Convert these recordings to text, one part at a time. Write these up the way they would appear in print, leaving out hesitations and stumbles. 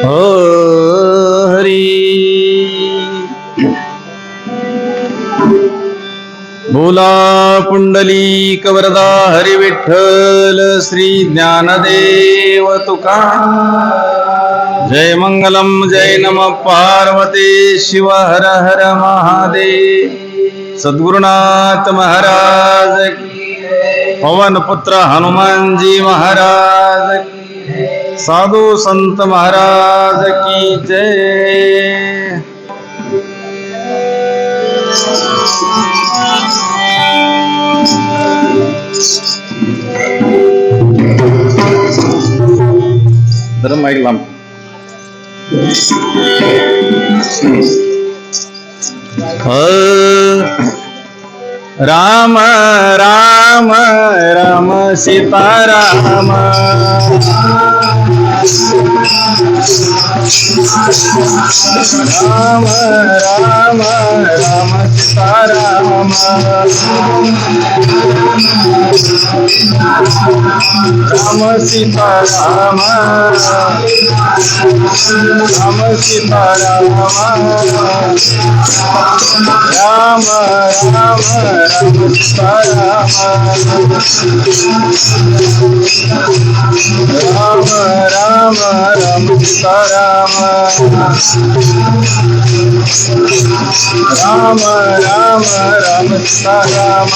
हो हरी बोला पुंडलिक वरदा हरी विठ्ठल श्री ज्ञानदेव तुका जय मंगलम जय नम पार्वती शिव हर हर महादेव सद्गुरुनाथ महाराज की पवन पुत्र हनुमान जी महाराज की साधु संत महाराज की जय। धर्म ऐकलाम राम राम राम सीताराम राम राम राम सीताराम राम सीताराम राम सीताराम राम राम राम सीताराम राम राम राम सीताराम राम राम राम सीताराम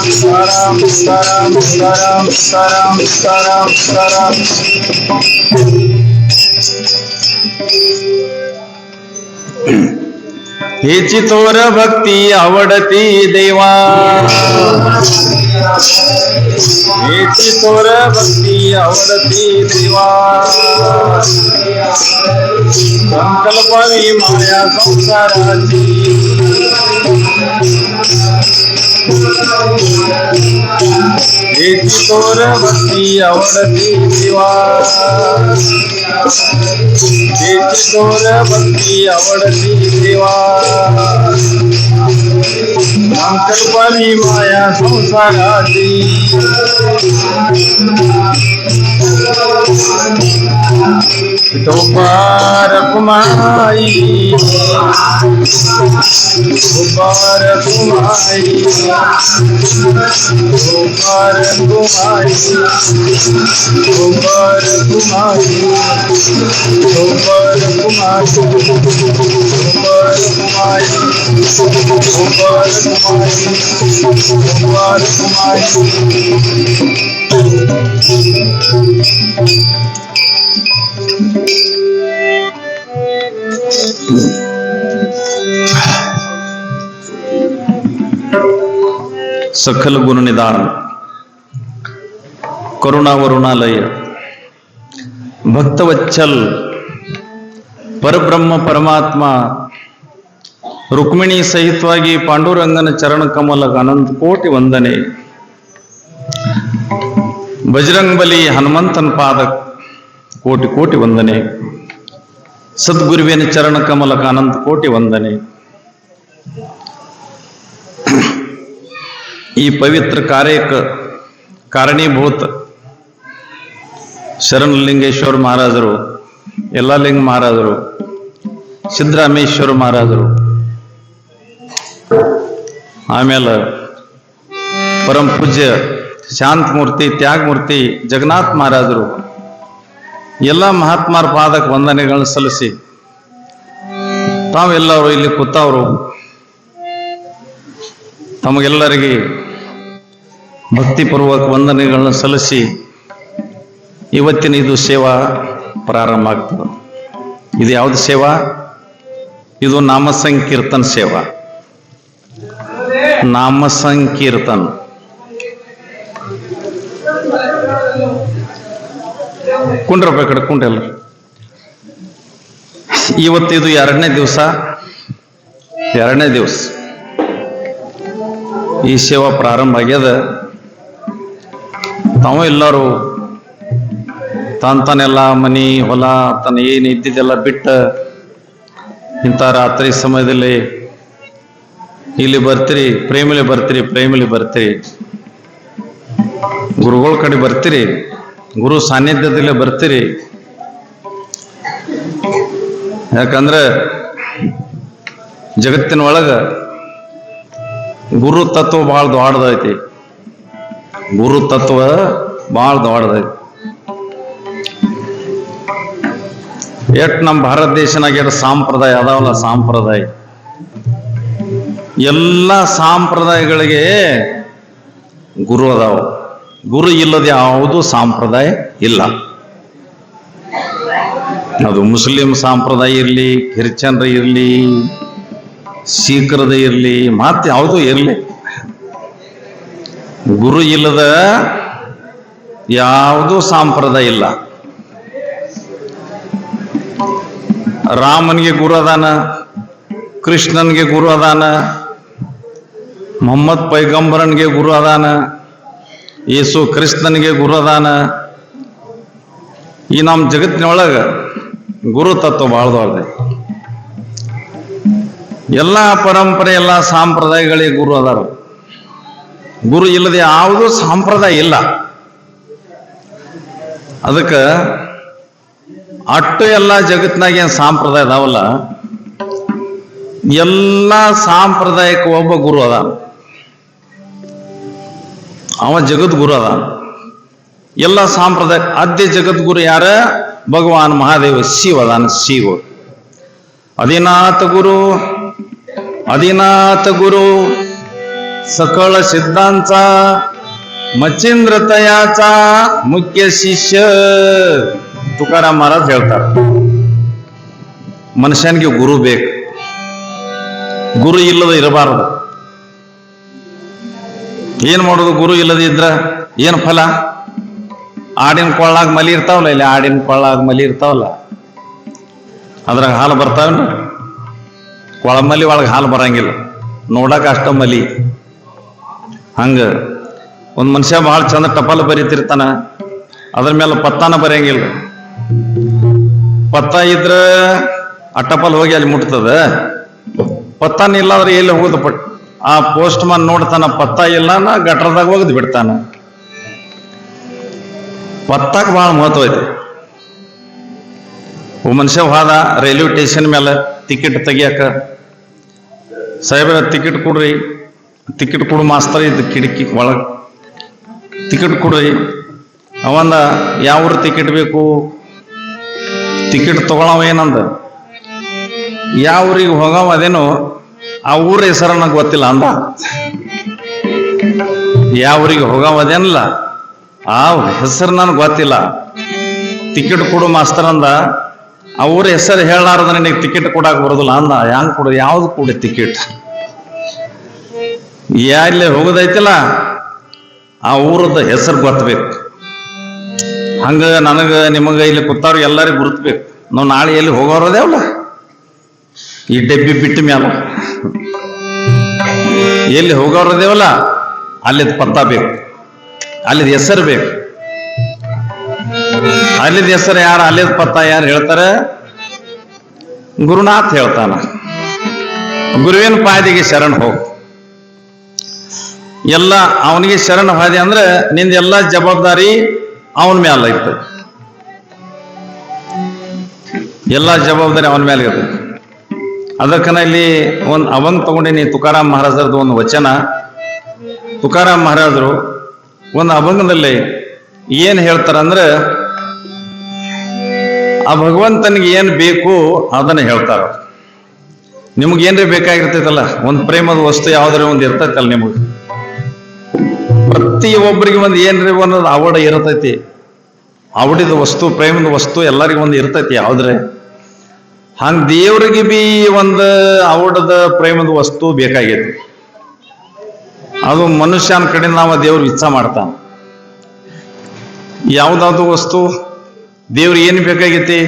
सीताराम सीताराम सीताराम सीताराम सीताराम सीताराम। हेची तोर भक्ती आवडती देवा हेची तोर भक्ती आवडती देवा संकल्पावी माया संसाराची हेची तोर भक्ती आवडती देवा हेची तोर भक्ती आवडती देवा संकल्पावी माया संसाराची टोपार कुमाई टोपार कुमाई टोपार कुमाई टोपार कुमाई टोपार कुमाई टोपार कुमाई टोपार कुमाई सखल गुणनिदान करुणावरुणालय भक्तवत्सल परब्रह्म परमात्मा रुक्मिणी सहितವಾಗಿ ಪಾಂಡುರಂಗನ ಚರಣ ಕಮಲಕ್ಕೆ ಅನಂತ ಕೋಟಿ ವಂದನೆ ಬಜರಂಗ ಬಲಿ ಹನುಮಂತನ ಪಾದಕ್ಕೆ ಕೋಟಿ ಕೋಟಿ ವಂದನೆ ಸದ್ಗುರುವಿನ ಚರಣ ಕಮಲಕ್ಕೆ ಅನಂತ ಕೋಟಿ ವಂದನೆ। ಈ ಪವಿತ್ರ ಕಾರ್ಯಕ್ಕೆ ಕಾರಣೀಭೂತ ಶರಣಲಿಂಗೇಶ್ವರ ಮಹಾರಾಜರು ಯಲ್ಲಾಲಿಂಗ ಮಹಾರಾಜರು ಸಿದ್ದರಾಮೇಶ್ವರ ಮಹಾರಾಜರು ಆಮೇಲೆ ಪರಮ ಪೂಜ್ಯ ಶಾಂತಮೂರ್ತಿ ತ್ಯಾಗಮೂರ್ತಿ ಜಗನ್ನಾಥ ಮಹಾರಾಜರು ಎಲ್ಲ ಮಹಾತ್ಮರ ಪಾದಕ್ಕೆ ವಂದನೆಗಳನ್ನು ಸಲ್ಲಿಸಿ ತಾವೆಲ್ಲರೂ ಇಲ್ಲಿ ಕೂತವರು ತಮಗೆಲ್ಲರಿಗೆ ಭಕ್ತಿಪೂರ್ವಕ ವಂದನೆಗಳನ್ನು ಸಲ್ಲಿಸಿ ಇವತ್ತಿನ ಇದು ಸೇವಾ ಪ್ರಾರಂಭ ಆಗ್ತದೆ। ಇದು ಯಾವುದು ಸೇವಾ? ಇದು ನಾಮ ಸಂಕೀರ್ತನ ಸೇವಾ। ನಾಮ ಸಂಕೀರ್ತನ ಕುಂಡ್ರಪ್ಪ ಕಡೆ ಕುಂಡ್ರಲ್ಲ ಇವತ್ತಿದು ಎರಡನೇ ದಿವಸ ಈ ಸೇವಾ ಪ್ರಾರಂಭ ಆಗ್ಯದ। ತಾವು ಎಲ್ಲರೂ ತಾನೆಲ್ಲ ಮನಿ ಹೊಲ ತನ್ನ ಏನು ಇದ್ದಿದ್ದೆಲ್ಲ ಬಿಟ್ಟು ಇಂಥ ರಾತ್ರಿ ಸಮಯದಲ್ಲಿ ಇಲ್ಲಿ ಬರ್ತೀರಿ, ಪ್ರೇಮಲಿ ಬರ್ತೀರಿ। ಗುರುಗಳ ಕಡೆ ಬರ್ತೀರಿ, ಗುರು ಸಾನ್ನಿಧ್ಯದಲ್ಲಿ ಬರ್ತೀರಿ. ಯಾಕಂದ್ರೆ ಜಗತ್ತಿನ ಒಳಗ ಗುರು ತತ್ವ ಭಾಳ ದೊಡ್ಡದೈತಿ. ಗುರು ತತ್ವ ಭಾಳ ದೊಡ್ಡದೈತಿ. ಎಟ್ ನಮ್ಮ ಭಾರತ ದೇಶನಾಗ ಎಷ್ಟು ಸಂಪ್ರದಾಯ ಅದಾವಲ್ಲ, ಸಂಪ್ರದಾಯ, ಎಲ್ಲ ಸಂಪ್ರದಾಯಗಳಿಗೆ ಗುರು ಅದಾವ. ಗುರು ಇಲ್ಲದ ಯಾವುದು ಸಂಪ್ರದಾಯ ಇಲ್ಲ. ಅದು ಮುಸ್ಲಿಂ ಸಂಪ್ರದಾಯ ಇರಲಿ, ಕ್ರಿಶ್ಚಿಯನ್ರ ಇರಲಿ, ಸಿಖ್ರದ ಇರಲಿ, ಮತ್ತೆ ಯಾವುದೂ ಇರಲಿ, ಗುರು ಇಲ್ಲದ ಯಾವುದೂ ಸಂಪ್ರದಾಯ ಇಲ್ಲ. ರಾಮನಿಗೆ ಗುರು ಅದಾನ, ಕೃಷ್ಣನ್ಗೆ ಗುರು ಅದಾನ, ಮೊಹಮ್ಮದ್ ಪೈಗಂಬರನ್ಗೆ ಗುರು ಅದಾನ, ಯೇಸು ಕ್ರಿಸ್ತನಿಗೆ ಗುರು ಅದಾನ. ಈ ನಮ್ಮ ಜಗತ್ತಿನೊಳಗ ಗುರು ತತ್ವ ಭಾಳ ದೊಡ್ಡದೆ. ಎಲ್ಲ ಪರಂಪರೆ, ಎಲ್ಲ ಸಂಪ್ರದಾಯಗಳಿಗೆ ಗುರು ಅದಾರ. ಗುರು ಇಲ್ಲದೆ ಯಾವುದೂ ಸಂಪ್ರದಾಯ ಇಲ್ಲ. ಅದಕ್ಕೆ ಅಟ್ಟು ಎಲ್ಲ ಜಗತ್ತಿನಾಗ ಏನು ಸಂಪ್ರದಾಯ ಅದಾವಲ್ಲ, ಎಲ್ಲ ಸಾಂಪ್ರದಾಯಕ್ಕೆ ಒಬ್ಬ ಗುರು ಅದಾನ. ಅವ ಜಗದ್ಗುರು ಅದಾನ. ಎಲ್ಲ ಸಾಂಪ್ರದಾಯ ಆದ್ಯ ಜಗದ್ಗುರು ಯಾರ? ಭಗವಾನ್ ಮಹಾದೇವ ಶಿವ ಅದಾನ. ಶಿವ ಅದಿನಾಥ ಗುರು, ಅದಿನಾಥ ಗುರು सकळ सिद्धांचा मच्छिंद्र तयाचा मुख्य शिष्य. ತುಕಾರಾಮ್ ಮಹಾರಾಜ್ ಹೇಳ್ತಾರೆ, ಮನುಷ್ಯನಿಗೆ ಗುರು ಬೇಕು, ಗುರು ಇಲ್ಲದ ಇರಬಾರದು. ಏನ್ ಮಾಡೋದು? ಗುರು ಇಲ್ಲದ ಇದ್ರ ಏನ್ ಫಲ? ಆಡಿನ ಕೊಳ್ಳಾಗ ಮಲಿ ಇರ್ತಾವಲ್ಲ, ಇಲ್ಲಿ ಆಡಿನ ಕೊಳ್ಳಾಗ ಮಲಿ ಇರ್ತಾವಲ್ಲ, ಅದ್ರಾಗ ಹಾಲು ಬರ್ತಾವಲ್ಲ. ಕೊಳಮಲ್ಲಿ ಒಳಗೆ ಹಾಲು ಬರಂಗಿಲ್ಲ, ನೋಡಕ್ ಅಷ್ಟ ಮಲಿ. ಹಂಗ ಒಂದ್ ಮನುಷ್ಯ ಬಹಳ ಚಂದ ಟಪಾಲು ಬರೀತಿರ್ತಾನ, ಅದ್ರ ಮೇಲೆ ಪತ್ತಾನ ಬರೆಯಂಗಿಲ್ಲ. ಪತ್ತ ಇದ್ರ ಆ ಟಪಾಲ್ ಹೋಗಿ ಅಲ್ಲಿ ಮುಟ್ತದ. ಪತ್ತಾನ ಇಲ್ಲ ಅಂದ್ರೆ ಎಲ್ಲಿ ಹೋಗುದು? ಆ ಪೋಸ್ಟ್ ಮನ್ ನೋಡ್ತಾನ, ಪತ್ತ ಇಲ್ಲ ನಾ ಗಟ್ರದಾಗ ಹೋಗದ್ ಬಿಡ್ತಾನ. ಪತ್ತಾಕ ಬಹಳ ಮಹತ್ವ ಐತಿ. ಒಬ್ಬ ಮನುಷ್ಯ ಹೋದ ರೈಲ್ವೆ ಸ್ಟೇಷನ್ ಮೇಲೆ ಟಿಕೆಟ್ ತೆಗಿಯಾಕ, ಸಾಹೇಬ್ರ ಟಿಕೆಟ್ ಕೊಡ್ರಿ, ಟಿಕೆಟ್ ಕೊಡು ಮಾಸ್ತರ್ ಇದ್ದ ಕಿಟಕಿ ಒಳಗ, ಟಿಕೆಟ್ ಕೊಡ್ರಿ. ಅವಂದ ಯಾವ ಊರು ಟಿಕೆಟ್ ಬೇಕು? ಟಿಕೆಟ್ ತಗೊಳವ ಏನಂದ, ಯಾವ ಊರಿಗೆ ಹೋಗವ ಅದೇನು, ಆ ಊರ ಹೆಸರು ನನಗೆ ಗೊತ್ತಿಲ್ಲ ಅಂದ. ಯಾವ ಊರಿಗೆ ಹೋಗವ ಅದೇನಲ್ಲ, ಆ ಹೆಸರು ನನಗೆ ಗೊತ್ತಿಲ್ಲ. ಟಿಕೆಟ್ ಕೊಡು ಮಾಸ್ತರ್ ಅಂದ. ಆ ಊರ ಹೆಸರು ಹೇಳಾರದ ನನಗೆ ಟಿಕೆಟ್ ಕೊಡಾಕ ಬರೋದಿಲ್ಲ ಅಂದ. ಹ್ಯಾಂಗ ಕೊಡು? ಯಾವ್ದು ಕೊಡಿ ಟಿಕೆಟ್? ಎಲ್ಲೇ ಹೋಗೋದೈತಿಲ್ಲ ಆ ಊರದ ಹೆಸರು ಗೊತ್ತಬೇಕು. ಹಂಗ ನನಗ ನಿಮಗ ಇಲ್ಲಿ ಕೂತಾರ ಎಲ್ಲರಿಗೂ ಗುರುತ್ಬೇಕು. ನಾವು ನಾಳೆ ಎಲ್ಲಿ ಹೋಗೋರದೇವಲ್ಲ, ಈ ಡಬ್ಬಿ ಬಿಟ್ಟ ಮ್ಯಾಲ ಎಲ್ಲಿ ಹೋಗೋರದೇವಲ್ಲ, ಅಲ್ಲಿದ್ ಪತ್ತ ಬೇಕು, ಅಲ್ಲಿದ ಹೆಸರು ಬೇಕು. ಅಲ್ಲಿದ ಹೆಸರು ಯಾರು, ಅಲ್ಲಿದ ಪತ್ತ ಯಾರು ಹೇಳ್ತಾರೆ? ಗುರುನಾಥ್ ಹೇಳ್ತಾನ. ಗುರುವಿನ ಪಾದಿಗೆ ಶರಣ ಹೋಗು. ಎಲ್ಲ ಅವನಿಗೆ ಶರಣ ಹಾದಿ ಅಂದ್ರೆ ನಿಂದ ಎಲ್ಲ ಜವಾಬ್ದಾರಿ ಅವನ ಮೇಲೆ ಇರ್ತದೆ. ಎಲ್ಲ ಜವಾಬ್ದಾರಿ ಅವನ ಮೇಲೆ ಇರ್ತದೆ. ಅದಕ್ಕನ ಇಲ್ಲಿ ಒಂದು ಅವಂಗ್ ತಗೊಂಡಿನಿ ತುಕಾರಾಮ್ ಮಹಾರಾಜರದು ಒಂದು ವಚನ. ತುಕಾರಾಮ್ ಮಹಾರಾಜರು ಒಂದು ಅಭಂಗದಲ್ಲಿ ಏನ್ ಹೇಳ್ತಾರಂದ್ರೆ, ಆ ಭಗವಂತನಿಗೆ ಏನ್ ಬೇಕು ಅದನ್ನ ಹೇಳ್ತಾರ. ನಿಮ್ಗೇನ್ರಿ ಬೇಕಾಗಿರ್ತೈತಲ್ಲ, ಒಂದು ಪ್ರೇಮದ ವಸ್ತು ಯಾವ್ದಾರ ಒಂದು ಇರ್ತೈತಲ್ಲ, ನಿಮಗೆ ಪ್ರತಿ ಒಬ್ಬರಿಗೆ ಒಂದು ಏನ್ರಿ ಒಂದು ಅವಡ ಇರ್ತೈತಿ. ಅವಡಿದ ವಸ್ತು, ಪ್ರೇಮದ ವಸ್ತು ಎಲ್ಲರಿಗೂ ಒಂದು ಇರ್ತೈತಿ ಯಾವ್ದ್ರೆ. ಹಂಗ ದೇವ್ರಿಗೆ ಬಿ ಒಂದು ಅವಡದ ಪ್ರೇಮದ ವಸ್ತು ಬೇಕಾಗೈತಿ. ಅದು ಮನುಷ್ಯನ ಕಡೆ ನಾವು ದೇವ್ರು ಇಚ್ಛಾ ಮಾಡ್ತಾನ. ಯಾವ್ದಾದ್ರು ವಸ್ತು ದೇವ್ರಿಗೆ ಏನು ಬೇಕಾಗೈತಿ?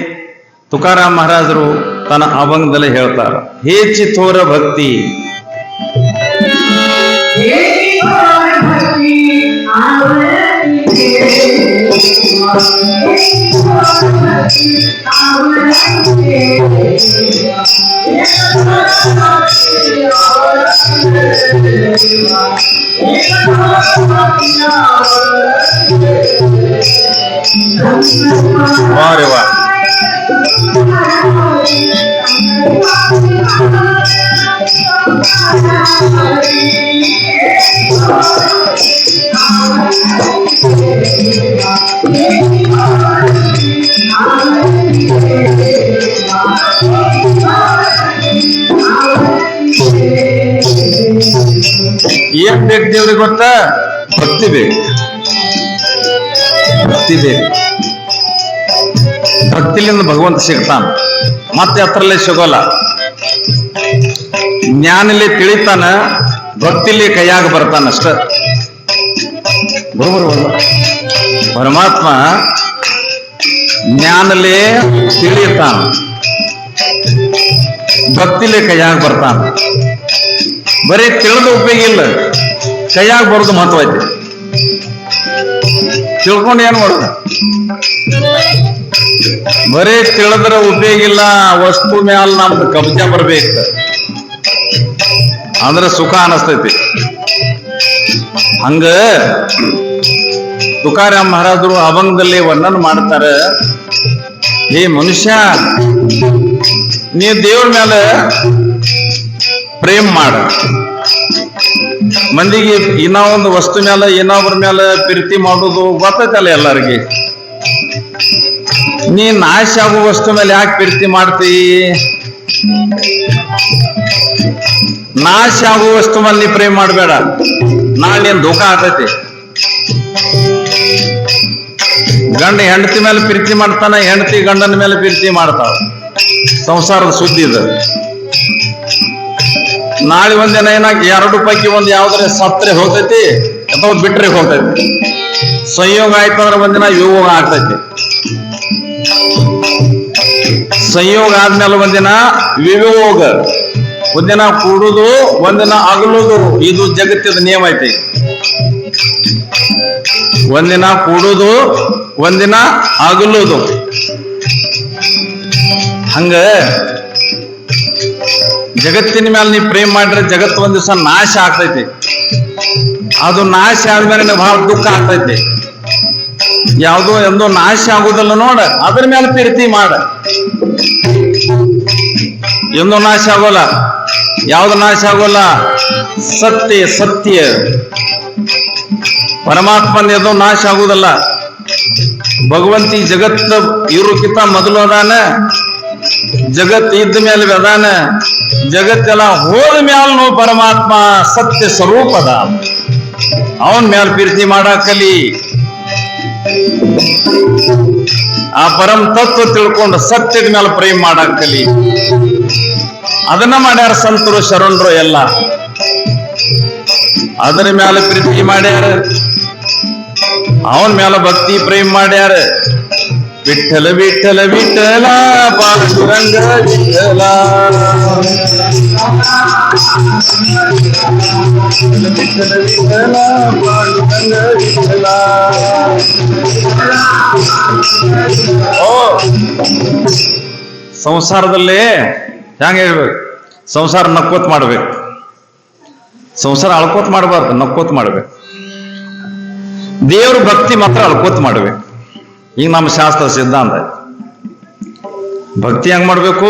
ತುಕಾರಾಮ್ ಮಹಾರಾಜರು ತನ್ನ ಅಭಂಗದಲ್ಲಿ ಹೇಳ್ತಾರ, ಹೇಚಿ ಥೋರ ಭಕ್ತಿ ವಾರೆ ವಾ. ಏನ್ ಬೇಕು ದೇವ್ರಿಗೆ ಗೊತ್ತಾ? ಭಕ್ತಿ ಬೇಕು. ಭಕ್ತಿ ಬೇಕು. ಭಕ್ತಿಲಿಂದ ಭಗವಂತ ಸಿಗ್ತಾನ, ಮತ್ತೆ ಹತ್ರಲ್ಲೇ ಸಿಗೋಲ್ಲ. ಜ್ಞಾನಲಿ ತಿಳಿತಾನ, ಭಕ್ತಿಲಿ ಕೈಯಾಗ ಬರ್ತಾನಷ್ಟ. ಬರೋಬರ ಪರಮಾತ್ಮ ಜ್ಞಾನಲೇ ತಿಳಿತಾನ, ಭಕ್ತಿಲೇ ಕೈಯಾಗ ಬರ್ತಾನ. ಬರೀ ತಿಳಿದ ಉಪಯೋಗ ಇಲ್ಲ, ಕೈಯಾಗ ಬರೋದು ಮಹತ್ವ ಐತಿ. ತಿಳ್ಕೊಂಡು ಏನ್ ಮಾಡೋದು? ಬರೀ ತಿಳಿದ್ರ ಉಪಯೋಗ ಇಲ್ಲ. ವಸ್ತು ಮ್ಯಾಲ ನಮ್ದು ಕಬ್ಜಾ ಬರ್ಬೇಕು, ಅಂದ್ರೆ ಸುಖ ಅನಸ್ತೈತಿ. ಹಂಗ ತುಕಾರಾಮ್ ಮಹಾರಾಜರು ಅಭಂಗದಲ್ಲಿ ವರ್ಣನ ಮಾಡ್ತಾರ, ಈ ಮನುಷ್ಯ ನೀ ದೇವ್ರ ಮೇಲೆ ಪ್ರೇಮ ಮಾಡ. ಮಂದಿಗೆ ಇನ್ನೊಂದು ವಸ್ತು ಮೇಲೆ ಇನ್ನೊಬ್ಬರ ಮೇಲೆ ಪ್ರೀತಿ ಮಾಡೋದು ಗೊತ್ತೈತಲ್ಲ ಎಲ್ಲರಿಗೆ. ನೀ ನಾಶ ಆಗೋ ವಸ್ತು ಮೇಲೆ ಯಾಕೆ ಪ್ರೀತಿ ಮಾಡ್ತಿ? ನಾಶ ಆಗೋ ವಸ್ತು ಮೇಲೆ ನೀ ಪ್ರೇಮ ಮಾಡಬೇಡ, ನಾಳೆ ಏನ್ ಧೋಕಾ ಆಗ್ತೈತಿ. ಗಂಡ ಹೆಂಡತಿ ಮೇಲೆ ಪ್ರೀತಿ ಮಾಡ್ತಾನ, ಹೆಂಡತಿ ಗಂಡನ ಮೇಲೆ ಪ್ರೀತಿ ಮಾಡ್ತಾವ. ಸಂಸಾರದ ಸುದ್ದಿ ಇದು. ನಾಳೆ ಒಂದಿನ ಏನಾಗಿ ಎರಡು ಪೈಕಿ ಒಂದು ಯಾವ್ದಾರೆ ಸತ್ರೆ ಹೋಗ್ತೈತಿ ಅಥವಾ ಬಿಟ್ರೆ ಹೋಗ್ತೈತಿ. ಸಂಯೋಗ ಆಯ್ತಂದ್ರೆ ಒಂದಿನ ವಿಯೋಗ ಆಗ್ತೈತಿ. ಸಂಯೋಗ ಆದ್ಮೇಲೆ ಒಂದಿನ ವಿಯೋಗ, ಒಂದಿನ ಕೂಡುದು ಒಂದಿನ ಅಗಲುದು. ಇದು ಜಗತ್ತಿದ ನಿಯಮ ಐತಿ. ಒಂದಿನ ಕೂಡುದು ಒಂದಿನ ಅಗಲುದು. ಹಂಗ ಜಗತ್ತಿನ ಮೇಲೆ ನೀ ಪ್ರೇಮ ಮಾಡ್ರೆ ಜಗತ್ತು ಒಂದ್ ದಿವಸ ನಾಶ ಆಗ್ತೈತಿ. ಅದು ನಾಶ ಆದ್ಮೇಲೆ ನೀವು ಬಹಳ ದುಃಖ ಆಗ್ತೈತಿ. ಯಾವುದೋ ಎಂದೋ ನಾಶ ಆಗುದಲ್ಲ ನೋಡ, ಅದ್ರ ಮೇಲೆ ಪ್ರೀತಿ ಮಾಡ. ಎಂದೋ ನಾಶ ಆಗೋಲ್ಲ. ಯಾವ್ದು ನಾಶ ಆಗೋಲ್ಲ? ಸತ್ಯ. ಸತ್ಯ ಪರಮಾತ್ಮನ ಎದೋ ನಾಶ ಆಗುದಲ್ಲ. ಭಗವಂತಿ ಜಗತ್ತ ಇರೋಕ್ಕಿಂತ ಮೊದಲು ಅದಾನ, ಜಗತ್ ಇದ್ದ ಮೇಲೆ ಅದಾನ. ಜಗತ್ತೆಲ್ಲ ಹೋದ ಮ್ಯಾಲ ನೋ ಪರಮಾತ್ಮ ಸತ್ಯ ಸ್ವರೂಪದ. ಅವನ್ ಮ್ಯಾಲ ಪ್ರೀತಿ ಮಾಡಾಕಲಿ. ಆ ಪರಂ ತತ್ವ ತಿಳ್ಕೊಂಡು ಸತ್ಯದ ಮೇಲೆ ಪ್ರೇಮ ಮಾಡಾಕಲಿ. ಅದನ್ನ ಮಾಡ್ಯಾರ ಸಂತರು ಶರಣರು ಎಲ್ಲ. ಅದರ ಮ್ಯಾಲ ಪ್ರೀತಿ ಮಾಡ್ಯಾರ, ಅವನ ಮ್ಯಾಲ ಭಕ್ತಿ ಪ್ರೇಮ ಮಾಡ್ಯಾರ. ವಿಠಲ ವಿಠಲ ವಿಠಲ ಪಾಂಡುರಂಗ ವಿಠಲ. ವಿಠಲ ವಿಠಲ ಪಾಂಡುರಂಗ ವಿಠಲ. ಸಂಸಾರದಲ್ಲಿ ಹೆಂಗ ಹೇಳ್ಬೇಕು? ಸಂಸಾರ ನಕ್ಕೋತ್ ಮಾಡ್ಬೇಕು. ಸಂಸಾರ ಅಳ್ಕೋತ್ ಮಾಡಬಾರ್ದು, ನಕ್ಕೋತ್ ಮಾಡ್ಬೇಕು. ದೇವ್ರ ಭಕ್ತಿ ಮಾತ್ರ ಅಳ್ಕೋತ್ ಮಾಡ್ಬೇಕು. ಈಗ ನಮ್ಮ ಶಾಸ್ತ್ರ ಸಿದ್ಧಾಂತ ಭಕ್ತಿ ಹೆಂಗ್ ಮಾಡ್ಬೇಕು?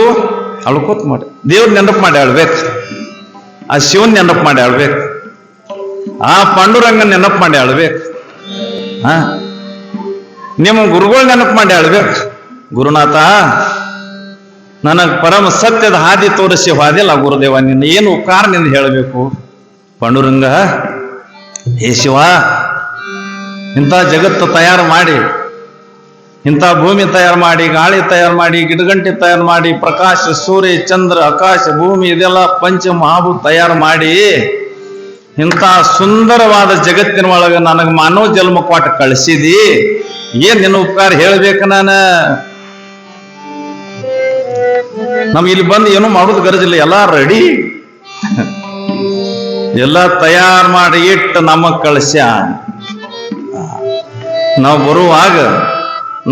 ಅಳ್ಕೋತ್ ಮಾಡಿ. ದೇವ್ರ ನೆನಪು ಮಾಡಿ ಆಳ್ಬೇಕು, ಆ ಶಿವನ್ ನೆನಪು ಮಾಡಿ ಆಳ್ಬೇಕು, ಆ ಪಾಂಡುರಂಗನ್ ನೆನಪು ಮಾಡಿ ಆಳ್ಬೇಕು, ನಿಮ್ಮ ಗುರುಗಳ ನೆನಪು ಮಾಡಿ ಆಳ್ಬೇಕು. ಗುರುನಾಥ, ನನಗ್ ಪರಮ ಸತ್ಯದ ಹಾದಿ ತೋರಿಸಿ ಹಾದಿಲ್ಲ ಗುರುದೇವ, ನಿನ್ನ ಏನು ಉಪಕಾರ ನಿಂದ ಹೇಳಬೇಕು. ಪಾಂಡುರಂಗ, ಹೇ ಶಿವ, ಇಂಥ ಜಗತ್ತು ತಯಾರು ಮಾಡಿ, ಇಂಥ ಭೂಮಿ ತಯಾರು ಮಾಡಿ, ಗಾಳಿ ತಯಾರು ಮಾಡಿ, ಗಿಡಗಂಟಿ ತಯಾರು ಮಾಡಿ, ಪ್ರಕಾಶ, ಸೂರ್ಯ, ಚಂದ್ರ, ಆಕಾಶ, ಭೂಮಿ ಇದೆಲ್ಲ ಪಂಚ ಮಹಾಭೂತ ತಯಾರು ಮಾಡಿ, ಇಂಥ ಸುಂದರವಾದ ಜಗತ್ತಿನ ಒಳಗೆ ನನಗೆ ಮಾನವ ಜನ್ಮ ಕೊಟ್ಟು ಕಳಿಸಿದಿ. ಏನ್ ನಿನ್ನ ಉಪಕಾರ ಹೇಳ್ಬೇಕು? ನಮ್ಗೆ ಇಲ್ಲಿ ಬಂದು ಏನು ಮಾಡೋದು ಗರಜಿಲ್ಲ, ಎಲ್ಲ ರೆಡಿ, ಎಲ್ಲ ತಯಾರು ಮಾಡಿ ಇಟ್ಟು ನಮಗ್ ಕಳಿಸ್ಯ. ನಾವು ಬರುವಾಗ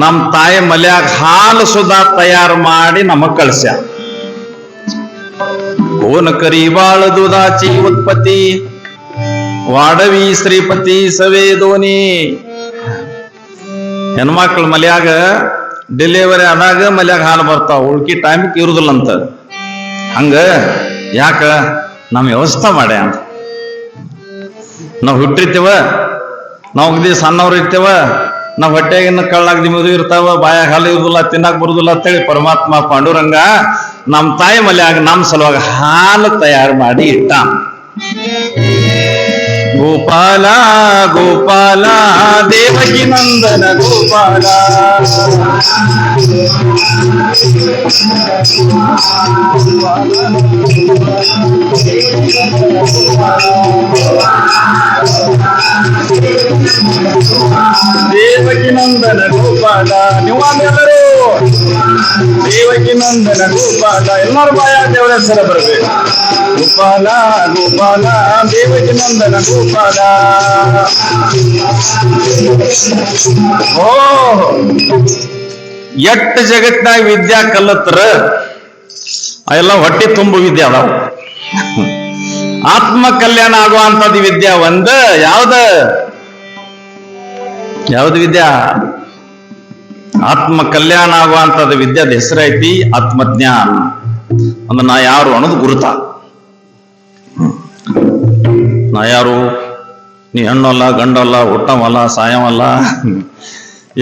ನಮ್ಮ ತಾಯಿ ಮಲ್ಯಾಗ ಹಾಲು ಸುಧಾ ತಯಾರು ಮಾಡಿ ನಮಗ್ ಕಳಿಸ್ಯ. ಕೋನ ಕರಿ ಬಾಳ ದುದಾಚಿ ಉತ್ಪತ್ತಿ ವಾಡವಿ ಶ್ರೀಪತಿ ಸವೇದೋನಿ. ಹೆಣ್ಮಕ್ಳ ಮಲ್ಯಾಗ ಡೆಲಿವರಿ ಆದಾಗ ಮಲ್ಯಾಗ ಹಾಲು ಬರ್ತಾವ, ಉಳ್ಕಿ ಟೈಮಿಗೆ ಇರುದಿಲ್ಲಂತ. ಹಂಗ ಯಾಕ ನಮ್ಮ ವ್ಯವಸ್ಥೆ ಮಾಡ್ಯ ಅಂತ. ನಾವು ಹುಟ್ಟಿರ್ತೇವ, ನಾವು ಸಣ್ಣವ್ರು ಇರ್ತೇವ, ನಾವು ಹೊಟ್ಟೆಗಿನ್ನ ಕಳ್ಳಾಗ ನಿಮ್ಮದು ಇರ್ತಾವ, ಬಾಯಾಗ ಹಾಲು ಇರುದಿಲ್ಲ, ತಿನ್ನಾಕ ಬರುದಿಲ್ಲ ಅಂತೇಳಿ ಪರಮಾತ್ಮ ಪಾಂಡುರಂಗ ನಮ್ಮ ತಾಯಿ ಮಲ್ಯಾಗ ನಮ್ಮ ಸಲುವಾಗ ಹಾಲು ತಯಾರು ಮಾಡಿ ಇಟ್ಟ. ಗೋಪಾಲ ಗೋಪಾಲ ದೇವಕಿ ನಂದನ ಗೋಪಾಲ. ದೇವಕಿ ನಂದನ ಗೋಪಾಲ. ನೀವೆಲ್ಲರೂ ದೇವಕಿ ನಂದನ ಗೋಪಾಲ. ಎಲ್ಲರೂ ಬಾಯ ದೇವರ ಹೆಸರ ಬರಬೇಕು. ಗೋಪಾಲ ಗೋಪಾಲ ದೇವಕಿ ನಂದನ ಗೋಪಾಲ. ಓ ಎಟ್ಟು ಜಗತ್ತಿನಾಗ ವಿದ್ಯಾ ಕಲ್ಲತ್ರ ಎಲ್ಲ ಹೊಟ್ಟೆ ತುಂಬ ವಿದ್ಯೆ ಅದಾವ. ಆತ್ಮ ಕಲ್ಯಾಣ ಆಗುವಂತದ್ದು ವಿದ್ಯಾ ಒಂದ. ಯಾವ್ದು ವಿದ್ಯಾ? ಆತ್ಮ ಕಲ್ಯಾಣ ಆಗುವಂತದ್ದು ವಿದ್ಯಾದ ಹೆಸರೈತಿ ಆತ್ಮಜ್ಞಾನ. ಅಂದ್ರೆ ನಾ ಯಾರು ಅನ್ನೋದು ಗುರುತ. ನಾ ಯಾರು? ನೀ ಹೆಣ್ಣಲ್ಲ, ಗಂಡಲ್ಲ, ಹುಟ್ಟವಲ್ಲ, ಸಾಯವಲ್ಲ,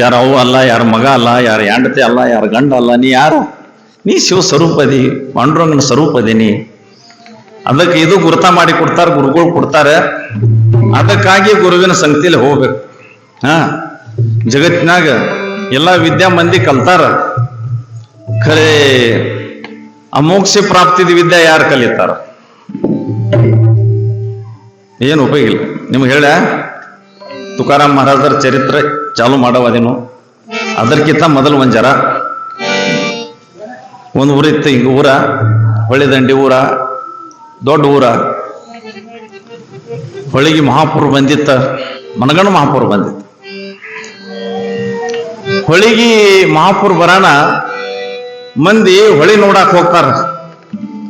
ಯಾರ ಅವು ಅಲ್ಲ, ಯಾರ ಮಗ ಅಲ್ಲ, ಯಾರ ಹೆಂಡತಿ ಅಲ್ಲ, ಯಾರ ಗಂಡ ಅಲ್ಲ. ನೀ ಯಾರು? ನೀ ಶಿವ ಸ್ವರೂಪದಿ, ಪಾಂಡುರಂಗನ ಸ್ವರೂಪದೀನಿ. ಅದಕ್ಕೆ ಇದು ಗುರುತ ಮಾಡಿ ಕೊಡ್ತಾರ, ಗುರುಗಳು ಕೊಡ್ತಾರೆ. ಅದಕ್ಕಾಗಿ ಗುರುವಿನ ಸಂಗತಿಯಲ್ಲಿ ಹೋಗ್ಬೇಕು. ಜಗತ್ತಿನಾಗ ಎಲ್ಲ ವಿದ್ಯಾ ಮಂದಿ ಕಲ್ತಾರ, ಖರೆ ಅಮೋಕ್ಷ ಪ್ರಾಪ್ತಿದ ವಿದ್ಯೆ ಯಾರು ಕಲಿತಾರ? ಏನು ಉಪಯೋಗ ಇಲ್ಲ. ನಿಮ್ಗೆ ಹೇಳ ತುಕಾರಾಮ್ ಮಹಾರಾಜರ ಚರಿತ್ರೆ ಚಾಲು ಮಾಡವದೇನು. ಅದಕ್ಕಿಂತ ಮೊದಲು ಒಂಜರ ಒಂದು ಊರಿತ್ತು. ಹಿಂಗ ಊರ ಹೊಳೆದಂಡಿ ಊರ, ದೊಡ್ಡ ಊರ. ಹೊಳಿಗೆ ಮಹಾಪುರ ಬಂದಿತ್ತ, ಮನಗಂಡ ಮಹಾಪುರ ಬಂದಿತ್ತು. ಹೊಳಿಗೆ ಮಹಾಪುರ ಬರಾಣ ಮಂದಿ ಹೊಳಿ ನೋಡಾಕ್ ಹೋಗ್ತಾರ.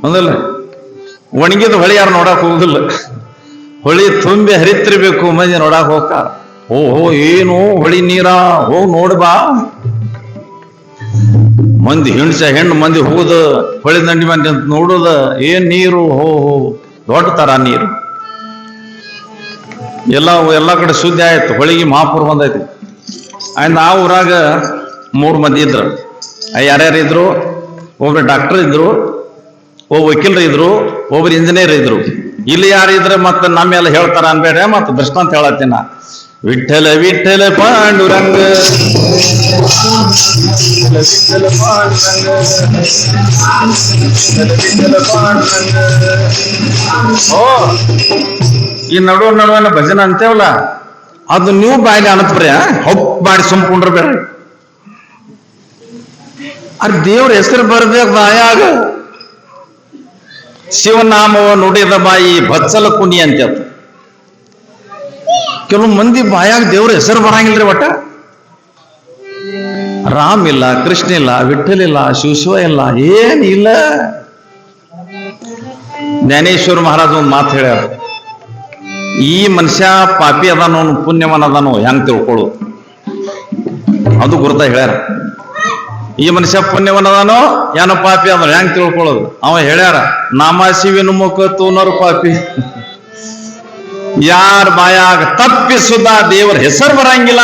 ಹೌದಲ್ಲ? ಒಣಗಿದ ಹೊಳಿ ಯಾರು ನೋಡಕ್ ಹೋಗುದಿಲ್ಲ. ಹೊಳಿ ತುಂಬಿ ಹರಿತಿರ್ಬೇಕು, ಮಂದಿ ನೋಡಾಕ್ ಹೋಗ್ತಾರ. ಓಹೋ ಏನು ಹೊಳಿ ನೀರ, ಹೋಗ್ ನೋಡ್ಬಾ. ಮಂದಿ ಹೆಣ್ಣು ಮಂದಿ ಹೋಗುದ, ಹೊಳಿ ದಂಡಿ ಮಂದಿ ಅಂತ ನೋಡುದ. ಏನ್ ನೀರು, ಹೋ ದೊಡ್ಡ ತರ ನೀರು. ಎಲ್ಲ ಕಡೆ ಸುದ್ದಿ ಆಯ್ತು, ಹೊಳಿಗೆ ಮಹಾಪುರ ಬಂದೈತಿ. ಆಯ್ತು ಆ ಊರಾಗ 3 ಮಂದಿ ಇದ್ರು. ಯಾರ್ಯಾರು ಇದ್ರು? ಒಬ್ರು ಡಾಕ್ಟರ್ ಇದ್ರು, ಒಬ್ಬ ವಕೀಲರು ಇದ್ರು, ಒಬ್ರು ಇಂಜಿನಿಯರ್ ಇದ್ರು. ಇಲ್ಲಿ ಯಾರಿದ್ರೆ ಮತ್ತೆ ನಮ್ಮೆಲ್ಲ ಹೇಳ್ತಾರ ಅನ್ಬೇಡ, ಮತ್ತೆ ದೃಷ್ಟಾಂತ ಹೇಳತ್ತೀನ. ವಿಠಲ ವಿಠಲ ಪಾಂಡುರಂಗ, ವಿಠಲ ಪಾಂಡುರಂಗ, ವಿಠಲ ಪಾಂಡುರಂಗ. ಓ ಈ ನಡುವನ ಭಜನ ಅಂತೇವಲ್ಲ, ಅದು ನೀವು ಬಾಯಿಲಿ ಅನತ್ಬ್ರಿ, ಹೊಪ್ ಮಾಡಿ ಸುಮ್ಕೊಂಡ್ರ ಬೇಡ. ಅದು ದೇವ್ರ ಹೆಸರು ಬರ್ಬೇಕು ಬಾಯಾಗ. ಶಿವನಾಮವ ನುಡಿದ ಬಾಯಿ ಬಚ್ಚಲ ಕುನಿ ಅಂತ. ಕೆಲವು ಮಂದಿ ಬಾಯಾಗ ದೇವ್ರ ಹೆಸರು ಬರಂಗಿಲ್ರಿ. ಒಟ್ಟ ರಾಮ್ ಇಲ್ಲ, ಕೃಷ್ಣ ಇಲ್ಲ, ವಿಠಲ್ ಇಲ್ಲ, ಶಿವ ಇಲ್ಲ, ಏನಿಲ್ಲ. ಜ್ಞಾನೇಶ್ವರ ಮಹಾರಾಜ ಒಂದು ಮಾತು ಹೇಳ್ಯಾರ, ಈ ಮನುಷ್ಯ ಪಾಪಿ ಅದಾನೋ ಪುಣ್ಯವನ್ ಅದಾನೋ ಹೆಂಗ್ ತಿಳ್ಕೊಳ್ಳು. ಅದು ಗುರುತ ಹೇಳ್ಯಾರ. ಈ ಮನುಷ್ಯ ಪುಣ್ಯವನ್ ಅದಾನೋ ಏನೋ ಪಾಪಿ ಅದ ಹೆಂಗ್ ತಿಳ್ಕೊಳ್ಳೋದು. ಅವ ಹೇಳ್ಯಾರ, ನಾಮಾಶಿವಿನ ಮುಖ ತೂನರು ಪಾಪಿ. ಯಾರ ಬಾಯಾಗ ತಪ್ಪಿಸುದ ದೇವರ ಹೆಸರು ಬರಂಗಿಲ್ಲ,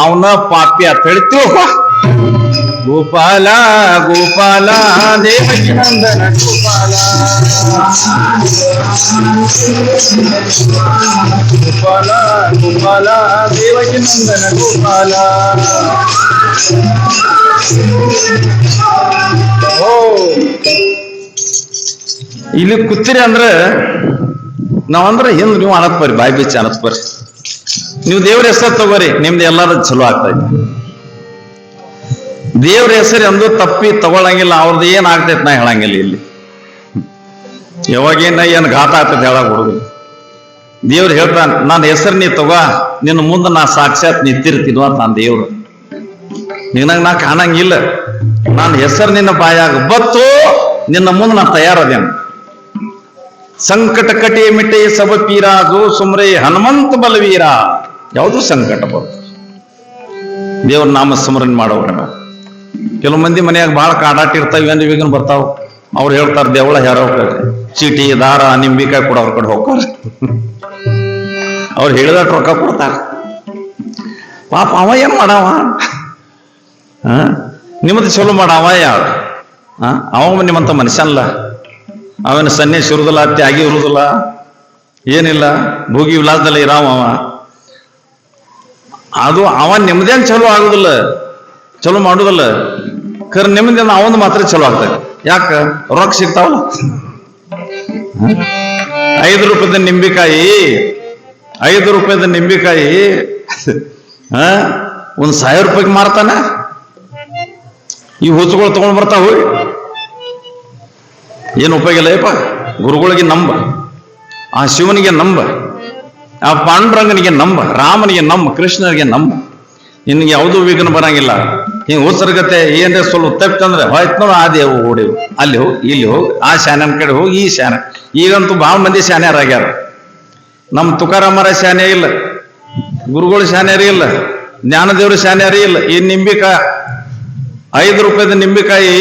ಅವನ ಪಾಪಿ ಅಂತ ಹೇಳಿ ತಿಳ್ಕೊ. ಗೋಪಾಲ ಗೋಪಾಲ ದೇವಕಿ ನಂದನ ಗೋಪಾಲ. ಗೋಪಾಲ ಗೋಪಾಲ ದೇವಕಿ ನಂದನ ಗೋಪಾಲ. ಓ ಇಲ್ಲಿ ಕೂತಿರಿ ಅಂದ್ರೆ ನಾವಂದ್ರೆ ಹಿಂದ್ ನೀವು ಅನತ್ ಬರ್ರಿ, ಬಾಯಿ ಬಿಚ್ಚಿ ಅನತ್ ಬರ್ರಿ. ನೀವು ದೇವ್ರ ಹೆಸರು ತಗೋರಿ, ನಿಮ್ದು ಎಲ್ಲಾರು ಚಲೋ ಆಗ್ತೈತಿ. ದೇವ್ರ ಹೆಸರು ಎಂದೂ ತಪ್ಪಿ ತಗೊಳಂಗಿಲ್ಲ. ಅವ್ರದ್ದು ಏನ್ ಆಗ್ತೈತಿ ನಾ ಹೇಳಂಗಿಲ್ಲ. ಇಲ್ಲಿ ಯಾವಾಗೇನ ಏನ್ ಘಾತ ಆಗ್ತೈತಿ ಹೇಳಕ್ ಹುಡುಗ. ದೇವ್ರು ಹೇಳ್ತಾನ, ನನ್ನ ಹೆಸರು ನೀ ತಗೋ, ನಿನ್ನ ಮುಂದೆ ನಾ ಸಾಕ್ಷಾತ್ ನಿಂತಿರ್ತೀನೋ ಅಂತ ನಾನು ದೇವ್ರು. ನಿನಗ ನಾ ಕಾಣಂಗಿಲ್ಲ, ನನ್ನ ಹೆಸರು ನಿನ್ನ ಬಾಯಾಗ ಬತ್ತು, ನಿನ್ನ ಮುಂದೆ ನಾ ತಯಾರದೇನು. ಸಂಕಟ ಕಟೆ ಮಿಟೆ ಸಬ ಪೀರ ಜೋ ಸುಮ್ರೆ ಹನುಮಂತ ಬಲವೀರ. ಯಾವುದು ಸಂಕಟ ಬರುತ್ತೆ ದೇವ್ರ ನಾಮ ಸ್ಮರಣೆ ಮಾಡೋರ. ಕೆಲವು ಮಂದಿ ಮನೆಯಾಗ ಬಹಳ ಕಾಡಾಟ ಇರ್ತಾವ, ಏನು ಈಗಿನ ಬರ್ತಾವ. ಅವ್ರು ಹೇಳ್ತಾರ ದೇವಳ ಯಾರೋ ಚೀಟಿ ದಾರ ನಿಂಬಿಕಾಯಿ ಕೂಡ ಅವ್ರ ಕಡೆ ಹೋಗ್ತಾರ. ಅವ್ರು ಹೇಳಿದಟ್ ರೊಕ್ಕ ಕೊಡ್ತಾರ. ಪಾಪ ಅವ ಏನ್ ಮಾಡವ, ನಿಮ್ಮದು ಚಲೋ ಮಾಡವ ಯಾರು? ಅವ ನಿಮ್ಮಂತ ಮನುಷ್ಯನಲ್ಲ. ಅವನ ಸನ್ಯಾಸಿ ಇರುದಿಲ್ಲ, ಅತ್ತೆ ಆಗಿ ಇರುದಿಲ್ಲ, ಏನಿಲ್ಲ, ಭೋಗಿ ವಿಲಾಸದಲ್ಲಿ ಇರಾವ ಅವ. ಅದು ಅವ ನಿಮ್ದೇನ್ ಚಲೋ ಆಗುದಿಲ್ಲ, ಚಲೋ ಮಾಡುದಿಲ್ಲ. ಕರ್ ನಿಮ್ದೇನ ಅವನು ಮಾತ್ರ ಚಲೋ ಆಗ್ತದೆ. ಯಾಕ? ರೊಕ್ಕ ಸಿಗ್ತಾವಲ್ಲ. 5 ರೂಪಾಯಿದ ನಿಂಬಿಕಾಯಿ, 5 ರೂಪಾಯಿದ ನಿಂಬಿಕಾಯಿ 1,000 ರೂಪಾಯಿಗೆ ಮಾರ್ತಾನ. ಈ ಹುಚ್ಚುಗಳು ತಗೊಂಡ್ ಬರ್ತಾವ. ಏನು ಉಪಯೋಗ ಇಲ್ಲ ಯಪ್ಪ. ಗುರುಗಳಿಗೆ ನಂಬ, ಆ ಶಿವನಿಗೆ ನಂಬ, ಆ ಪಾಂಡುರಂಗನಿಗೆ ನಂಬ, ರಾಮನಿಗೆ ನಂಬ, ಕೃಷ್ಣನಿಗೆ ನಂಬ. ನಿನ್ಗೆ ಯಾವುದೂ ವಿಘ್ನ ಬರಂಗಿಲ್ಲ. ಹಿಂಗೆ ಉತ್ಸರ್ಗತೆ ಏನ್ರೆ ಸ್ವಲ್ಪ ತಪ್ಪಂದ್ರೆ ಹೋಯ್ತು ನೋಡು, ಆ ದೇವು ಹೊಡೆವು, ಅಲ್ಲಿ ಹೋಗಿ ಇಲ್ಲಿ ಹೋಗಿ, ಆ ಶಾನ್ಯನ ಕಡೆ ಹೋಗಿ, ಈ ಶಾನೆ. ಈಗಂತೂ ಭಾಳ ಮಂದಿ ಶಾನ್ಯರಾಗ್ಯಾರ. ನಮ್ಮ ತುಕಾರಾಮರ ಶಾನ್ಯ ಇಲ್ಲ, ಗುರುಗಳು ಶಾನ್ಯರಿ ಇಲ್ಲ, ಜ್ಞಾನದೇವ್ರ ಶಾನ್ಯರಿ ಇಲ್ಲ. ಈ ನಿಂಬಿಕಾಯಿ 5 ರೂಪಾಯಿದ ನಿಂಬಿಕಾಯಿ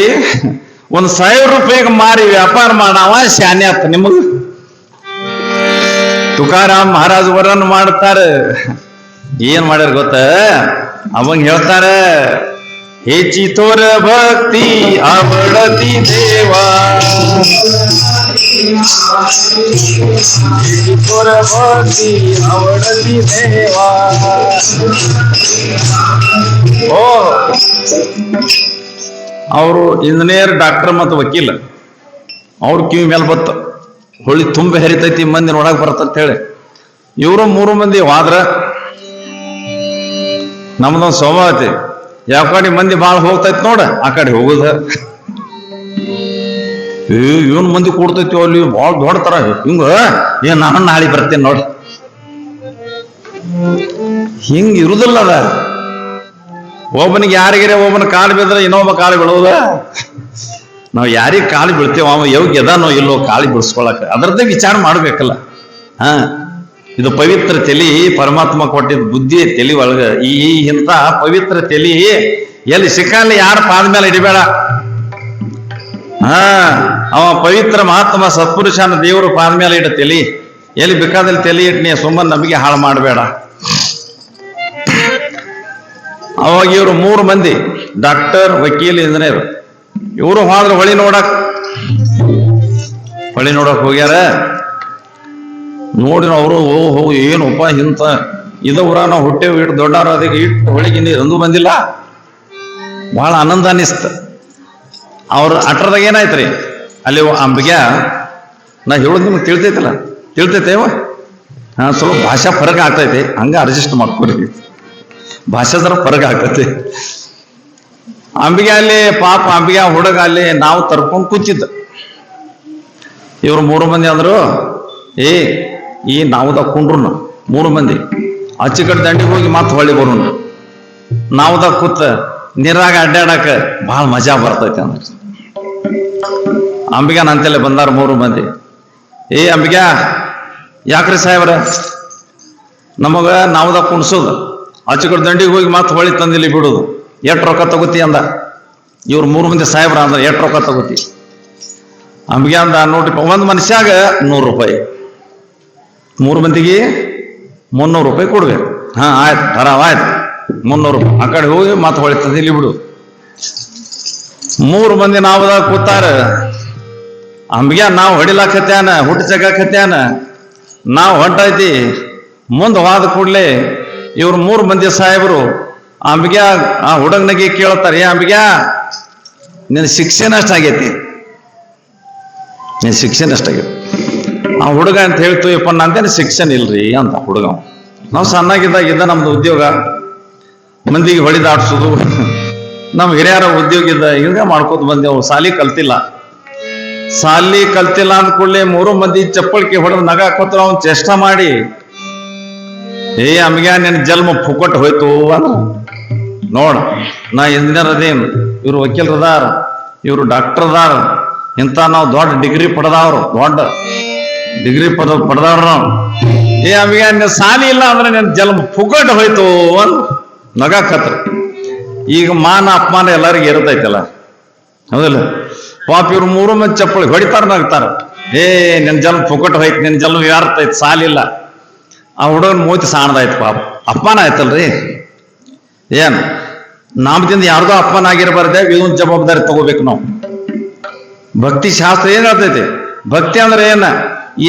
1,000 ರೂಪಾಯಿಗೆ ಮಾರಿ ವ್ಯಾಪಾರ ಮಾಡವ ಶಾನ್ಯ ಆತ ನಿಮಗ. ತುಕಾರಾಮ್ ಮಹಾರಾಜ್ ವರನ್ ಮಾಡ್ತಾರ. ಏನ್ ಮಾಡ್ಯಾರ ಗೊತ್ತ? ಅವಂಗ ಹೇಳ್ತಾರ, ಹೆಚ್ಚಿ ತೋರ ಭಕ್ತಿ ಅವಳತಿ ದೇವಾ, ತೋರ ಭಕ್ತಿ ಅವಳತಿ ದೇವಾ. ಓ, ಅವರು ಇಂಜಿನಿಯರ್, ಡಾಕ್ಟರ್ ಮತ್ತು ವಕೀಲ. ಅವ್ರ ಕಿವಿ ಮೇಲೆ ಬತ್ತ ಹೊಳಿ ತುಂಬ ಹರಿತೈತಿ, ಮಂದಿ ನೋಡಕ್ ಬರತ್ತಂತ ಹೇಳಿ ಇವರು 3 ಮಂದಿ ಹೋದ್ರ. ನಮ್ದೊಂದು ಸ್ವಭಾವ ಐತಿ, ಯಾವ ಕಡೆ ಮಂದಿ ಭಾಳ ಹೋಗ್ತೈತಿ ನೋಡ, ಆ ಕಡೆ ಹೋಗುದ. ಇವನ್ ಮಂದಿ ಕೂಡ್ತೈತಿ ಅಲ್ಲಿ ಭಾಳ ದೊಡ್ಡತರ. ಹಿಂಗ ಏನ್ ನಾನು ನಾಳೆ ಬರ್ತೇನೆ ನೋಡ್ರಿ, ಹಿಂಗ ಇರುದಿಲ್ಲ ಅದ. ಒಬ್ಬನಿಗೆ ಯಾರಿಗಾರೆ ಒಬ್ಬನ ಕಾಲು ಬಿದ್ರೆ ಇನ್ನೊಬ್ಬ ಕಾಲು ಬೀಳೋದ. ನಾವು ಯಾರಿಗೆ ಕಾಲು ಬೀಳ್ತೇವ ಅವ ಯೋಗ್ಯ ಅದಾನೋ ಇಲ್ಲೋ ಕಾಲು ಬಿಡಿಸ್ಕೊಳಕ, ಅದರದ್ದೇ ವಿಚಾರ ಮಾಡ್ಬೇಕಲ್ಲ. ಇದು ಪವಿತ್ರ ತಲಿ, ಪರಮಾತ್ಮ ಕೊಟ್ಟಿದ್ದ ಬುದ್ಧಿ ತಲಿ ಒಳಗ. ಈ ಇಂಥ ಪವಿತ್ರ ತಲಿ ಎಲ್ಲಿ ಸಿಕ್ಕಲ್ಲಿ ಯಾರ ಪಾದ ಮೇಲೆ ಇಡಬೇಡ. ಅವ ಪವಿತ್ರ ಮಹಾತ್ಮ ಸತ್ಪುರುಷನ ದೇವರು ಪಾದ ಮೇಲೆ ಇಡ ತಲಿ. ಎಲ್ಲಿ ಬೇಕಾದಲ್ಲಿ ತಲಿ ಇಟ್ಟು ನೀ ಸುಮ್ಮನೆ ನಮಗೆ ಹಾಳು ಮಾಡಬೇಡ. ಅವಾಗ ಇವರು 3 ಮಂದಿ ಡಾಕ್ಟರ್, ವಕೀಲ್, ಇಂಜಿನಿಯರ್. ಇವರು ಹೋದ್ರ ಹೊಳಿ ನೋಡಕ್ ಹೋಗ್ಯಾರ. ನೋಡಿ ಅವರು ಓಹೋ ಏನಪ್ಪ ಇಂತ ಇದವ್ರ ನಾವು ಹುಟ್ಟೇವು, ಇಟ್ಟು ದೊಡ್ಡವ್ರ, ಅದಕ್ಕೆ ಇಟ್ಟು ಹೊಳಿಗೆ ಅಂದು ಬಂದಿಲ್ಲ. ಬಹಳ ಆನಂದ ಅನಿಸ್ತ. ಅವ್ರ ಅಟ್ರದಾಗ ಏನಾಯ್ತ್ರಿ ಅಲ್ಲಿ ಅಂಬಿಗೆ, ನಾ ಹೇಳೋದು ನಿಮ್ಗೆ ತಿಳಿತೈತೇವ. ಸ್ವಲ್ಪ ಭಾಷಾ ಫರಕ್ ಆಗ್ತೈತಿ, ಹಂಗ ಅಡ್ಜಸ್ಟ್ ಮಾಡ್ಕೊರಿ. ಭಾಷೆ ಜರ ಫರಕ್ ಆಗ್ತೈತಿ. ಅಂಬಿಗೆ ಅಲ್ಲಿ ಪಾಪ ಅಂಬಿಗೆ ಹುಡುಗ ಅಲ್ಲಿ ನಾವು ತರ್ಕೊಂಡು ಕೂತಿದ್ದ. ಇವ್ರು 3 ಮಂದಿ ಅಂದ್ರು, ಈ ನಾವುದಾಗ ಕುಂಡ್ರು 3 ಮಂದಿ ಆಚೆ ಕಡೆ ದಂಡಿಗೆ ಹೋಗಿ ಮತ್ತೆ ಹೊಳ್ಳಿ ಬರೋಣ. ನಾವುದಾಗ ಕೂತ ನೀರಾಗ ಅಡ್ಡಾಡಕ ಬಹಳ ಮಜಾ ಬರ್ತೈತಿ ಅಂದ್ರೆ. ಅಂಬಿಗ ನಂತಲ್ಲೇ ಬಂದಾರ 3 ಮಂದಿ. ಅಂಬಿಗ ಯಾಕ್ರಿ ಸಾಹೇಬ್ರ, ನಮಗ ನಾವುದಾಗ ಕುಣ್ಸೋದು, ಆಚೆ ಕಡೆ ದಂಡಿಗೆ ಹೋಗಿ ಮತ್ತೆ ಹೊಳಿ ತಂದಿಲ್ಲಿ ಬಿಡೋದು, ಎಷ್ಟು ರೊಕ್ಕ ತಗೋತಿ ಅಂದ. ಇವ್ರು 3 ಮಂದಿ ಸಾಹೇಬ್ರ ಅಂದ್ರ, ಎಷ್ಟು ರೊಕ್ಕ ತಗೋತಿ? ಅಂಬಿಗೆ ಅಂದ, ನೋಡ್ರಿ ಒಂದು ಮನುಷ್ಯಾಗ 100 ರೂಪಾಯಿ, 3 ಮಂದಿಗೆ 300 ರೂಪಾಯಿ ಕೊಡ್ಬೇಕು. ಆಯ್ತು, ಆಯ್ತು 300 ರೂಪಾಯಿ. ಆ ಕಡೆ ಹೋಗಿ ಮತ್ತೆ ಹೊಳಿ ತಂದಿಲ್ಲಿ ಬಿಡು. 3 ಮಂದಿ ನಾವುದಾಗ ಕೂತಾರ. ಅಂಬಿಗೆ ನಾವು ಹೊಡಿಲಾಕತ್ಯಾನ, ಹುಟ್ಟು ಜಗಾಕತ್ಯಾನ, ನಾವು ಹೊಂಟೈತಿ. ಮುಂದೆ ಹೋದ ಕೂಡ್ಲೆ ಇವ್ರು 3 ಮಂದಿ ಸಾಹೇಬರು ಅಂಬಿಗೆ ಆ ಹುಡುಗನಿಗೆ ಕೇಳ್ತಾರೆ, ಅಂಬಿಗೆ ನಿನ್ನ ಶಿಕ್ಷಣ ಅಷ್ಟಾಗೈತಿ, ನಿನ್ನ ಶಿಕ್ಷಣ ಅಷ್ಟಾಗೈತಿ. ಆ ಹುಡುಗ ಅಂತ ಹೇಳ್ತೀವಪ್ಪ, ನಂದೇನು ಶಿಕ್ಷಣ ಇಲ್ರಿ ಅಂತ ಹುಡುಗ. ನಾವು ಸಣ್ಣಾಗಿದ್ದಾಗಿದ್ದ ನಮ್ದು ಉದ್ಯೋಗ ಮಂದಿಗೆ ಹೊಡಿದಾಡ್ಸೋದು, ನಮ್ಮ ಹಿರಿಯರ ಉದ್ಯೋಗ ಇದ್ದ, ಹಿಂಗ ಮಾಡ್ಕೋತ ಬಂದೆವು. ಸಾಲಿ ಕಲ್ತಿಲ್ಲ ಅಂದ ಕೂಡಲೇ 3 ಮಂದಿ ಚಪ್ಪಳಿಕೆ ಹೊಡೆದು ನಗ ಹಾಕೋತ್ರ ಅವ್ನು ಚೇಷ್ಟ ಮಾಡಿ, ಅಂಬಿಗೆ ನಿನ್ನ ಜನ್ಮ ಫುಕಟ್ ಹೋಯ್ತು ಅಂದ್ರ. ನೋಡ, ನಾ ಇಂಜಿನಿಯರ್ ಅದೇನು, ಇವ್ರು ವಕೀಲರದಾರ, ಇವ್ರು ಡಾಕ್ಟರ್ ಅದಾರ, ಇಂಥ ನಾವು ದೊಡ್ಡ ಡಿಗ್ರಿ ಪಡೆದವ್ರು, ದೊಡ್ಡ ಡಿಗ್ರಿ ಪಡೆದವ್ರ ನಾವು. ಅವಾಗ ನಿನ್ನ ಸಾಲಿ ಇಲ್ಲ ಅಂದ್ರೆ ನಿನ್ನ ಜನ್ಮ ಪುಕ್ಕಟ್ಟು ಹೋಯ್ತು ಅಂತ ನಗಾಕತ್ರ. ಈಗ ಮಾನ ಅಪಮಾನ ಎಲ್ಲರಿಗೂ ಇರ್ತೈತಲ್ಲ, ಹೌದಲ್ಲ? ಪಾಪ ಇವ್ರು ಮೂರು ಮಂದಿ ಚಪ್ಪಳಿ ಹೊಡಿತಾರ, ನಗ್ತಾರ. ನಿನ್ನ ಜನ್ಮ ಪುಕ್ಕಟ್ಟು ಹೋಯ್ತು, ನಿನ್ನ ಜನ್ಮ ವ್ಯಾರ್ಥ ಐತಿ, ಸಾಲಿಲ್ಲ. ಆ ಹುಡುಗನ ಮೂತಿ ಸಾಣದಾಯ್ತು, ಪಾಪ ಅಪಮಾನ ಆಯ್ತಲ್ರಿ. ಏನ್ ನಾಮದಿಂದ ಯಾರ್ದೋ ಅಪಮಾನ ಆಗಿರಬಾರ್ದೆ, ಇದೊಂದು ಜವಾಬ್ದಾರಿ ತಗೋಬೇಕು ನಾವು. ಭಕ್ತಿ ಶಾಸ್ತ್ರ ಏನ್ ಹೇಳ್ತೈತಿ? ಭಕ್ತಿ ಅಂದ್ರೆ ಏನ?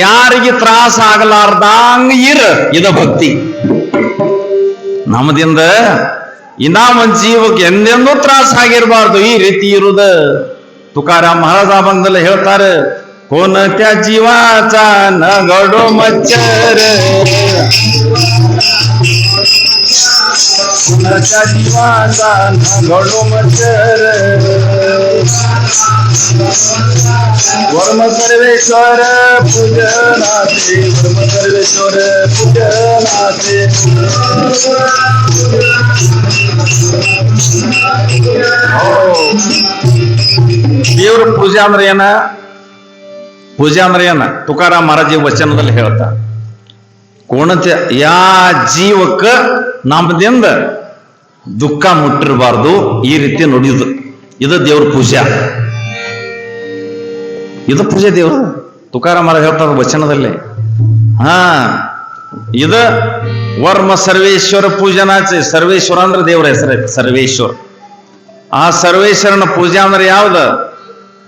ಯಾರಿಗೆ ತ್ರಾಸ ಆಗಲಾರ್ದಂಗ ಇದ ಭಕ್ತಿ. ನಮ್ಮದಿಂದ ಇನ್ನ ಒಂದ್ ಜೀವಕ್ಕೆ ಎಂದೆಂದೂ ತ್ರಾಸ ಆಗಿರಬಾರ್ದು, ಈ ರೀತಿ ಇರುದ. ತುಕಾರಾಮ್ ಮಹಾರಾಜ ಬಂದಲ್ಲಿ ಹೇಳ್ತಾರೆ, कोणत्या जीवाचा न घडो मच्छर, कोणत्या जीवाचा न घडो मच्छर, वर्म सर्वेश्वर पूजनाचे, वर्म सर्वेश्वर पूजनाचे. ದೇವ್ರ ಪೂಜೆ ಅಂದ್ರೆ ಏನ? ಪೂಜೆ ಅಂದ್ರೆ ಏನ? ತುಕಾರಾಮ್ ಮಹಾರಾಜಿ ವಚನದಲ್ಲಿ ಹೇಳ್ತಾ, ಕೋಣತೆ ಯಾ ಜೀವಕ್ಕ ನಮ್ಮದಿಂದ ದುಃಖ ಮುಟ್ಟಿರಬಾರ್ದು, ಈ ರೀತಿ ನುಡಿಯುದು. ಇದು ದೇವ್ರ ಪೂಜೆ. ಇದು ಪೂಜೆ ದೇವ್ರ. ತುಕಾರಾಮ್ ಮಹಾರಾಜ್ ಹೇಳ್ತಾರೆ ವಚನದಲ್ಲಿ. ಇದು ವರ್ಮ ಸರ್ವೇಶ್ವರ ಪೂಜನಾಚೆ. ಸರ್ವೇಶ್ವರ ಅಂದ್ರೆ ದೇವ್ರ ಹೆಸರೈತೆ, ಸರ್ವೇಶ್ವರ. ಆ ಸರ್ವೇಶ್ವರನ ಪೂಜೆ ಅಂದ್ರೆ ಯಾವ್ದ?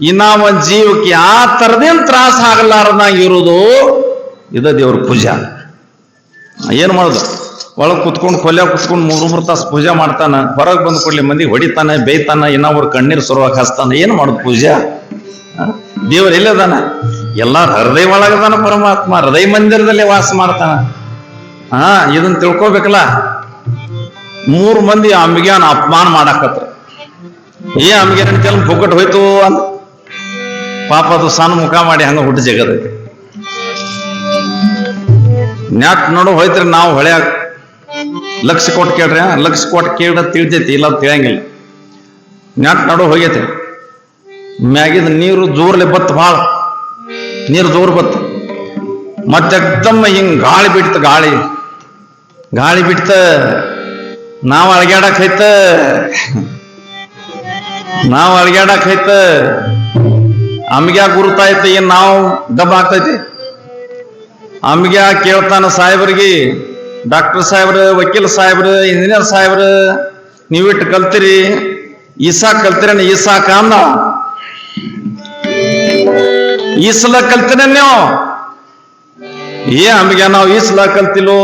ಇನ್ನ ಒಂದ್ ಜೀವಕ್ಕೆ ಆ ತರದೇನ್ ತ್ರಾಸ ಆಗಲಾರದಂಗ ಇರುವುದು, ಇದ ದೇವ್ರ ಪೂಜಾ. ಏನ್ ಮಾಡುದು? ಒಳಗ್ ಕುತ್ಕೊಂಡು ಕೊಲ್ಯ ಕುತ್ಕೊಂಡು 3 ತಾಸು ಪೂಜೆ ಮಾಡ್ತಾನ, ಹೊರಗೆ ಬಂದ್ ಕೊಡ್ಲಿ ಮಂದಿ ಹೊಡಿತಾನ, ಬೇಯ್ತಾನ, ಇನ್ನೊಬ್ರು ಕಣ್ಣೀರ್ ಸುರುವಾಗ ಹಸ್ತಾನ. ಏನ್ ಮಾಡುದು ಪೂಜಾ? ದೇವ್ರ ಎಲ್ಲದಾನ? ಎಲ್ಲಾರ ಹೃದಯ ಒಳಗದಾನ ಪರಮಾತ್ಮ, ಹೃದಯ ಮಂದಿರದಲ್ಲಿ ವಾಸ ಮಾಡ್ತಾನ. ಇದನ್ನ ತಿಳ್ಕೊಬೇಕಲ್ಲ. 3 ಮಂದಿ ಅಂಬಿಗ್ಯಾನ ಅಪಮಾನ ಮಾಡಾಕತ್ರ. ಅಂಬಿಗೆ ನನ್ನ ಕೆಲ ಪುಕ್ಕಟ್ಟು ಹೋಯ್ತು ಅಂತ. ಪಾಪ ಅದು ಸಣ್ಣ ಮುಖ ಮಾಡಿ ಹಂಗ ಹುಟ್ಟು ಜಗದೈತಿ. ನ್ಯಾಟ್ ನೋಡು ಹೋಯ್ತ್ರಿ, ನಾವು ಹೊಳ್ಯಾಗ ಲಕ್ಷ ಕೊಟ್ಟು ಕೇಳ್ರಿ, ಲಕ್ಷ ಕೊಟ್ಟು ಕೇಳ ತಿಳಿತೈತಿ, ಇಲ್ಲ ತಿಳಿಯಂಗಿಲ್ಲ. ನ್ಯಾಟ್ ನೋಡು ಹೋಗೈತಿ, ಮ್ಯಾಗಿದ ನೀರು ಜೋರ್ಲೆ ಬತ್ತು, ಭಾಳ ನೀರು ಜೋರ್ ಬತ್ತು. ಮತ್ತೆ ಎಕ್ದಮ್ಮ ಹಿಂಗ್ ಗಾಳಿ ಬಿಡ್ತ, ಗಾಳಿ ಬಿಡ್ತ. ನಾವು ಅಳಗ್ಯಾಡಕ್ ಹೈತ, ಅಮ್ಗ್ಯಾ ಗುರುತಾಯ್ತ, ಏನ್ ನಾವು ಡಬ್ಬ ಆಗ್ತೈತಿ. ಅಮ್ಗ್ಯಾ ಕೇಳ್ತಾನ ಸಾಹೇಬ್ರಿಗೆ, ಡಾಕ್ಟರ್ ಸಾಹೇಬ್ರ, ವಕೀಲ್ ಸಾಹೇಬ್ರ, ಇಂಜಿನಿಯರ್ ಸಾಹೇಬ್ರ, ನೀವಿಟ್ಟು ಕಲ್ತಿರಿ, ಈಸಾಕ್ ಕಲ್ತಿರೇನ? ಈಸಾಕ ಅಂದ. ಈಸಲ ಕಲ್ತಿರ ನೀವು? ಅಮ್ಗ್ಯಾ ನಾವು ಈಸಲ ಕಲ್ತಿಲೋ.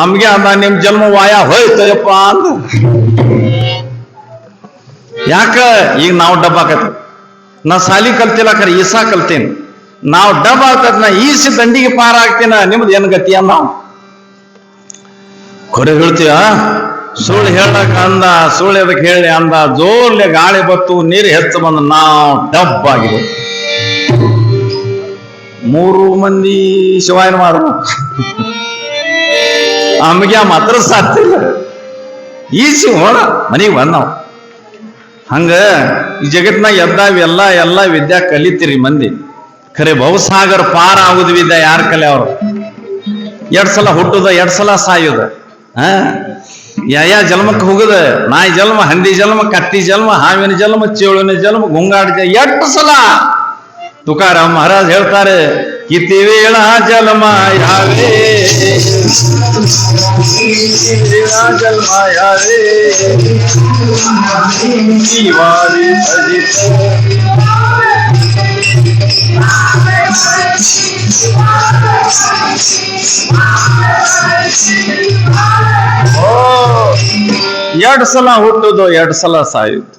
ಅಮ್ಗ್ಯಾ ಅಂದ, ನಿಮ್ ಜನ್ಮ ವಾಯ ಹೋಯ್ತಯಪ್ಪ ಅಂದ. ಯಾಕ? ಈಗ ನಾವು ಡಬ್ಬ ಆಕತಿ. ನಾ ಸಾಲಿ ಕಲ್ತಿಲ್ಲ, ಖರೆ ಈಸಾ ಕಲ್ತೀನಿ. ನಾವು ಡಬ್ಬ ಆಗ್ತದ, ನಾ ಈಸಿ ದಂಡಿಗೆ ಪಾರ ಆಗ್ತೀನ, ನಿಮ್ದು ಏನ್ ಗತಿ ಅನ್ನ? ಖರೆ ಹೇಳ್ತೀಯ? ಸುಳ್ಳು ಹೇಳಕ್ ಅಂದ, ಸುಳ್ಳು ಎದಕ್ಕೆ ಹೇಳಿ ಅಂದ. ಜೋರ್ಲೆ ಗಾಳಿ ಬತ್ತು, ನೀರು ಹೆಚ್ಚು ಬಂದ, ನಾವು ಡಬ್ಬ ಆಗಿದೆ. 3 ಮಂದಿ ಶಿವಾಯನ ಮಾಡು. ಅಮ್ಗೆ ಮಾತ್ರ ಸಾಧ್ಯಿಲ್ಲ. ಈಸಿ ಹೋಣ ಮನೆಗೆ ಬಂದವ್. ಹಂಗ ಈ ಜಗತ್ನಾಗ ಎಲ್ಲ ವಿದ್ಯಾ ಕಲಿತೀರಿ ಮಂದಿ, ಖರೆ ಬಹುಸಾಗರ ಪಾರ ಆಗುದ ವಿದ್ಯಾ ಯಾರು ಕಲೆ? ಅವರು 2 ಸಲ ಹುಟ್ಟುದ, 2 ಸಲ ಸಾಯುದ. ಯಾ ಜನ್ಮಕ್ಕೆ ಹೋಗುದ? ನಾಯಿ ಜನ್ಮ, ಹಂದಿ ಜನ್ಮ, ಕತ್ತಿ ಜನ್ಮ, ಹಾವಿನ ಜನ್ಮ, ಚೇಳುವಿನ ಜನ್ಮ, ಗುಂಗಾಡ ಜನ್ಮ, 8 ಸಲ. ತುಕಾರಾಮ್ ಮಹಾರಾಜ್ ಹೇಳ್ತಾರೆ, ಕಿತಿ ವೇಳ ಜನ್ಮ ಯಾವೇ, ಜನ್ಮ ಯಾವೇ, ಜೀವಾರಿ ಭಜಿತ. ಎರಡು ಸಲ ಹುಟ್ಟುದು, 2 ಸಲ ಸಾಯುದು,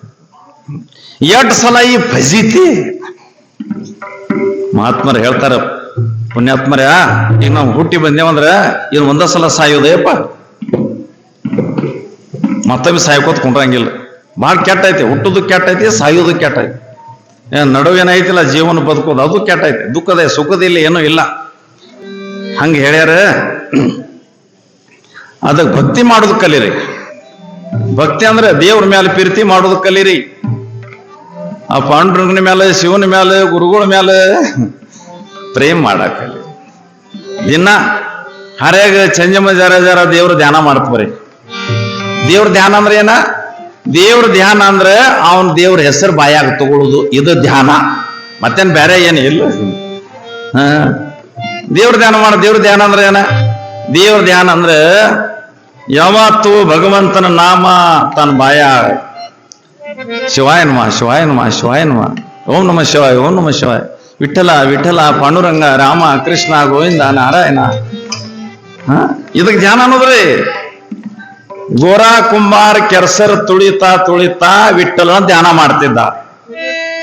2 ಸಲ ಈ ಭಜಿತಿ. ಮಹಾತ್ಮರು ಹೇಳ್ತಾರ, ಪುಣ್ಯಾತ್ಮರ, ಈಗ ನಾವು ಹುಟ್ಟಿ ಬಂದೇವಂದ್ರ ಇದು 1 ಸಲ ಸಾಯೋದೇಪ್ಪ, ಮತ್ತೊಮ್ಮೆ ಸಾಯ್ಕೋತ್ ಕುಂಡ್ರಂಗಿಲ್ಲ. ಭಾಳ ಕೆಟ್ಟೈತಿ. ಹುಟ್ಟುದು ಕೆಟ್ಟೈತಿ, ಸಾಯೋದು ಕೆಟ್ಟೈತಿ. ನಡುವೇನೈತಿಲ್ಲ ಜೀವನ ಬದುಕೋದು, ಅದು ಕೆಟ್ಟೈತಿ. ದುಃಖದ ಸುಖದಿಲ್ಲ, ಏನೂ ಇಲ್ಲ. ಹಂಗ ಹೇಳ್ಯಾರ. ಅದಕ್ಕೆ ಭಕ್ತಿ ಮಾಡೋದು ಕಲೀರಿ. ಭಕ್ತಿ ಅಂದ್ರೆ ದೇವ್ರ ಮೇಲೆ ಪ್ರೀತಿ ಮಾಡೋದು ಕಲೀರಿ. ಆ ಪಾಂಡುರಂಗನ ಮೇಲೆ, ಶಿವನ ಮೇಲೆ, ಗುರುಗಳ ಮೇಲೆ ಪ್ರೇಮ್ ಮಾಡಾಕಲ್ಲಿ ದಿನ ಹರ್ಯಾಗ ಚಂಜಮ್ಮ ಜರ ದೇವ್ರ ಧ್ಯಾನ ಮಾಡ್ತವ್ರಿ. ದೇವ್ರ ಧ್ಯಾನ ಅಂದ್ರೆ ಏನ? ದೇವ್ರ ಧ್ಯಾನ ಅಂದ್ರೆ ಅವನ್ ದೇವ್ರ ಹೆಸರು ಬಾಯಾಗ ತಗೊಳುದು, ಇದು ಧ್ಯಾನ. ಮತ್ತೇನ್ ಬೇರೆ ಏನು ಇಲ್ಲ. ದೇವ್ರ ಧ್ಯಾನ ಮಾಡ. ದೇವ್ರ ಧ್ಯಾನ ಅಂದ್ರೆ ಏನ? ದೇವ್ರ ಧ್ಯಾನ ಅಂದ್ರೆ ಯಾವತ್ತು ಭಗವಂತನ ನಾಮ ತನ್ನ ಬಾಯ ಶಿವಾಯ ನಮ ಶಿವಾಯ ನಮ ಶಿವಾಯ ನಮ, ಓಂ ನಮ ಶಿವಾಯ ಓಂ ನಮ ಶಿವಾಯ, ವಿಠಲ ವಿಠಲ ಪಾಂಡುರಂಗ ರಾಮ ಕೃಷ್ಣ ಗೋವಿಂದ ನಾರಾಯಣ. ಇದಕ್ಕೆ ಧ್ಯಾನ ಅನ್ನೋದ್ರಿ. ಗೋರಾ ಕುಂಬಾರ ಕೆರ್ಸರ್ ತುಳಿತಾ ತುಳಿತಾ ವಿಠಲ ಧ್ಯಾನ ಮಾಡ್ತಿದ್ದ.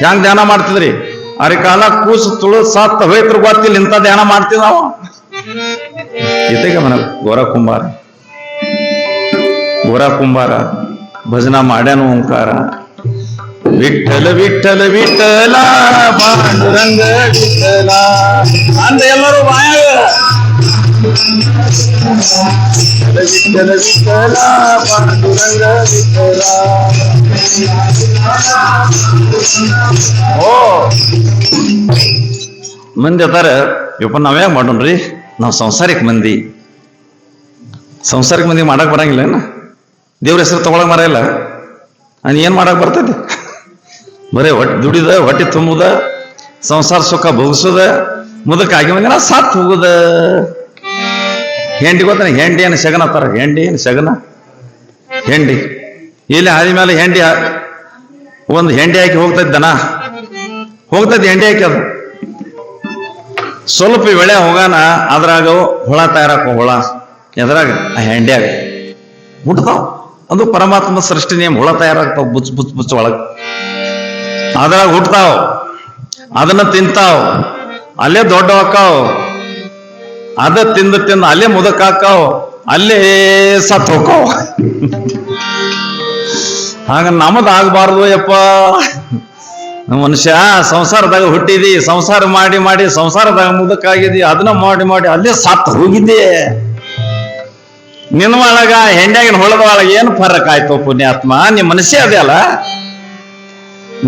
ಹೆಂಗ್ ಧ್ಯಾನ ಮಾಡ್ತಿದ್ರಿ? ಅರೆ ಕಾಲ ಕೂಸು ತುಳಿದ್ ಸತ್ತ ಹೋಯ್ತ್ರ ಗೊತ್ತಿಲ್ಲ, ಇಂಥ ಧ್ಯಾನ ಮಾಡ್ತಿದ್ದ ನಾವು. ಇದಕ್ಕೆ ಮನ ಗೋರಾ ಕುಂಬಾರ ಭಜನಾ ಮಾಡ್ಯಾನು ಓಂಕಾರ. ವಿಠಲ ವಿಠಲ ವಿಠಲ ಪಾಂಡುರಂಗ ವಿಠಲ ಅಂತ ಎಲ್ಲರೂ ಬಾಯಾಗ ವಿಠಲ ವಿಠಲ ಪಾಂಡುರಂಗ ವಿಠಲ. ಓ ಮಂದಿ ಅದಾರ ಯಪ್ಪ, ನಾವ್ಯಾಗ ಮಾಡೋಣ್ರಿ? ನಾವು ಸಂಸಾರಿಕ ಮಂದಿ ಮಾಡಕ್ ಬರಂಗಿಲ್ಲ ಏನ? ದೇವ್ರ ಹೆಸರು ತಗೊಳಕ್ ಬರಲ್ಲ. ಏನ್ ಮಾಡಕ್ ಬರ್ತೈತಿ? ಬರೇ ಹೊಟ್ಟೆ ದುಡಿದ, ಹೊಟ್ಟೆ ತುಂಬುದ, ಸಂಸಾರ ಸುಖ ಭೋಗಿಸೋದ, ಮುದಕ್ ಆಗಿ ಮಂದಿನ ಸತ್ ಹೋಗುದ. ಹೆಂಡಿ ಗೊತ್ತಾನೆ? ಹೆಂಡಿ ಏನು ಶಗನ ತರ? ಹೆಂಡಿ ಏನು ಶಗನ? ಹೆಂಡಿ ಇಲ್ಲಿ ಹಾದಿ ಮೇಲೆ ಹೆಂಡಿ ಒಂದು ಹೆಂಡಿ ಹಾಕಿ ಹೋಗ್ತೈದ್ದನ ಹೋಗ್ತೈತಿ. ಹೆಂಡಿ ಹಾಕಿ ಅದು ಸ್ವಲ್ಪ ವೇಳೆ ಹೋಗಾನ ಅದ್ರಾಗ ಹುಳ ತಯಾರಾಕ. ಹುಳ ಎದ್ರಾಗ? ಆ ಹೆಂಡ್ಯಾಗ ಹುಟ್ಟತಾವ. ಅದು ಪರಮಾತ್ಮ ಸೃಷ್ಟಿ ನೇಮ್. ಹುಳ ತಯಾರಾಗ್ತಾವ ಬುಚ್ ಒಳಗ. ಅದ್ರಾಗ ಹುಟ್ಟತಾವ, ಅದನ್ನ ತಿಂತಾವ್, ಅಲ್ಲೇ ದೊಡ್ಡ ಹಾಕಾವ್. ಅದ ತಿಂದು ಅಲ್ಲೇ ಮುದಕ್ ಹಾಕಾವ್, ಅಲ್ಲೇ ಸತ್ ಹೋಕಾವ್. ಹಾಗ ನಮದ್ ಆಗ್ಬಾರ್ದು ಯಪ್ಪ. ಮನುಷ್ಯ ಸಂಸಾರದಾಗ ಹುಟ್ಟಿದಿ, ಸಂಸಾರ ಮಾಡಿ ಮಾಡಿ ಸಂಸಾರದಾಗ ಮುದಕ್ಕಾಗಿದಿ, ಅದನ್ನ ಮಾಡಿ ಮಾಡಿ ಅಲ್ಲೇ ಸತ್ ಹೋಗಿದ್ದೆ. ನಿನ್ನ ಒಳಗ ಹೆಂಡ್ಯಾಗಿನ ಹೊಳದ ಒಳಗ ಏನು ಫರಕ್ ಆಯ್ತು ಪುಣ್ಯಾತ್ಮ? ನೀ ಮನುಷ್ಯ ಅದೇ ಅಲ್ಲ.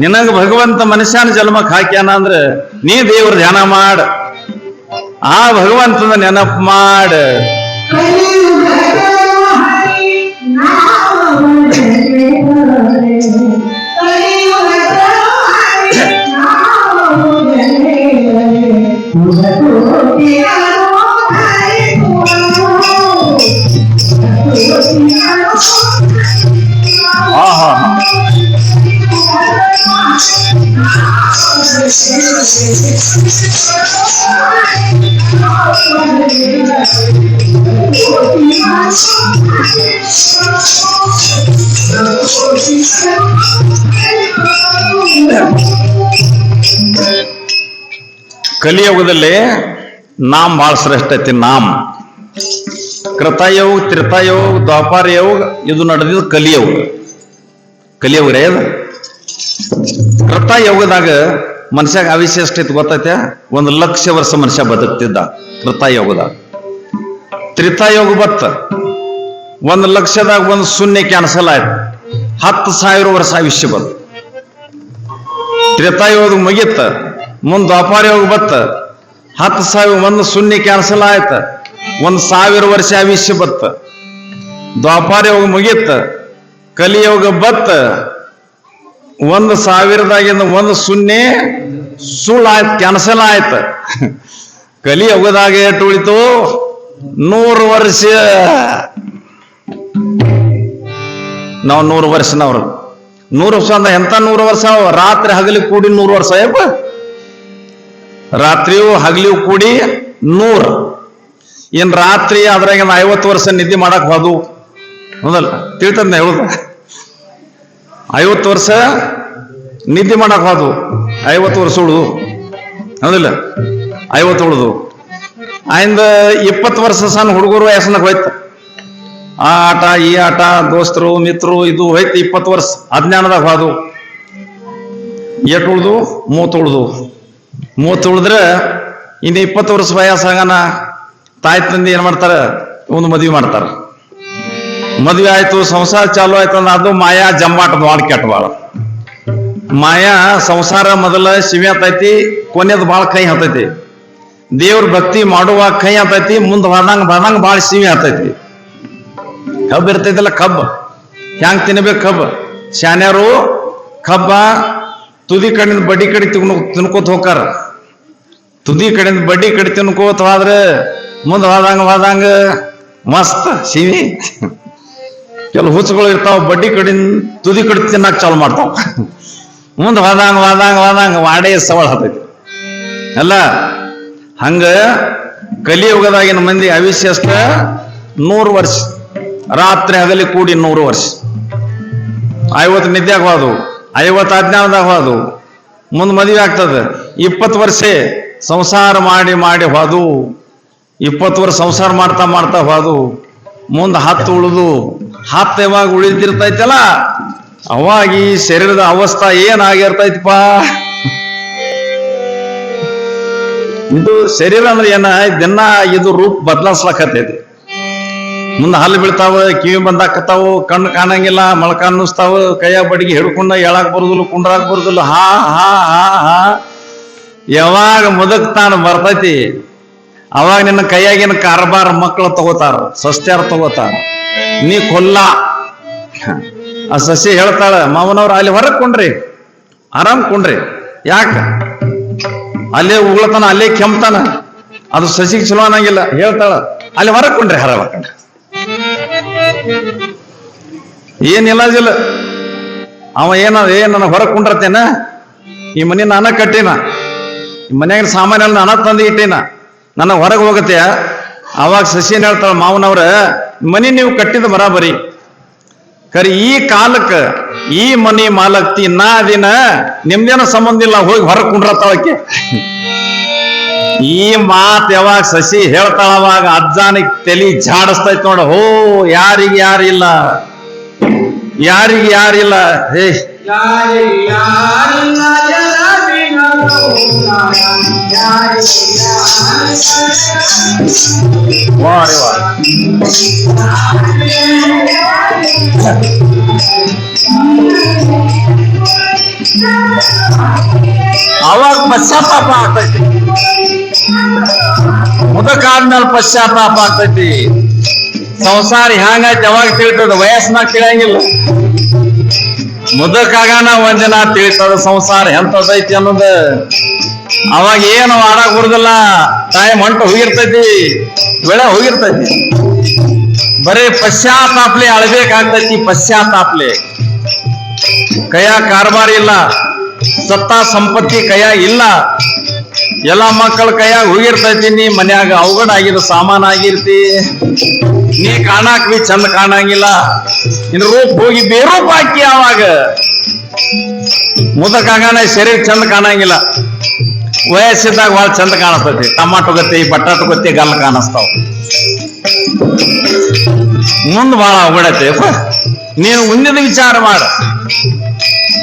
ನಿನಗ ಭಗವಂತ ಮನುಷ್ಯನ ಜನ್ಮಕ್ಕೆ ಹಾಕ್ಯಾನ ಅಂದ್ರೆ ನೀ ದೇವ್ರ ಧ್ಯಾನ ಮಾಡ, ಆ ಭಗವಂತನ ನೆನಪು ಮಾಡ. ಕಲಿಯುಗದಲ್ಲಿ ನಾಮ್ ಬಹಳ ಶ್ರೇಷ್ಠ ಐತಿ. ನಾಮ್ ಕೃತಯೋಗ, ತ್ರೇತಾಯೋಗ, ದ್ವಾಪಾರ ಯೋಗ, ಇದು ನಡೆದಿದ್ದು ಕಲಿಯೋಗ. ಕಲಿಯೋಗ್ರೆ ಅದು. ಕೃತಯೋಗದಾಗ ಮನುಷ್ಯಾಗ ಆಯುಷ್ಯ ಎಷ್ಟೈತಿ ಗೊತ್ತೈತೆ? 1,00,000 ವರ್ಷ ಮನುಷ್ಯ ಬದುಕ್ತಿದ್ದ ಕೃತಯೋಗದಾಗ. ತ್ರೇತಾಯೋಗ ಬತ್ತ 1,00,000ದಾಗ 1 ಶೂನ್ಯ ಕ್ಯಾನ್ಸಲ್ ಆಯ್ತು, 10,000 ವರ್ಷ ಆಯುಷ್ಯ ಬಂತು. ತ್ರೇತಾಯೋಗ ಮುಗಿತ, ಮುಂದ್ ದ್ವಾಪಾರ ಯೋಗ ಬತ್ತ 10,000, 1 ಶೂನ್ಯ ಕ್ಯಾನ್ಸಲ್ ಆಯ್ತ, 1,000 ವರ್ಷ ಆಯುಷ್ಯ ಬತ್ತ. ದ್ವಾಪಾರ ಯೋಗ ಮುಗಿತ, ಕಲಿಯೋಗ ಬತ್ತ 1,000ದಾಗಿಂದ 1 ಶೂನ್ಯ ಸುಳ್ಳು ಆಯ್ತು, ಕ್ಯಾನ್ಸಲ್ ಆಯ್ತು. ಕಲಿಯೋಗದಾಗ ಎಷ್ಟು ಉಳಿತು? 100 ವರ್ಷ. ನಾವು 100 ವರ್ಷನವ್ರು. 100 ವರ್ಷ ಅಂದ್ರೆ ಎಂತ 100 ವರ್ಷ? ರಾತ್ರಿ ಹಗಲಿ ಕೂಡಿ 100 ವರ್ಷ. ಯಪ್ಪ, ರಾತ್ರಿಯೂ ಹಗಲಿಯೂ ಕೂಡಿ 100. ಏನ್ ರಾತ್ರಿ ಅದ್ರಾಗ 50 ವರ್ಷ ನಿದ್ದೆ ಮಾಡಕ್ ಹೋದು ಹೌದಲ್ಲ? ತಿಳ್ತದ ನಾ ಹೇಳುದ? 50 ವರ್ಷ ನಿದ್ದೆ ಮಾಡಕ್ ಹೋದು, 50 ವರ್ಷ ಉಳಿದು ಹೌದಿಲ್ಲ? 50 ಉಳಿದು ಆಯ್ದ 20 ವರ್ಷ ಸಣ್ಣ ಹುಡುಗರು ವಯಸ್ಸನಾಗ ಹೋಯ್ತು. ಆ ಆಟ ಈ ಆಟ, ದೋಸ್ತರು ಮಿತ್ರರು ಇದು ಹೋಯ್ತು. 20 ವರ್ಷ ಅಜ್ಞಾನದಾಗ ಹೋದು. ಎಷ್ಟು ಉಳಿದು? 30 ಉಳಿದು. 30 ಉಳಿದ್ರೆ ಇನ್ನು 20 ವರ್ಷ ವಯಸ್ಸಾಗನ ತಾಯಿ ತಂದೆ ಏನ್ ಮಾಡ್ತಾರ? ಒಂದು ಮದ್ವೆ ಮಾಡ್ತಾರ. ಮದ್ವೆ ಆಯ್ತು, ಸಂಸಾರ ಚಾಲು ಆಯ್ತು ಅಂದ್ರೆ ಅದು ಮಾಯಾ ಜಂಬಾಟ ಬಾಳ ಕೆಟ್ಟ. ಬಾಳ ಮಾಯಾ ಸಂಸಾರ ಮೊದಲ ಶಿವಿ ಹತ್ತೈತಿ, ಕೊನೆಯದು ಬಾಳ ಕೈ ಹತ್ತೈತಿ. ದೇವ್ರ ಭಕ್ತಿ ಮಾಡುವಾಗ ಕೈ ಆತೈತಿ, ಮುಂದೆ ಹೋದಂಗ ಬಾಳ ಸಿವಿ ಆತೈತಿ. ಕಬ್ಬು ಇರ್ತೈತಲ್ಲ, ಕಬ್ಬ ಹ್ಯಾಂಗ್ ತಿನ್ಬೇಕು? ಕಬ್ಬ ಶಾನ್ಯಾರು ಕಬ್ಬ ತುದಿ ಕಡೆಯಿಂದ ಬಡ್ಡಿ ಕಡೆ ತಿನ್ಕೋತ ಹೋಗಾರ. ತುದಿ ಕಡೆಯಿಂದ ಬಡ್ಡಿ ಕಡೆ ತಿನ್ಕೋತ ಹೋದ್ರೆ ಮುಂದೆ ಹೋದಂಗ ಮಸ್ತ್ ಸಿವಿ. ಕೆಲವು ಹುಚ್ಚುಗಳು ಇರ್ತಾವ, ಬಡ್ಡಿ ಕಡೆಯಿಂದ ತುದಿ ಕಡೆ ತಿನ್ನಕ್ ಚಾಲು ಮಾಡ್ತಾವ. ಮುಂದೆ ಹೋದಂಗ ವಾಡೆ ಸವಾಲ್ ಹತ್ತೈತಿ ಅಲ್ಲ. ಹಂಗ ಕಲಿಯುಗದಾಗಿನ ಮಂದಿ ಅವಿಶ್ವಾಸ 100 ವರ್ಷ, ರಾತ್ರಿ ಹಗಲಿ ಕೂಡಿ 100 ವರ್ಷ. 50 ನಿದ್ದೆ ಆಗೋದು, 50 ಅಜ್ಞಾನದಾಗ ಹೋದು, ಮುಂದೆ ಮದುವೆ ಆಗ್ತದೆ. 20 ವರ್ಷ ಸಂಸಾರ ಮಾಡಿ ಹೋದು, 20 ವರ್ಷ ಸಂಸಾರ ಮಾಡ್ತಾ ಹೋದು, ಮುಂದೆ 10 ಉಳಿದು 10 ಯಾವಾಗ ಉಳಿದಿರ್ತೈತಲ್ಲ ಅವಾಗ ಈ ಶರೀರದ ಅವಸ್ಥಾ ಏನಾಗಿರ್ತೈತಿಪ್ಪ. ಇದು ಶರೀರ ಅಂದ್ರೆ ಏನ, ದಿನ ಇದು ರೂಪ ಬದಲಾಯಿಸ್ಲಕತ್ತೈತಿ. ಮುಂದೆ ಹಲ್ಲು ಬೀಳ್ತಾವ, ಕಿವಿ ಬಂದಾಕತ್ತಾವು, ಕಣ್ಣು ಕಾಣಂಗಿಲ್ಲ, ಮೊಳಕ ಅನ್ನಿಸ್ತಾವ, ಕೈಯ ಬಡಿಗೆ ಹಿಡ್ಕೊಂಡ ಹೇಳಕ್ ಬರುದಿಲ್ಲ, ಕುಂಡ್ರಾಕ್ ಬರುದಿಲ್ಲ. ಹಾ ಹಾ ಹಾ ಹಾ ಯಾವಾಗ ಮುದಕ್ತಾನ ಬರ್ತೈತಿ ಅವಾಗ ನಿನ್ನ ಕೈಯಾಗಿನ ಕಾರ್ಬಾರ ಮಕ್ಕಳು ತಗೋತಾರ, ಸಸ್ತ್ಯಾರ ತಗೋತಾರ. ನೀ ಕೊಲ್ಲ. ಆ ಸಸಿ ಹೇಳ್ತಾಳ, ಮಾವನವ್ರ ಅಲ್ಲಿ ಹೊರಗೆ ಕೊಂಡ್ರಿ, ಆರಾಮ್ ಕೊಂಡ್ರಿ. ಯಾಕ ಅಲ್ಲೇ ಉಗ್ಳತಾನ, ಅಲ್ಲೇ ಕೆಮ್ತಾನ, ಅದು ಸಸಿಗೆ ಚಲೋ ಅನ್ನಂಗಿಲ್ಲ. ಹೇಳ್ತಾಳ, ಅಲ್ಲಿ ಹೊರಗೆ ಕೊಂಡ್ರಿ, ಹೊರಕೊಂಡ್ರಿ. ಏನಿಲ್ಲ ಅವ ನನ್ನ ಹೊರಗೆ ಕುಂಡ್ರತೇನ, ಈ ಮನೆ ನಾನ ಕಟ್ಟಿನ, ಈ ಮನ್ಯಾಗಿನ ಸಾಮಾನ್ಯ ನಾನ ತಂದು ಇಟ್ಟೇನ, ನನ್ನ ಹೊರಗೆ ಹೋಗತ್ತೆಯ. ಅವಾಗ ಸಸಿನ ಹೇಳ್ತಾಳ, ಮಾವನವ್ರ ಮನಿ ನೀವು ಕಟ್ಟಿದ ಬರಾಬರಿ, ಕರಿ ಈ ಕಾಲಕ್ಕೆ ಈ ಮನಿ ಮಾಲಕ್ತಿ ನಾ ದಿನ ನಿಮ್ದೇನ ಸಂಬಂಧ ಇಲ್ಲ, ಹೋಗಿ ಹೊರಗೆ ಕುಂಡ್ರತಾಳಕ್ಕೆ. ಈ ಮಾತ್ ಯಾವಾಗ ಸಸಿ ಹೇಳ್ತಾಳ ಅವಾಗ ಅಜ್ಜಾನಿಗೆ ತಲಿ ಜಾಡಿಸ್ತೈತ್ ನೋಡ. ಹೋ ಯಾರಿಗೆ ಯಾರಿಲ್ಲ, ಯಾರಿಗೆ ಯಾರಿಲ್ಲ. ಹೇ ಅವಾಗ ಪಶ್ಚಾತ್ತಾಪ ಆಗ್ತೈತಿ, ಮುದಕಾದ್ಮೇಲೆ ಪಶ್ಚಾತ್ತಾಪ ಆಗ್ತೈತಿ. ಸಂಸಾರ ಹ್ಯಾಂಗೈತಿ ಯಾವಾಗ ತಿಳಿತದ, ವಯಸ್ಸಿನಾಗ ತಿಳಿಯಂಗಿಲ್ಲ. ಮುದಕಾಗಾನ ಒಂದಿನ ತಿಳಿತದ ಸಂಸಾರ ಎಂತದೈತಿ ಅನ್ನೋದು. ಅವಾಗ ಏನು ಆಡಾಕ್ ಬರುದಿಲ್ಲ, ಟೈಮ್ ಹೊಂಟ ಹೋಗಿರ್ತೈತಿ, ಬೆಳೆ ಹೋಗಿರ್ತೈತಿ. ಬರೀ ಪಶ್ಚಾತ್ತಾಪ್ಲೆ ಅಳಬೇಕಾಗ್ತೈತಿ, ಪಶ್ಚಾತ್ತಾಪ್ಲೆ. ಕೈಯ ಕಾರ್ಬಾರ ಇಲ್ಲ, ಸತ್ತ ಸಂಪತ್ತಿ ಕೈಯಾಗ ಇಲ್ಲ, ಎಲ್ಲ ಮಕ್ಕಳ ಕೈಯಾಗ ಹೋಗಿರ್ತೈತಿ. ನೀ ಮನ್ಯಾಗ ಅವಘಡ ಆಗಿರೋ ಸಾಮಾನ ಆಗಿರ್ತಿ, ನೀ ಕಾಣಾಕ್ ಬಿ ಚಂದ ಕಾಣಂಗಿಲ್ಲ, ಇನ್ನು ರೂಪ ಹೋಗಿ ಬೇರೂಪ ಹಾಕಿ. ಅವಾಗ ಮುದಕಾಗಾನ ಶರೀರ ಚಂದ ಕಾಣಂಗಿಲ್ಲ, ವಯಸ್ಸಿದ್ದಾಗ ಭಾಳ ಚಂದ ಕಾಣಿಸ್ತೈತಿ. ಟಮಾಟೊ ಗತ್ತಿ, ಬಟಾಟೊ ಗತ್ತಿ ಗಲ್ಲ ಕಾಣಿಸ್ತಾವ. ಮುಂದ್ ಭಾಳ ಅವಘಡತೆ. ನೀನು ಮುಂದಿನ ವಿಚಾರ ಮಾಡ.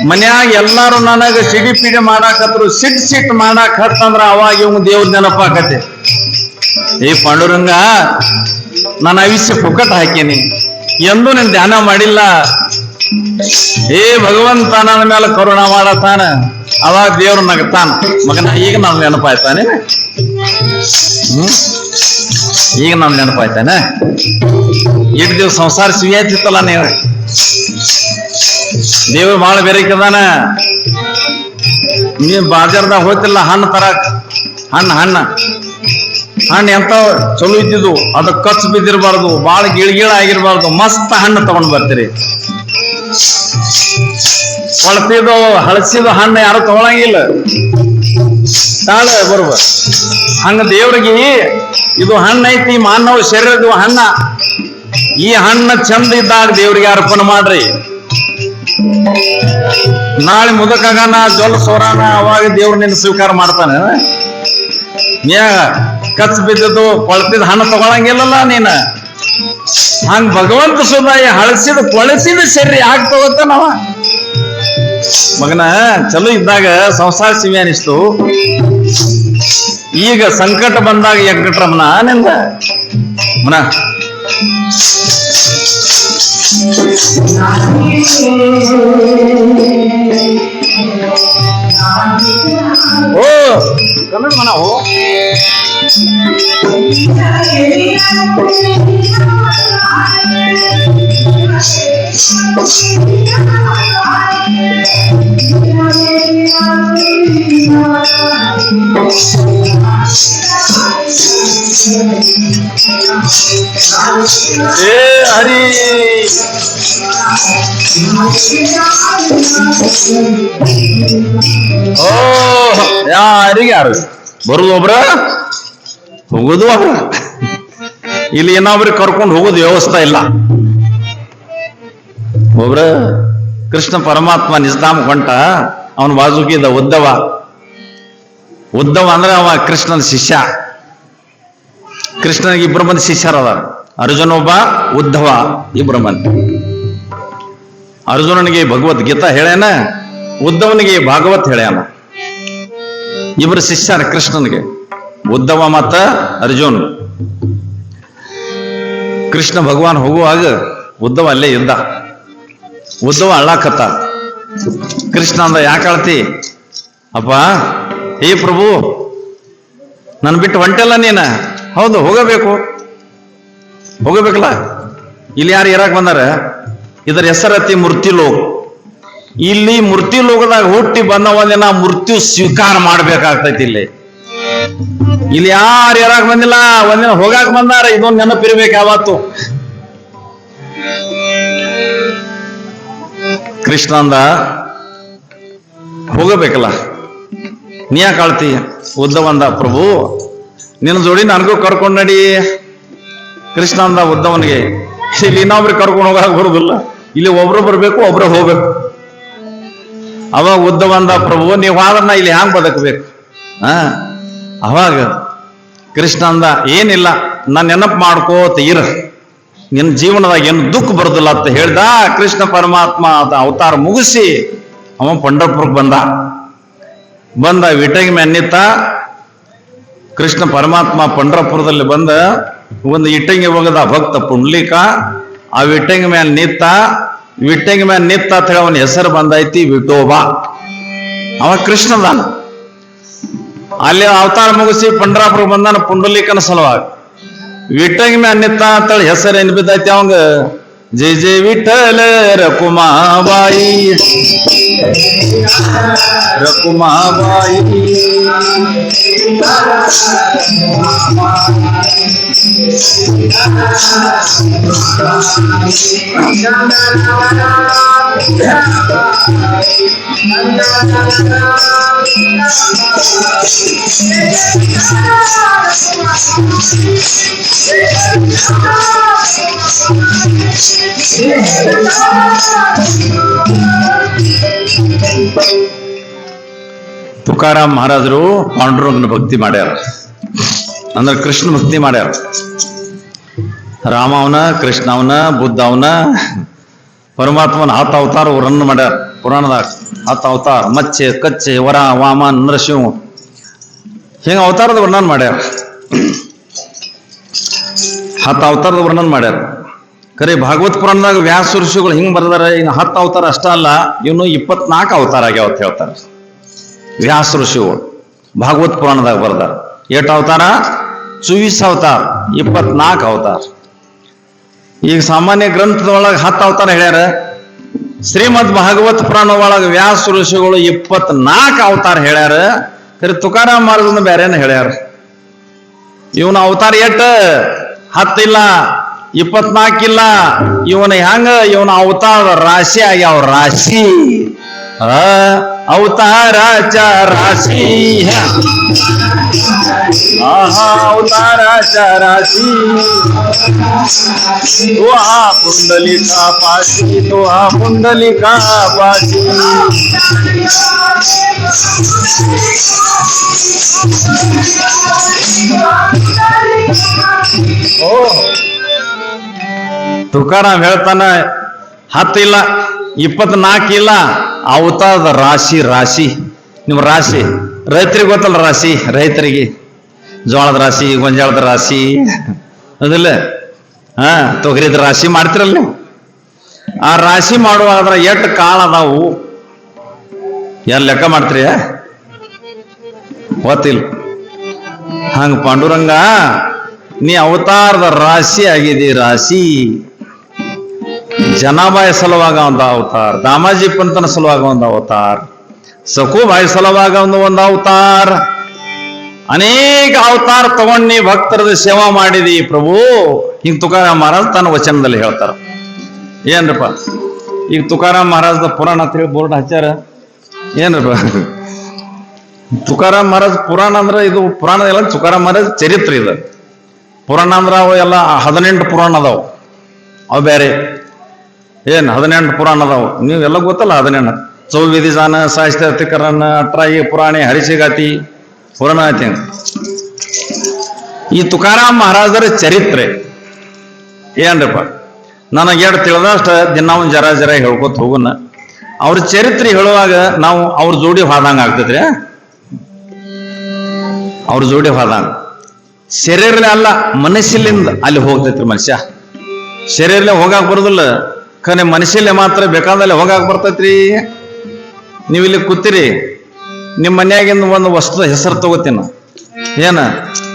ಮನ್ಯಾಗ ಎಲ್ಲಾರು ನನಗ ಸಿಡಿ ಪಿಡಿ ಮಾಡಾಕತ್ರು, ಸಿಟ್ ಮಾಡಾಕ್ ಹತ್ತಂದ್ರ ಅವಾಗ ಇವ್ ದೇವ್ರ ನೆನಪಾಕತಿ. ಈ ಪಾಂಡುರಂಗ, ನಾನು ಆಯುಷ್ಯ ಪುಕ್ಕಟ್ ಹಾಕೀನಿ, ಎಂದೂ ನೀನ್ ಧ್ಯಾನ ಮಾಡಿಲ್ಲ. ಏ ಭಗವಂತ ನನ್ನ ಮೇಲೆ ಕರುಣ ಮಾಡತಾನ. ಅವಾಗ ದೇವ್ರು ನಗತಾನ, ಮಗನ ಈಗ ನನ್ ನೆನಪಾಯ್ತಾನೆ, ಈಗ ನನ್ ನೆನಪಾಯ್ತಾನೆ. ಇಟ್ ದಿವ್ಸ ಸಂಸಾರ ಸಿಹಿಯಾತಿತ್ತಲ್ಲ ನೀವು. ದೇವ್ರು ಬಹಳ ಬೇರೆಕದಾನ. ನೀ ಬಾಜಾರ್ದಾಗ ಹೋಗ್ತಿಲ್ಲ ಹಣ್ಣು ತರಕ್, ಹಣ್ಣು ಎಂತ ಚಲೋ ಇದ್ದಿದ್ದು, ಅದು ಕಚ್ಚು ಬಿದ್ದಿರಬಾರ್ದು, ಬಾಳ ಗಿಳಗಿಳ ಆಗಿರ್ಬಾರ್ದು, ಮಸ್ತ್ ಹಣ್ಣು ತಗೊಂಡ್ ಬರ್ತೀರಿ. ಕೊಳತಿದು ಹಳಸಿದ ಹಣ್ಣು ಯಾರು ತಗೊಳಂಗಿಲ್ಲ, ತಾಳೆ ಬರುವ. ಹಂಗ ದೇವ್ರಿಗೆ ಇದು ಹಣ್ಣು ಐತಿ, ಮಾನವ ಶರೀರದ ಹಣ್ಣ. ಈ ಹಣ್ಣು ಚಂದ ಇದ್ದಾಗ ದೇವ್ರಿಗೆ ಅರ್ಪಣೆ ಮಾಡ್ರಿ. ನಾಳೆ ಮುದಕಾಗನ ಜೊಲ್ ಸೋರಾನ, ಅವಾಗ ದೇವ್ರು ನಿನ್ನ ಸ್ವೀಕಾರ ಮಾಡ್ತಾನೆ. ನೀ ಕಚ್ ಬಿದ್ದದು ಕೊಳತಿದ ಹಣ್ಣು ತಗೊಳಂಗಿಲ್ಲಲ್ಲ ನೀನ. ಹಂಗ ಭಗವಂತ ಸುಧಾ ಹಳಸಿದ ಕೊಳಸಿದ ಶರೀರ ಯಾಕೆ ತಗೋತಾನವ? ಮಗನ ಚಲೋ ಇದ್ದಾಗ ಸಂಸಾರ ಸಿವಿ ಅನಿಸ್ತು, ಈಗ ಸಂಕಟ ಬಂದಾಗ ಎಗ್ಗಟ್ರಮ್ಮನ ನಿಂದ ಮನ. ಓ ಕನ್ನಡ ಮನ ಏ ಹರಿ ಓ ಯಾರಿಗೆ ಯಾರು ಬರುದು ಒಬ್ರ ಹೋಗುದು ಒಬ್ರ. ಇಲ್ಲಿ ಇನ್ನೊಬ್ರಿಗೆ ಕರ್ಕೊಂಡು ಹೋಗೋದು ವ್ಯವಸ್ಥೆ ಇಲ್ಲ. ಒಬ್ರ ಕೃಷ್ಣ ಪರಮಾತ್ಮ ನಿಜಧಾಮ ಹೊಂಟ, ಅವನ ಬಾಜುಕಿದ ಉದ್ದವ. ಉದ್ದವ ಅಂದ್ರೆ ಅವ ಕೃಷ್ಣನ ಶಿಷ್ಯ. ಕೃಷ್ಣನಿಗೆ ಇಬ್ಬರು ಮಂದಿ ಶಿಷ್ಯರದ, ಅರ್ಜುನ ಒಬ್ಬ, ಉದ್ದವ, ಇಬ್ಬರು ಮಂದಿ. ಅರ್ಜುನನಿಗೆ ಭಗವದ್ಗೀತಾ ಹೇಳ್ಯಾನ, ಉದ್ದವನಿಗೆ ಭಾಗವತ್ ಹೇಳ್ಯಾನ. ಇಬ್ಬರು ಶಿಷ್ಯರ ಕೃಷ್ಣನಿಗೆ, ಉದ್ದವ ಮತ್ತ ಅರ್ಜುನ್. ಕೃಷ್ಣ ಭಗವಾನ್ ಹೋಗುವಾಗ ಉದ್ದವ ಅಲ್ಲೇ ಇದ್ದ. ಉದ್ದವ ಅಳ್ಳಾಕತ್ತ. ಕೃಷ್ಣ ಅಂದ, ಯಾಕೆ ಅಳ್ತಿ? ಅಪ್ಪ, ಹೇ ಪ್ರಭು, ನನ್ ಬಿಟ್ಟು ಹೊಂಟಲ್ಲ ನೀನ? ಹೌದು, ಹೋಗಬೇಕಲ್ಲ. ಇಲ್ಲಿ ಯಾರು ಇರಾಕ್ ಬಂದಾರ? ಇದರ ಹೆಸರತಿ ಮೃತ್ಯು ಲೋಕ. ಇಲ್ಲಿ ಮೃತ್ಯು ಲೋಕದಾಗ ಹುಟ್ಟಿ ಬಂದ ಒಂದಿನ ಮೃತ್ಯು ಸ್ವೀಕಾರ ಮಾಡ್ಬೇಕಾಗ್ತೈತಿ. ಇಲ್ಲಿ ಯಾರು ಇರಾಕ್ ಬಂದಿಲ್ಲ, ಒಂದಿನ ಹೋಗಾಕ್ ಬಂದಾರ. ಇದೊಂದು ನೆನಪಿರ್ಬೇಕು ಯಾವತ್ತು. ಕೃಷ್ಣ ಅಂದ, ಹೋಗಬೇಕಲ್ಲ, ನೀ ಯಾಕೆ ಆಳ್ತಿ? ಉದ್ದವಂದ, ಪ್ರಭು ನಿನ್ನ ಜೋಡಿ ನನಗೂ ಕರ್ಕೊಂಡು ನಡಿ. ಕೃಷ್ಣ ಅಂದ ಉದ್ದವನಿಗೆ, ಇಲ್ಲಿ ಇನ್ನೊಬ್ರಿಗೆ ಕರ್ಕೊಂಡು ಹೋಗಕ್ ಬರುದಿಲ್ಲ, ಇಲ್ಲಿ ಒಬ್ರು ಬರ್ಬೇಕು, ಒಬ್ರು ಹೋಗ್ಬೇಕು. ಅವಾಗ ಉದ್ದವಂದ, ಪ್ರಭು ನೀವು ಆದ್ರನ್ನ ಇಲ್ಲಿ ಹ್ಯಾಂಗ್ ಬದುಕಬೇಕು? ಅವಾಗ ಕೃಷ್ಣ ಅಂದ, ಏನಿಲ್ಲ, ನಾನು ನೆನಪು ಮಾಡ್ಕೋತ ಇರ, ನಿನ್ನ ಜೀವನದಾಗ ಏನು ದುಃಖ ಬರುದಿಲ್ಲ ಅಂತ ಹೇಳ್ದ. ಕೃಷ್ಣ ಪರಮಾತ್ಮ ಅವತಾರ ಮುಗಿಸಿ ಅವ ಪಂಢರಪುರಕ್ಕೆ ಬಂದ ವಿಟಂಗಿ ಮೇಲೆ ನಿಂತ. ಕೃಷ್ಣ ಪರಮಾತ್ಮ ಪಂಢರಪುರದಲ್ಲಿ ಬಂದ ಒಂದು ಇಟ್ಟಂಗಿ ಹೋಗದ ಭಕ್ತ ಪುಂಡ್ಲಿಕ. ಆ ವಿಟಂಗಿ ಮೇಲೆ ನಿಂತ ಅಂತ ಹೇಳಿ ಅವನ ಹೆಸರು ಬಂದೈತಿ ವಿಠೋಬಾ. ಅವ ಕೃಷ್ಣದಾನ. ಅಲ್ಲಿ ಅವತಾರ ಮುಗಿಸಿ ಪಂಢರಪುರ ಬಂದಾನ ಪುಂಡಲೀಕನ ಸಲುವಾಗಿ. ವಿಟಂಗಿ ಮೇಲೆ ನಿಂತ ಅಂತೇಳಿ ಹೆಸರು ಏನ್ ಬಿದ್ದೈತಿ ಅವಂಗ? ಜೈ ಜೈ ವಿಠಲ ರಕುಮಾಬಾಯಿ, ರಕುಮಾಬಾಯಿ. ತುಕಾರಾಮ್ ಮಹಾರಾಜರು ಪಾಂಡುರಂಗನ ಭಕ್ತಿ ಮಾಡ್ಯಾರ, ಅಂದ್ರೆ ಕೃಷ್ಣ ಭಕ್ತಿ ಮಾಡ್ಯಾರ. ರಾಮ ಅವನ, ಕೃಷ್ಣ ಅವನ, ಬುದ್ಧ ಅವನ, ಪರಮಾತ್ಮನ 10 ಅವತಾರ ವರ್ಣನೆ ಮಾಡ್ಯಾರ ಪುರಾಣದಾಗ. 10 ಅವತಾರ, ಮಚ್ಚೆ, ಕಚ್ಚೆ, ವರ, ವಾಮನ್, ನರಸಿಂಹ, ಹಿಂಗ ಅವತಾರದ ವರ್ಣನೆ ಮಾಡ್ಯಾರ. 10 ಅವತಾರದ ವರ್ಣನೆ ಮಾಡ್ಯಾರ. ಖರೆ ಭಾಗವತ್ ಪುರಾಣದಾಗ ವ್ಯಾಸ ಋಷಿಗಳು ಹಿಂಗ್ ಬರ್ದಾರ. ಇನ್ನು 10 ಅವತಾರ ಅಷ್ಟ ಅಲ್ಲ, ಇವನು 24 ಅವತಾರ ಆಗ್ಯಾವ ಅಂತ ಹೇಳ್ತಾರೆ ವ್ಯಾಸ ಋಷಿಗಳು. ಭಾಗವತ್ ಪುರಾಣದಾಗ ಬರ್ದಾರ. 8 ಅವತಾರ? 24 ಅವತಾರ, 24 ಅವತಾರ. ಈಗ ಸಾಮಾನ್ಯ ಗ್ರಂಥದೊಳಗೆ 10 ಅವತಾರ ಹೇಳ್ಯಾರ. ಶ್ರೀಮದ್ ಭಾಗವತ್ ಪುರಾಣ ಒಳಗೆ ವ್ಯಾಸ ಋಷಿಗಳು 24 ಅವತಾರ ಹೇಳ್ಯಾರ. ಖರೆ ತುಕಾರಾಮ್ ಮಹಾರಾಜನ ಬೇರೆನ ಹೇಳ್ಯಾರ. ಇವನ ಅವತಾರ 10 ಇಲ್ಲ, 24 ಇಲ್ಲ. ಇವನ ಅವತಾರ ರಾಶಿ ಆಗ್ಯಾವ, ರಾಶಿ. ಅವತಾರಾಚ ರಾಶಿ, ಅವತಾರಾಚ ರಾಶಿ. ಪುಂಡಲಿಕಾ ಪಾಶಿ, ಪುಂಡಲಿಕಾ ಪಾಶಿ. ತುಕಾರಾಮ್ ಹೇಳ್ತಾನ, 10 ಇಲ್ಲ, 24 ಇಲ್ಲ. ಅವತಾರದ ರಾಶಿ, ರಾಶಿ. ನಿಮ್ಮ ರಾಶಿ ರೈತರಿಗೆ ಗೊತ್ತಲ್ಲ, ರಾಶಿ ರೈತರಿಗೆ ಜೋಳದ ರಾಶಿ, ಗೊಂಜಾಳದ ರಾಶಿ, ಅದಿಲ್ಲ? ತೊಗರಿದ ರಾಶಿ ಮಾಡ್ತಿರಲ್ಲ ನೀವು. ಆ ರಾಶಿ ಮಾಡುವಾಗ ಎಷ್ಟು ಕಾಳ ಅದಾವು ಎಲ್ಲ ಲೆಕ್ಕ ಮಾಡ್ತೀರಿ? ಗೊತ್ತಿಲ್ಲ. ಹಂಗ ಪಾಂಡುರಂಗ ನೀ ಅವತಾರದ ರಾಶಿ ಆಗಿದಿ ರಾಶಿ. ಜನಾಬಾಯಿ ಸಲುವಾಗ ಒಂದು ಅವತಾರ, ದಾಮಾಜಿ ಪಂತನ ಸಲುವಾಗ ಒಂದು ಅವತಾರ, ಸಖೂಬಾಯಿ ಸಲುವಾಗ ಒಂದು ಅವತಾರ, ಅನೇಕ ಅವತಾರ ತಗೊಂಡು ನೀ ಭಕ್ತರದ ಸೇವಾ ಮಾಡಿದಿ ಪ್ರಭು. ಹಿಂಗ ತುಕಾರಾಮ್ ಮಹಾರಾಜ್ ತನ್ನ ವಚನದಲ್ಲಿ ಹೇಳ್ತಾರ. ಏನ್ರಪ್ಪ ಈಗ ತುಕಾರಾಮ್ ಮಹಾರಾಜದ ಪುರಾಣ ಅಂತ ಹೇಳಿ ಬೋರ್ಡ್ ಹಚ್ಚಾರ. ಏನ್ರಪ್ಪ ತುಕಾರಾಮ್ ಮಹಾರಾಜ್ ಪುರಾಣ ಅಂದ್ರೆ ಇದು ಪುರಾಣ ಎಲ್ಲ ತುಕಾರಾಮ್ ಮಹಾರಾಜ್ ಚರಿತ್ರೆ ಇದು. ಪುರಾಣ ಅಂದ್ರೆ ಅವು ಎಲ್ಲ 18 ಪುರಾಣ ಅದಾವು. ಅವು ಬೇರೆ ಏನ್ 18 ಪುರಾಣ ಅದಾವು. ನೀವೆಲ್ಲ ಗೊತ್ತಲ್ಲ 18 ಚೌವಿಧಿ ಜಾನ ಸಾಹಿತ್ಯ ತಿಕರನ್ನ ಅಟ್ರಾಯಿ ಪುರಾಣಿ ಹರಿಸಿಗಾತಿ ಪುರಾಣ ಐತಿ. ಈ ತುಕಾರಾಮ್ ಮಹಾರಾಜರ ಚರಿತ್ರೆ ಏನ್ರಪ್ಪ ನನಗೆ ಎರಡು ತಿಳಿದಷ್ಟ ದಿನ ಒಂದು ಜರ ಹೇಳ್ಕೊತ ಹೋಗೋಣ. ಅವ್ರ ಚರಿತ್ರೆ ಹೇಳುವಾಗ ನಾವು ಅವ್ರ ಜೋಡಿ ಹೋದಂಗ ಆಗ್ತದ್ರಿ. ಅವ್ರ ಜೋಡಿ ಹೋದಂಗ ಶರೀರಲ್ಲೇ ಅಲ್ಲ ಮನಸ್ಸಿಲಿಂದ ಅಲ್ಲಿ ಹೋಗ್ತೈತ್ರಿ ಮನುಷ್ಯ. ಶರೀರಲ್ಲೇ ಹೋಗಾಕ್ ಬರೋದಿಲ್ಲ, ಖರೆ ಮನಸ್ಸಲ್ಲೇ ಮಾತ್ರ ಬೇಕಾದಲ್ಲಿ ಹೋಗಾಕ್ ಬರ್ತೈತ್ರಿ. ನೀವಿಲ್ಲಿ ಕೂತಿರಿ, ನಿಮ್ಮ ಮನ್ಯಾಗಿಂದ ಒಂದು ವಸ್ತು ಹೆಸರು ತಗೋತೀನಿ ಏನ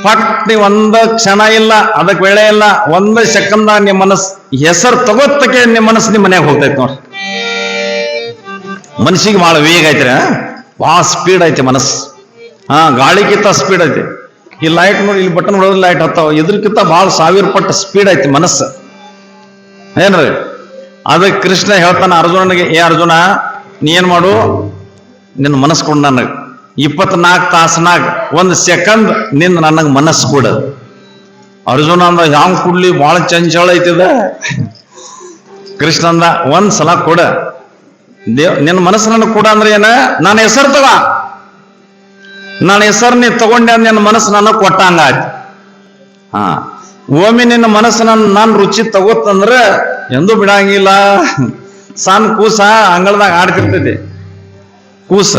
ಪಟ್ ನೀವು ಒಂದ ಕ್ಷಣ ಇಲ್ಲ, ಅದಕ್ಕೆ ವೇಳೆ ಇಲ್ಲ, ಒಂದ ಸೆಕೆಂಡ್ ನಿಮ್ಮ ಮನಸ್ಸು ಹೆಸರು ತಗೋತಕ್ಕೆ ನಿಮ್ಮ ಮನಸ್ಸು ನಿಮ್ಮ ಮನ್ಯಾಗ ಹೋಗ್ತೈತಿ ನೋಡ್ರಿ. ಮನಸ್ಸಿಗೆ ಭಾಳ ವೇಗ ಐತ್ರಿ, ಭಾಳ ಸ್ಪೀಡ್ ಐತಿ ಮನಸ್ಸು. ಗಾಳಿಗಿಂತ ಸ್ಪೀಡ್ ಐತಿ. ಈ ಲೈಟ್ ನೋಡಿ, ಇಲ್ಲಿ ಬಟನ್ ಹೊಡೋದು ಲೈಟ್ ಹತ್ತಾವ, ಇದ್ರಕ್ಕಿಂತ ಭಾಳ 1000 ಪಟ್ಟು ಸ್ಪೀಡ್ ಐತಿ ಮನಸ್ಸು. ಏನ್ರಿ ಅದಕ್ಕೆ ಕೃಷ್ಣ ಹೇಳ್ತಾನ ಅರ್ಜುನನಿಗೆ, ಏ ಅರ್ಜುನ ನೀ ಏನ್ ಮಾಡು, ನಿನ್ನ ಮನಸ್ಸು ಕೊಡು ನನಗೆ 24 ತಾಸನಾಗ 1 ಸೆಕೆಂಡ್ ನಿಂದ ನನಗೆ ಮನಸ್ಸು ಕೊಡು. ಅರ್ಜುನ ಅಂದ ಹ್ಯಾಂಗ್ ಕೊಡ್ಲಿ, ಭಾಳ ಚಂಚಲ ಐತಿದ. ಕೃಷ್ಣ ಅಂದ ಒಂದ್ಸಲ ಕೊಡ, ನಿನ್ನ ಮನಸ್ಸು ನನಗೆ ಕೊಡ ಅಂದ್ರೆ ಏನ, ನನ್ನ ಹೆಸರು ತಗ, ನನ್ನ ಹೆಸರು ನೀ ತಗೊಂಡೆ ಅಂದ್ ನಿನ್ನ ಮನಸ್ಸು ನನಗೆ ಕೊಟ್ಟಂಗ ಆಯ್ತು. ಒಮ್ಮೆ ನಿನ್ನ ಮನಸ್ಸು ನಾನು ರುಚಿ ತಗೋತಂದ್ರೆ ಎಂದೂ ಬಿಡಂಗಿಲ್ಲ. ಸಣ್ಣ ಕೂಸ ಅಂಗಳದಾಗ ಆಡ್ತಿರ್ತೈತಿ. ಕೂಸ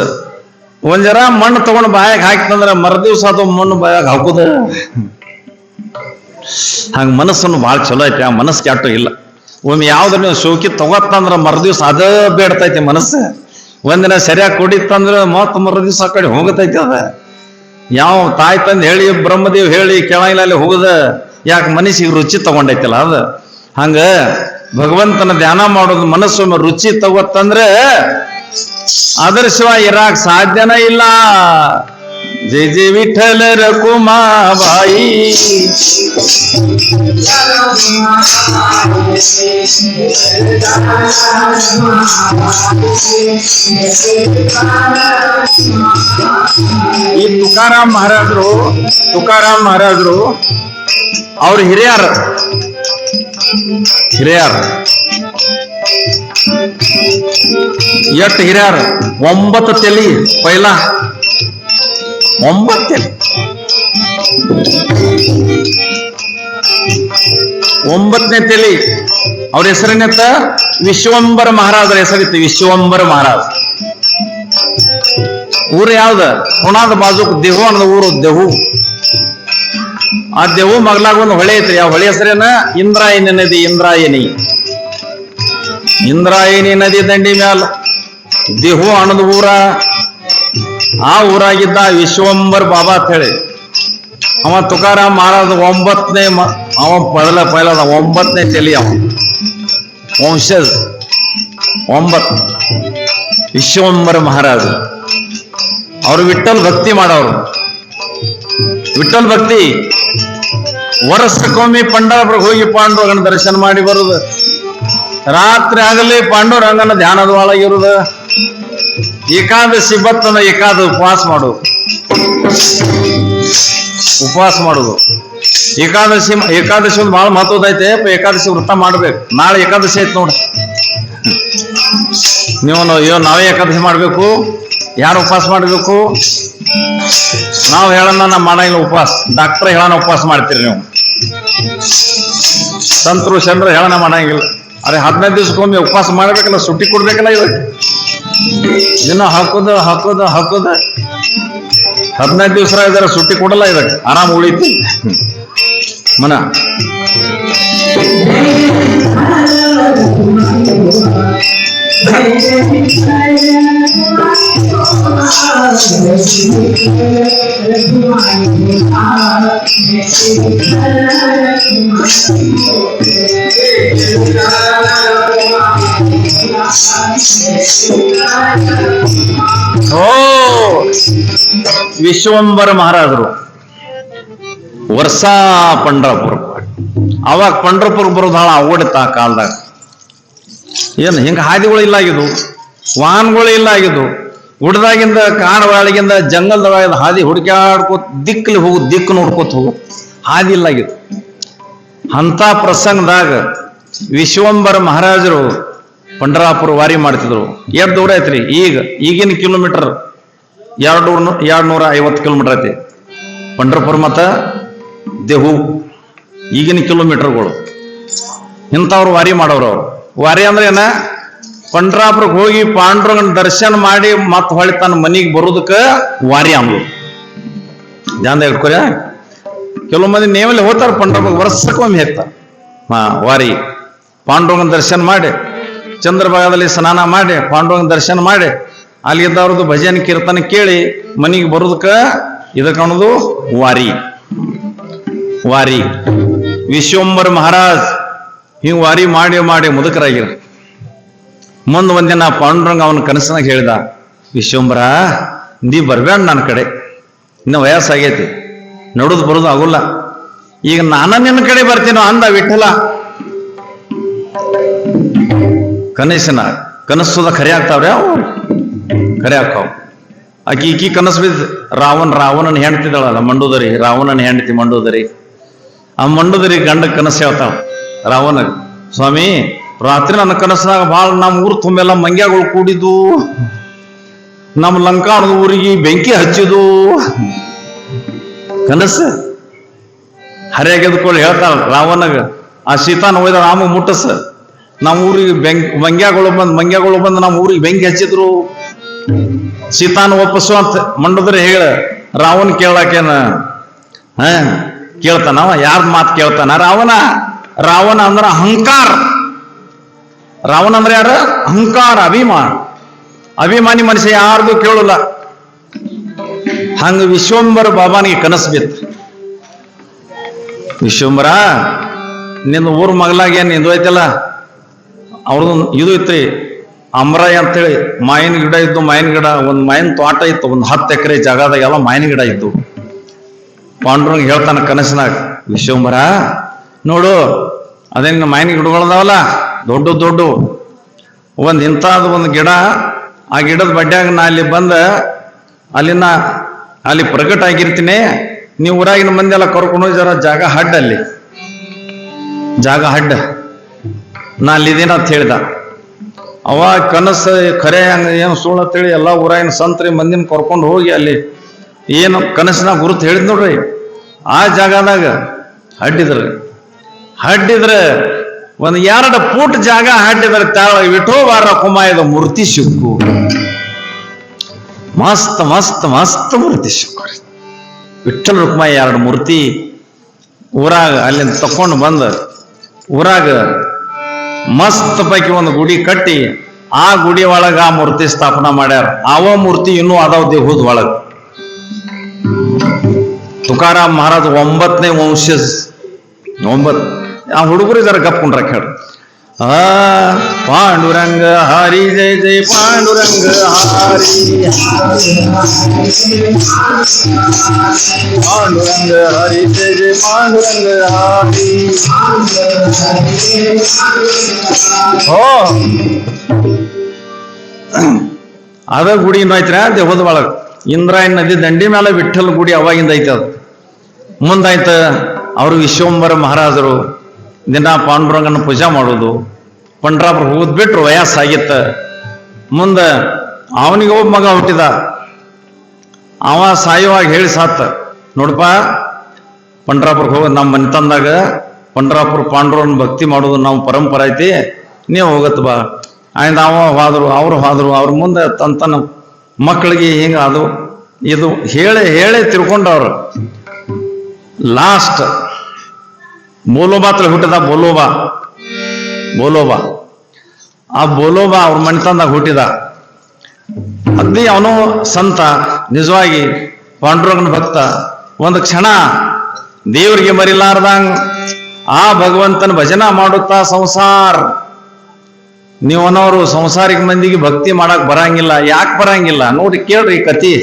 ಒಂದ್ ಜರ ಮಣ್ಣು ತಗೊಂಡು ಬಾಯಾಗ ಹಾಕಿತಂದ್ರೆ ಮರದಿವ್ಸ ಅದು ಮಣ್ಣು ಬಾಯಾಗ ಹಾಕುದ. ಹಂಗ ಮನಸ್ಸನ್ನು ಭಾಳ ಚಲೋ ಐತಿ. ಆ ಮನಸ್ಸು ಕೆಟ್ಟು ಇಲ್ಲ. ಒಮ್ಮೆ ಯಾವ್ದು ನೀವು ಶೋಕಿ ತಗೋತಂದ್ರ ಮರದಿವ್ಸ ಅದ ಬೇಡ್ತೈತಿ ಮನಸ್ಸು. ಒಂದಿನ ಸರಿಯಾಗಿ ಕುಡಿತಂದ್ರೆ ಮತ್ ಮರದಿವ್ಸ ಆ ಕಡೆ ಹೋಗತೈತಿ. ಅದ ಯಾವ ತಾಯಿ ತಂದು ಹೇಳಿ ಬ್ರಹ್ಮದೇವ್ ಹೇಳಿ ಕೆಳಗಿನಲ್ಲಿ ಹೋಗುದ, ಯಾಕೆ ಮನಸ್ಸಿಗೆ ರುಚಿ ತಗೊಂಡೈತಿಲ್ಲ ಅದ. ಹಂಗ ಭಗವಂತನ ಧ್ಯಾನ ಮಾಡೋದು ಮನಸ್ಸು ರುಚಿ ತಗೋತಂದ್ರೆ ಅದರ ಶಿವ ಇರಾಕ್ ಸಾಧ್ಯನ ಇಲ್ಲ. ಜೈ ಜೈ ವಿಠಲ ರಕುಮಾಬಾಯಿ. ಈ ತುಕಾರಾಮ್ ಮಹಾರಾಜರು ಅವ್ರ ಹಿರಿಯರ ಎಷ್ಟು ಹಿರಿಯರ 9 ತಲೆ. ಪೈಲಾ 9 ತಲೆ, 9ನೇ ತಲೆ. ಅವ್ರ ಹೆಸರಿನತ್ತ ವಿಶ್ವಂಬರ ಮಹಾರಾಜರ ಹೆಸರಿತ್ತು. ವಿಶ್ವಂಬರ ಮಹಾರಾಜ. ಊರು ಯಾವ್ದ? ಪುಣಾದ ಬಾಜುಕ್ ದೇಹು ಅನ್ನದ ಊರು ದೇಹು. ಆ ದೇಹು ಮಗ್ಲಾಗ ಒಂದು ಹೊಳೆ ಐತ್ರಿ. ಆ ಹೊಳೆ ಹೆಸರೇನ ಇಂದ್ರಾಯಣಿ ನದಿ. ಇಂದ್ರಾಯಣಿ ನದಿ ದಂಡಿ ಮ್ಯಾಲ ದೇಹು ಅನ್ನದ ಊರ. ಆ ಊರಾಗಿದ್ದ ವಿಶ್ವಂಬರ್ ಬಾಬಾ ಅಂತ ಹೇಳಿ ಅವ ತುಕಾರಾಮ್ ಮಹಾರಾಜ 9ನೇ ಅವ ಪೈಲದ 9ನೇ ತಲೆ. ಅವ ವಂಶಜ್ 9 ವಿಶ್ವಂಬರ ಮಹಾರಾಜ. ಅವರು ವಿಠಲ್ ಭಕ್ತಿ ಮಾಡೋರು. ವಿಠಲ್ ಭಕ್ತಿ ವರ್ಷಕ್ಕೊಮ್ಮೆ ಪಂಡರಪುರಕ್ಕೆ ಹೋಗಿ ಪಾಂಡುರಂಗನ ದರ್ಶನ ಮಾಡಿ ಬರುದು. ರಾತ್ರಿ ಆಗಲಿ ಪಾಂಡುರಂಗನ ಧ್ಯಾನದ ಒಳಗಿರುದು. ಏಕಾದಶಿ ಬತ್ತಂದ ಉಪವಾಸ ಮಾಡುದು. ಏಕಾದಶಿ ಒಂದು ಬಹಳ ಮಹತ್ವದೈತೆ. ಏಕಾದಶಿ ವೃತ್ತ ಮಾಡ್ಬೇಕು. ನಾಳೆ ಏಕಾದಶಿ ಐತೆ ನೋಡ್ರಿ. ನಾವೇ ಏಕಾದಶಿ ಮಾಡ್ಬೇಕು. ಯಾರು ಉಪವಾಸ ಮಾಡ್ಬೇಕು? ನಾವು ಹೇಳೋಣ ನಾ ಮಾಡಂಗಿಲ್ಲ ಉಪವಾಸ. ಡಾಕ್ಟರ್ ಹೇಳೋಣ ಉಪವಾಸ ಮಾಡ್ತೀರಿ ನೀವು. ಸಂತರು ಚಂದ್ರ ಹೇಳೋಣ ಮಾಡಂಗಿಲ್ಲ. ಅರೆ 15 ದಿವ್ಸಕ್ಕೊಮ್ಮೆ ಉಪವಾಸ ಮಾಡ್ಬೇಕಲ್ಲ, ಸುಟ್ಟಿ ಕೊಡ್ಬೇಕಲ್ಲ. ಇವತ್ತು ದಿನ ಹಾಕೋದು 15 ದಿವಸ ಇದಾರೆ, ಸುಟ್ಟಿ ಕೊಡಲ್ಲ. ಇದಕ್ಕೆ ಆರಾಮ್ ಉಳಿತು ಮನ. ವಿಶ್ವಂಬರ ಮಹಾರಾಜರು ವರ್ಷ ಪಂಡ್ರಾಪುರ. ಅವಾಗ ಪಂಡ್ರಾಪುರ ಬರೋದು ಹಾಳ ಓಡಿತ ಆ ಕಾಲದಾಗ. ಏನು ಹಿಂಗ ಹಾದಿಗಳು ಇಲ್ಲ ಆಗಿದ್ದು, ವಾಹನಗಳು ಇಲ್ಲ ಆಗಿದ್ದು, ಗುಡ್ದಾಗಿಂದ ಕಾಡವಾಳಿಗಿಂದ ಜಂಗಲ್ದೊಳಗಿಂದ ಹಾದಿ ಹುಡುಕ್ಯಾಡ್ಕೋತ ದಿಕ್ಕಲಿ ಹೋಗು, ದಿಕ್ಕು ನೋಡ್ಕೋತ ಹೋಗು, ಹಾದಿ ಇಲ್ಲ ಆಗಿದ್ದು. ಅಂತ ಪ್ರಸಂಗದಾಗ ವಿಶ್ವಂಬರ ಮಹಾರಾಜರು ಪಂಡ್ರಾಪುರ ವಾರಿ ಮಾಡ್ತಿದ್ರು. ಎಷ್ಟು ದೂರ ಐತ್ರಿ? ಈಗಿನ ಕಿಲೋಮೀಟರ್ 250 ಕಿಲೋಮೀಟರ್ ಐತಿ ಪಂಡ್ರಾಪುರ ಮತ್ತ ದೇಹು, ಈಗಿನ ಕಿಲೋಮೀಟರ್ಗಳು. ಇಂಥವ್ರು ವಾರಿ ಮಾಡೋರು. ಅವ್ರು ವಾರಿ ಅಂದ್ರೆ ಏನ? ಪಂಡ್ರಾಪುರಕ್ಕೆ ಹೋಗಿ ಪಾಂಡುರಂಗನ ದರ್ಶನ ಮಾಡಿ ಮತ್ ಹೊಳಿ ತನ್ನ ಮನೆಗೆ ಬರೋದಕ್ಕ ವಾರಿ ಅಂದ್ರು. ಜಾಂದ ಇಟ್ಕೊರ. ಕೆಲವು ಮಂದಿ ನೇವಲ್ಲಿ ಹೋಗ್ತಾರ ಪಂಡ್ರಾಪುರಕ್ಕೆ, ವರ್ಷಕ್ಕೊಮ್ಮೆ ಹೋಗ್ತಾರ ವಾರಿ. ಪಾಂಡುರಂಗನ ದರ್ಶನ ಮಾಡಿ, ಚಂದ್ರಭಾಗದಲ್ಲಿ ಸ್ನಾನ ಮಾಡಿ, ಪಾಂಡುರಂಗನ ದರ್ಶನ ಮಾಡಿ, ಅಲ್ಲಿದ್ದವ್ರದ್ದು ಭಜನೆ ಕೀರ್ತನ ಕೇಳಿ ಮನೆಗೆ ಬರೋದಕ್ಕ ಇದಕ್ಕೆ ಅನ್ನೋದು ವಾರಿ. ವಾರಿ ವಿಶ್ವಂಬರ ಮಹಾರಾಜ್ ಹಿಂಗ್ ವಾರಿ ಮಾಡಿ ಮಾಡಿ ಮುದುಕರಾಗಿರ. ಮುಂದೆ ಒಂದಿನ ಪಾಂಡುರಂಗ ಅವನ ಕನಸನಾಗ ಹೇಳಿದ, ವಿಶ್ವಂಬರ ನೀ ಬರ್ಬೇಡ ನನ್ನ ಕಡೆ, ಇನ್ನು ವಯಸ್ಸಾಗೈತಿ, ನಡುದು ಬರೋದು ಆಗುಲ್ಲ, ಈಗ ನಾನ ನಿನ್ನ ಕಡೆ ಬರ್ತೀನೋ ಅಂದ ವಿಠಲ. ಕನಸದ ಖರೆ ಆಗ್ತಾವ್ರಿ ಅವು, ಖರೆ ಹಾಕಾವ್. ಈಕಿ ಕನಸು ಬಿದ್ದ ರಾವಣನ ಹೆಂಡ್ತಿದ್ದಾಳಲ್ಲ ಮಂಡೋದರಿ, ರಾವಣನ ಹೆಂಡತಿ ಮಂಡೋದರಿ. ಆ ಮಂಡೋದರಿ ಗಂಡ ಕನಸು ಹೇಳ್ತಾವ ರಾವಣ, ಸ್ವಾಮಿ ರಾತ್ರಿ ನನ್ನ ಕನಸಿನಾಗ ಭಾಳ ನಮ್ಮ ಊರು ತುಂಬೆಲ್ಲ ಮಂಗ್ಯಾಗಳು ಕೂಡಿದ್ದು, ನಮ್ಮ ಲಂಕಾಣದ ಊರಿಗೆ ಬೆಂಕಿ ಹಚ್ಚಿದು. ಕನಸು ಹರಿಯಾಗೆದ್ಕೊಳ್ಳಿ ಹೇಳ್ತಾಳ ರಾವಣಗ, ಆ ಸೀತಾನ ಒಯ್ದ ರಾಮ ಮುಟ್ಟಸ, ನಮ್ಮ ಊರಿಗೆ ಮಂಗ್ಯಾಗಳು ಬಂದು ನಮ್ಮ ಊರಿಗೆ ಬೆಂಕಿ ಹಚ್ಚಿದ್ರು, ಸೀತಾನ ಒಪ್ಪಸು ಅಂತ ಮಂಡೋದರಿ ಹೇಳ. ರಾವಣ ಕೇಳಾಕೇನ ಕೇಳ್ತಾನವ, ಯಾರ ಮಾತು ಕೇಳ್ತಾನ? ರಾವಣ ಅಂದ್ರ ಅಹಂಕಾರ. ರಾವಣ ಅಂದ್ರೆ ಯಾರ? ಅಹಂಕಾರ, ಅಭಿಮಾನಿ ಮನುಷ್ಯ, ಯಾರ್ದು ಕೇಳಲ್ಲ. ಹಂಗ ವಿಶ್ವಂಬರ ಬಾಬಾನಿಗೆ ಕನಸು ಬಿತ್ತು. ವಿಶ್ವಂಬರ ನಿನ್ನ ಊರ್ ಮಗಲಾಗ ಏನ್ ಇದು ಐತಲ್ಲ, ಅವ್ರದ್ದು ಇದು ಇತ್ರಿ ಅಮ್ರಾಯ ಅಂತೇಳಿ ಮಾಯಿನ ಗಿಡ ಇದ್ದು. ಮಾಯಿನ ಗಿಡ ಒಂದ್ ಮಾಯಿನ ತೋಟ ಇತ್ತು, ಒಂದ್ 10 ಎಕರೆ ಜಾಗದಾಗೆಲ್ಲ ಮಾಯಿನ ಗಿಡ ಇದ್ದು. ಪಾಂಡುರಂಗ ಹೇಳ್ತಾನ ಕನಸಿನಾಗ, ವಿಶ್ವಂಬರ ನೋಡು ಅದೇನ ಮಾಯಿನ ಗಿಡಗಳದಾವಲ್ಲ ದೊಡ್ಡ ಒಂದ್ ಇಂಥದ್ದು ಒಂದು ಗಿಡ, ಆ ಗಿಡದ ಬಡ್ಡ್ಯಾಗ ನಾ ಅಲ್ಲಿ ಬಂದ ಅಲ್ಲಿ ಪ್ರಗಟ ಆಗಿರ್ತೀನಿ, ನೀವು ಊರಾಗಿನ ಮಂದಿ ಎಲ್ಲ ಕರ್ಕೊಂಡು ಜರ ಜಾಗ ಹಡ್ಡ, ಅಲ್ಲಿ ಜಾಗ ಹಡ್ಡ, ನಾ ಅಲ್ಲಿದ್ದೇನ ಅಂತ ಹೇಳ್ದ. ಅವಾಗ ಕನಸು ಖರೆ ಹಂಗ ಏನು ಸುಳ್ಳು ಅಂತೇಳಿ ಎಲ್ಲ ಊರಾಗಿನ ಸಂತ್ರಿ ಮಂದಿನ ಕರ್ಕೊಂಡು ಹೋಗಿ ಅಲ್ಲಿ ಏನು ಕನಸಿನ ಗುರುತು ಹೇಳಿದ್ ನೋಡ್ರಿ, ಆ ಜಾಗದಾಗ ಹಡ್ಡಿದ್ರೆ ಒಂದು 2 ಫೂಟ್ ಜಾಗ ಹಡ್ಡಿದ್ರೆ ತಾಳ ವಿಠೋಬಾರ ಕುಮಾಯದ ಮೂರ್ತಿ ಸಿಕ್ಕು. ಮಸ್ತ್ ಮಸ್ತ್ ಮಸ್ತ್ ಮೂರ್ತಿ ಸಿಕ್ಕು. ವಿಠ್ಠಲ ರುಕ್ಮಾಯಿ 2 ಮೂರ್ತಿ ಊರಾಗ ಅಲ್ಲಿಂದ ತಕೊಂಡು ಬಂದ ಊರಾಗ ಮಸ್ತ್ ಪೈಕಿ ಒಂದು ಗುಡಿ ಕಟ್ಟಿ, ಆ ಗುಡಿ ಒಳಗ ಆ ಮೂರ್ತಿ ಸ್ಥಾಪನಾ ಮಾಡ್ಯಾರ. ಅವ ಮೂರ್ತಿ ಇನ್ನೂ ಅದಾವ ದೇಹದ ಒಳಗ. ತುಕಾರಾಮ್ ಮಹಾರಾಜ್ 9ನೇ ವಂಶಜ. 9 ಆ ಹುಡುಗರು ಜರ ಗಪ್ಕೊಂಡ್ರ ಕೇಳ. ಪಾಂಡುರಂಗ ಹರಿ ಜಯ ಜಯ ಪಾಂಡುರಂಗ ಹರಿ, ಪಾಂಡುರಂಗ ಹರಿ ಜಯ ಜಯ ಪಾಂಡುರಂಗ ಹರಿ. ಅದ ಗುಡಿ ಐತ್ರ ದೇಹದ ಒಳಗ. ಇಂದ್ರಾಯಣಿ ನದಿ ದಂಡಿ ಮೇಲೆ ವಿಠ್ಠಲ ಗುಡಿ ಅವಾಗಿಂದ ಐತೆ. ಅದು ಮುಂದಾಯ್ತ ಅವರು ವಿಶ್ವಂಬರ ಮಹಾರಾಜರು ದಿನ ಪಾಂಡುರಂಗನ ಪೂಜಾ ಮಾಡೋದು. ಪಂಡ್ರಾಪುರ ಹೋಗೋದ್ ಬಿಟ್ರು, ವಯಸ್ಸಾಗಿತ್ತ. ಮುಂದ ಅವನಿಗೆ ಒಬ್ಬ ಮಗ ಹುಟ್ಟಿದ. ಅವ ಸಾಯುವಾಗ ಹೇಳಿ ಸಾತ, ನೋಡಪ್ಪ ಪಂಡ್ರಾಪುರಕ್ಕೆ ಹೋಗೋದು ನಮ್ಮ ಮನೆತಂದಾಗ ಪಂಡ್ರಾಪುರ ಪಾಂಡುರನ್ನ ಭಕ್ತಿ ಮಾಡೋದು ನಾವು ಪರಂಪರೆ ಐತಿ, ನೀವು ಹೋಗತ್ ಬಾ. ಆಯ್ತು ಅವ ಹೋದ್ರು. ಅವ್ರ ಮುಂದೆ ತನ್ನ ಮಕ್ಕಳಿಗೆ ಹಿಂಗ ಅದು ಇದು ಹೇಳಿ ತಿಳ್ಕೊಂಡವ್ರು. ಲಾಸ್ಟ್ ಬೋಲೋಬಾ ಹತ್ರ ಹುಟ್ಟಿದ. ಬೋಲೋಬಾ ಆ ಬೋಲೋಬಾ ಅವ್ರ ಮನೆತಂದಾಗ ಹುಟ್ಟಿದ. ಅಗ್ದಿ ಅವನು ಸಂತ, ನಿಜವಾಗಿ ಪಾಂಡುರಂಗನ ಭಕ್ತ. ಒಂದು ಕ್ಷಣ ದೇವರಿಗೆ ಮರಿಲಾರ್ದಂಗ ಆ ಭಗವಂತನ ಭಜನ ಮಾಡುತ್ತಾ ಸಂಸಾರ. ನೀವನವರು ಸಂಸಾರಿಕ ಮಂದಿಗೆ ಭಕ್ತಿ ಮಾಡಕ್ ಬರಂಗಿಲ್ಲ. ಯಾಕೆ ಬರಂಗಿಲ್ಲ ನೋಡಿ, ಕೇಳ್ರಿ ಕತಿ.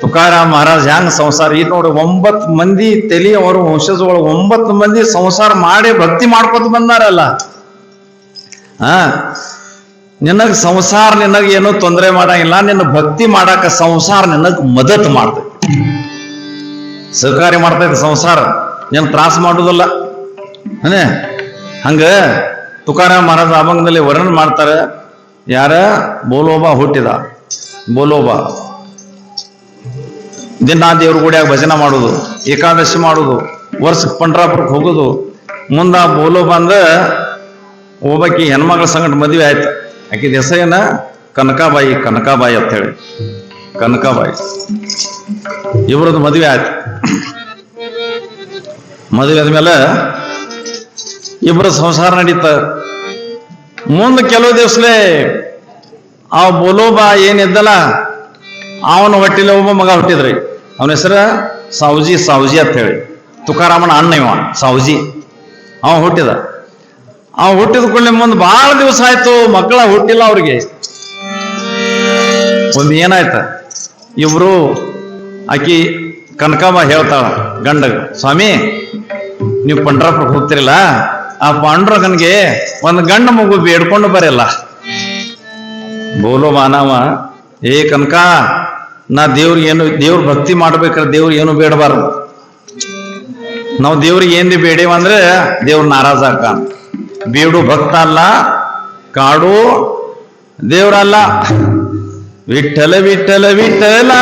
ತುಕಾರಾಮ್ ಮಹಾರಾಜ್ ಹ್ಯಾಂಗ ಸಂಸಾರ ಈಗ ನೋಡ್ರಿ, 9 ಮಂದಿ ತಲಿ ಅವರು ವಂಶಜಗಳು 9 ಮಂದಿ ಸಂಸಾರ ಮಾಡಿ ಭಕ್ತಿ ಮಾಡ್ಕೊತ ಬಂದಾರಲ್ಲ. ನಿನಗ್ ಸಂಸಾರ ನಿನಗ ಏನೂ ತೊಂದರೆ ಮಾಡಂಗಿಲ್ಲ, ನಿನ್ನ ಭಕ್ತಿ ಮಾಡಾಕ ಸಂಸಾರ ನಿನಗ್ ಮದತ್ ಮಾಡ್ತೈತಿ, ಸಹಕಾರಿ ಮಾಡ್ತೈತಿ. ಸಂಸಾರ ಏನ್ ತ್ರಾಸ ಮಾಡುದಿಲ್ಲ. ಹಂಗ ತುಕಾರಾಮ್ ಮಹಾರಾಜ್ ಅಭಂಗದಲ್ಲಿ ವರ್ಣನೆ ಮಾಡ್ತಾರೆ. ಯಾರ ಬೋಲೋಬ ಹುಟ್ಟಿದ, ಬೋಲೋಬ ದಿನ ದೇವ್ರ ಗುಡಿಯಾಗ ಭಜನೆ ಮಾಡುದು, ಏಕಾದಶಿ ಮಾಡುದು, ವರ್ಷಕ್ಕೆ ಪಂಡ್ರಾಪುರಕ್ಕೆ ಹೋಗುದು. ಮುಂದ ಬೋಲೋಬ ಅಂದ ಒಬ್ಬಾಕಿ ಹೆಣ್ಮಗಳ ಸಂಗಟ ಮದುವೆ ಆಯ್ತು. ಆಕಿದ ಹೆಸರೇನ ಕನಕಾಬಾಯಿ. ಕನಕಾಬಾಯಿ ಅಂತ ಹೇಳಿ ಕನಕಾಬಾಯಿ. ಇವ್ರದ್ದು ಮದುವೆ ಆಯ್ತು. ಮದುವೆ ಆದ್ಮೇಲೆ ಇಬ್ಬರ ಸಂಸಾರ ನಡೀತ. ಮುಂದೆ ಕೆಲವು ದಿವಸಲೇ ಆ ಬೋಲೋಬ ಏನಿದ್ದಲ್ಲ ಅವನ ಹೊಟ್ಟಿಲೆ ಒಬ್ಬ ಮಗ ಹುಟ್ಟಿದ್ರಿ. ಅವನ ಹೆಸರ ಸಾವುಜಿ. ಸಾವುಜಿ ಅಂತ ಹೇಳಿ ತುಕಾರಾಮನ ಅಣ್ಣ ಇವ ಸಾವುಜಿ. ಅವ ಹುಟ್ಟಿದ. ಅವ ಹುಟ್ಟಿದ ಕೂಡಲೇ ಮುಂದೆ ಬಹಳ ದಿವಸ ಆಯ್ತು, ಮಕ್ಕಳ ಹುಟ್ಟಿಲ್ಲ ಅವ್ರಿಗೆ. ಒಂದು ಏನಾಯ್ತ, ಇಬ್ರು ಆಕಿ ಕನಕಾಬ ಹೇಳ್ತಾಳ ಗಂಡಗ, ಸ್ವಾಮಿ ನೀವು ಪಂಡ್ರಾಪುರಕ್ಕೆ ಹೋಗ್ತಿರಲ್ಲ, ಆ ಪಾಂಡುರಂಗನ್ಗೆ ಒಂದು ಗಂಡ ಮಗು ಬೇಡ್ಕೊಂಡು ಬರಲ್ಲ. ಬೋಲೋ ಮಾನವ, ಏ ಕನಕ, ನಾ ದೇವ್ರಿಗೆ ಏನು, ದೇವ್ರ ಭಕ್ತಿ ಮಾಡ್ಬೇಕಾದ್ರೆ ದೇವ್ರಿಗೆ ಏನು ಬೇಡಬಾರ್ದು. ನಾವು ದೇವ್ರಿಗೆ ಏನ್ ಬೇಡೇವ ಅಂದ್ರೆ ದೇವ್ರ ನಾರಾಜ ಆಕ. ಬೇಡು ಭಕ್ತ ಅಲ್ಲ, ಕಾಡು ದೇವ್ರಲ್ಲ. ವಿಠಲ ವಿಠಲ ವಿಠಲ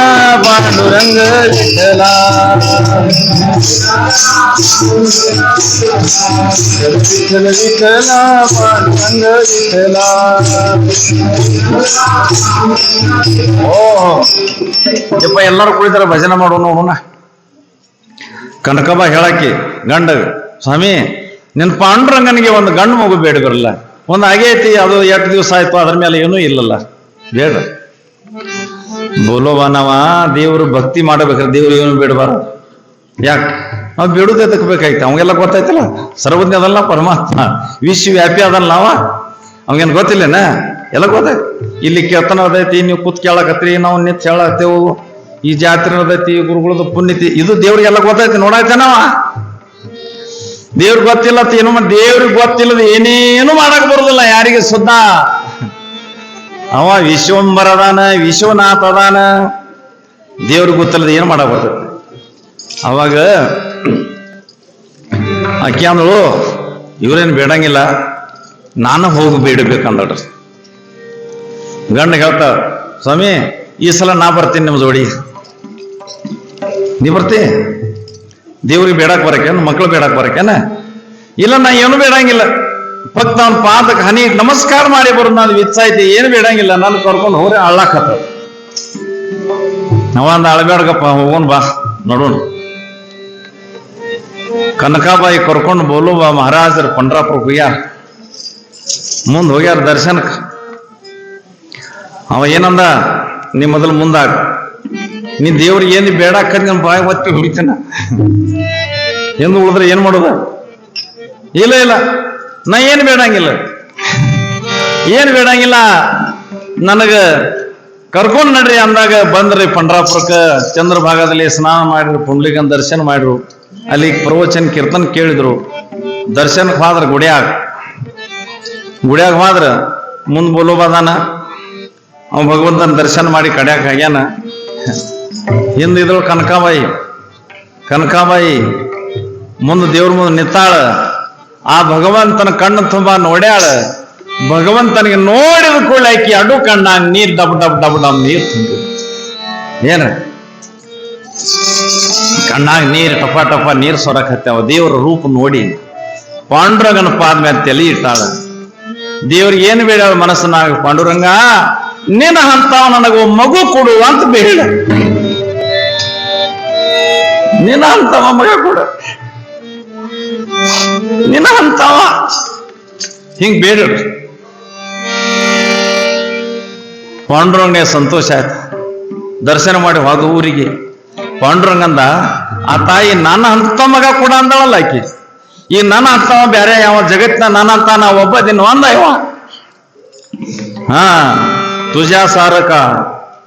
ಪಾಂಡುರಂಗ ವಿಠಲ, ವಿಠಲ ವಿಠಲ ಪಾಂಡುರಂಗ ವಿಠಲ. ಯಪ್ಪ ಎಲ್ಲರೂ ಕುಳಿತಾರ, ಭಜನೆ ಮಾಡೋಣ ನೋಡೋಣ. ಕನಕಬ ಹೇಳಕ್ಕೆ ಗಂಡ, ಸ್ವಾಮಿ ನಿನ್ ಪಾಂಡುರಂಗನಿಗೆ ಒಂದು ಗಂಡು ಮಗು ಬೇಡ ಬರಲ್ಲ. ಒಂದು ಆಗೈತಿ, ಅದು 8 ದಿವಸ ಆಯ್ತು, ಅದ್ರ ಮೇಲೆ ಏನೂ ಇಲ್ಲಲ್ಲ, ಬೇಡ. ಬೋಲೋಬಾನವ ದೇವ್ರು ಭಕ್ತಿ ಮಾಡಬೇಕಾದ್ರೆ ದೇವ್ರು ಏನು ಬೇಡಬಾರ. ಯಾಕೆ ನಾವು ಬೇಡುದೇ ತಕ್ಕಬೇಕಾಯ್ತು. ಅವಂಗೆಲ್ಲ ಗೊತ್ತಾಯ್ತಲ್ಲ, ಸರ್ವಜ್ಞ ಅದಲ್ಲ ಪರಮಾತ್ಮ, ವಿಶ್ವವ್ಯಾಪಿ ಅದಲ್ಲ. ಅವಂಗೇನು ಗೊತ್ತಿಲ್ಲೇನ? ಎಲ್ಲ ಗೊತ್ತಾಯ್ತು. ಇಲ್ಲಿ ಕೆತ್ತನ ಅದೈತಿ, ನೀವು ಕೂತ್ ಕೇಳಕತ್ರಿ, ನಾವು ನಿಂತು ಹೇಳತ್ತೇವು. ಈ ಜಾತ್ರೆ ಅದೈತಿ, ಗುರುಗಳದ ಪುಣ್ಯತಿ, ಇದು ದೇವ್ರಿಗೆಲ್ಲ ಗೊತ್ತೈತಿ. ನೋಡಾಯ್ತಾನವ ದೇವ್ರಿಗೆ ಗೊತ್ತಿಲ್ಲ ಏನು, ದೇವ್ರಿಗೆ ಗೊತ್ತಿಲ್ಲದ ಏನೇನು ಮಾಡಕ್ ಬರುದಿಲ್ಲ ಯಾರಿಗೆ ಸುದ್ದ. ಅವ ವಿಶ್ವಂಬರ ಅದಾನ, ವಿಶ್ವನಾಥ ಅದಾನ, ದೇವ್ರಿಗೆ ಗೊತ್ತಿಲ್ಲದ ಏನು ಮಾಡಕ್ ಬರ್ತೈತಿ. ಅವಾಗ ಆಕಿ ಅಂದಳು, ಇವ್ರೇನು ಬೇಡಂಗಿಲ್ಲ, ನಾನು ಹೋಗಿ ಬೇಡಬೇಕಂದಳ್ರಿ. ಗಂಡ ಹೇಳ್ತಾವ, ಸ್ವಾಮಿ ಈ ಸಲ ನಾ ಬರ್ತೀನಿ ನಿಮ್ಮ ಜೋಡಿ. ನೀ ಬರ್ತಿ? ದೇವ್ರಿಗೆ ಬೇಡಕ್ ಬರಕೇನು, ಮಕ್ಳು ಬೇಡಕ್ ಬರಕೇನ? ಇಲ್ಲ, ನಾ ಏನು ಬೇಡಂಗಿಲ್ಲ, ಫಕ್ತ ಅವನ ಪಾದಕ್ಕೆ ಹನಿ ನಮಸ್ಕಾರ ಮಾಡಿ ಬರೋದು ನಾನು ವಿಚ್ಚಾಯ್ತಿ, ಏನು ಬೇಡಂಗಿಲ್ಲ, ನಾನು ಕರ್ಕೊಂಡು ಹೋಗ್ರೆ ಅಳ್ಳಾಕತ್ತ. ನಾವಂದ ಅಳಬೇಡ್ಗಪ್ಪ, ಹೋಗೋಣ ಬಾ ನೋಡೋಣ. ಕನಕಾಬಾಯಿ ಕರ್ಕೊಂಡು ಬೋಲೋಬ ಮಹಾರಾಜರ ಪಂಡ್ರಾಪುರಕ್ಕೆ ಹೋಗ್ಯಾರ. ಮುಂದೆ ಹೋಗ್ಯಾರ ದರ್ಶನಕ್ಕೆ. ಅವ ಏನಂದ, ನೀ ಮೊದಲು ಮುಂದಾಗ, ನೀ ದೇವ್ರಿಗೆ ಏನು ಬೇಡ ಹಾಕದ್ ನನ್ನ ಬಾಯಿ ಒತ್ತಿ ಹುಡಿತೇನ, ಎಂದು ಉಳಿದ್ರೆ ಏನ್ ಮಾಡೋದ? ಇಲ್ಲ ಇಲ್ಲ, ನಾ ಏನು ಬೇಡಂಗಿಲ್ಲ, ಏನು ಬೇಡಂಗಿಲ್ಲ, ನನಗ ಕರ್ಕೊಂಡ್ ನಡ್ರಿ ಅಂದಾಗ ಬಂದ್ರಿ ಪಂಡ್ರಾಪುರಕ್ಕೆ. ಚಂದ್ರಭಾಗದಲ್ಲಿ ಸ್ನಾನ ಮಾಡಿದ್ರು, ಪುಂಡ್ಲಿಗನ್ ದರ್ಶನ ಮಾಡಿದ್ರು, ಅಲ್ಲಿ ಪ್ರವಚನ ಕೀರ್ತನ ಕೇಳಿದ್ರು. ದರ್ಶನಕ್ಕೆ ಹೋದ್ರ ಗುಡಿಯಾಗ ಹೋದ್ರ ಮುಂದ್ ಬೋಲೋಬಾದಾನ. ಅವ ಭಗವಂತನ ದರ್ಶನ ಮಾಡಿ ಕಡ್ಯಾಕ ಆಗ್ಯಾನ. ಹಿಂದಿದ್ರು ಕನಕಾಬಾಯಿ. ಕನಕಾಬಾಯಿ ಮುಂದೆ ದೇವ್ರ ಮುಂದೆ ನಿಂತಾಳ. ಆ ಭಗವಂತನ ಕಣ್ಣು ತುಂಬಾ ನೋಡ್ಯಾಳ. ಭಗವಂತನಿಗೆ ನೋಡಿದ ಕೂಡ ಆಕಿ ಅಡು ಕಣ್ಣಾಗ ನೀರ್ ಡಬ್ ಡಬ್ ಡಬ್ ಡಬ್ ನೀರ್ ತುಂಬ. ಏನ ಕಣ್ಣಾಗ ನೀರ್ ಟಪ ಟಪ ನೀರ್ ಸೊರಕತ್ತವ. ದೇವ್ರ ರೂಪ ನೋಡಿ ಪಾಂಡುರಂಗನ ಪಾದ ಮೇಲೆ ತಲೆ ಇಟ್ಟಾಳ. ದೇವ್ರಿಗೆ ಏನು ಬೇಡ ಮನಸ್ಸನಾಗ, ಪಾಂಡುರಂಗ ನಿನ್ನ ಹಂತಾವ ನನಗ ಮಗು ಕೊಡು ಅಂತ ಬೇಡ, ನಿನ್ನ ಹಂತವ ಮಗ ಕೊಡು, ನಿನ್ನ ಹಂತವ ಹಿಂಗ್ ಬೇಡ. ಪಾಂಡುರಂಗನೇ ಸಂತೋಷ ಆಯ್ತು. ದರ್ಶನ ಮಾಡಿ ಹೋದ ಊರಿಗೆ ಪಾಂಡುರಂಗಂದ, ಆ ತಾಯಿ ನನ್ನ ಅಂತ ಮಗ ಕೂಡ ಅಂದಳಲ್ಲ ಆಕಿ. ಈ ನನ್ನ ಅಂತವ ಬೇರೆ ಯಾವ ಜಗತ್ತಿನ ನನ್ನಂತ ನಾ ಒಬ್ಬ ದಿನ ಒಂದ ಇವ. हा तुझ्या सारखा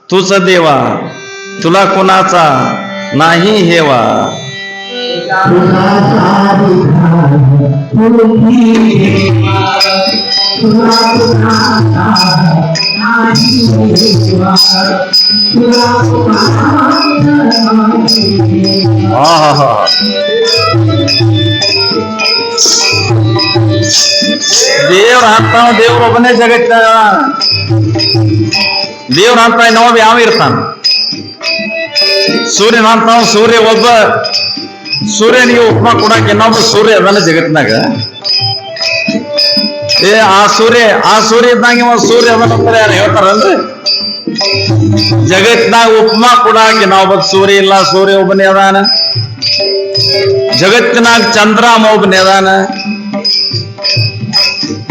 तूच देवा, तुला कुणाचा नाही हेवा. ದೇವ್ರ ಅಂತ ದೇವ್ರ ಒಬ್ಬನೇ ಜಗತ್ತ. ದೇವ್ರ ಅಂತ ಇನ್ನೊಬ್ಬ ಯಾವ ಇರ್ತಾನ? ಸೂರ್ಯನ ಅಂತ ಸೂರ್ಯ ಒಬ್ಬ. ಸೂರ್ಯನಿಗೆ ಉಪಮಾ ಕೊಡಾಕ ಇನ್ನೊಬ್ಬ ಸೂರ್ಯ ಅದನ್ನ ಜಗತ್ತಿನಾಗ. ಆ ಸೂರ್ಯ ಇದ್ದಂಗೆ ಸೂರ್ಯ ಅದನ್ನ ಯಾರು ಹೇಳ್ತಾರಲ್ರಿ? ಜಗತ್ತಿನಾಗ ಉಪಮಾ ಕೊಡಾಕ ಇನ್ನೊಬ್ಬ ಸೂರ್ಯ ಇಲ್ಲ, ಸೂರ್ಯ ಒಬ್ಬನೇ ಅದಾನ. ಜಗತ್ತಿನಾಗ ಚಂದ್ರಾಮ ಒಬ್ಬನೇ ಅದಾನ.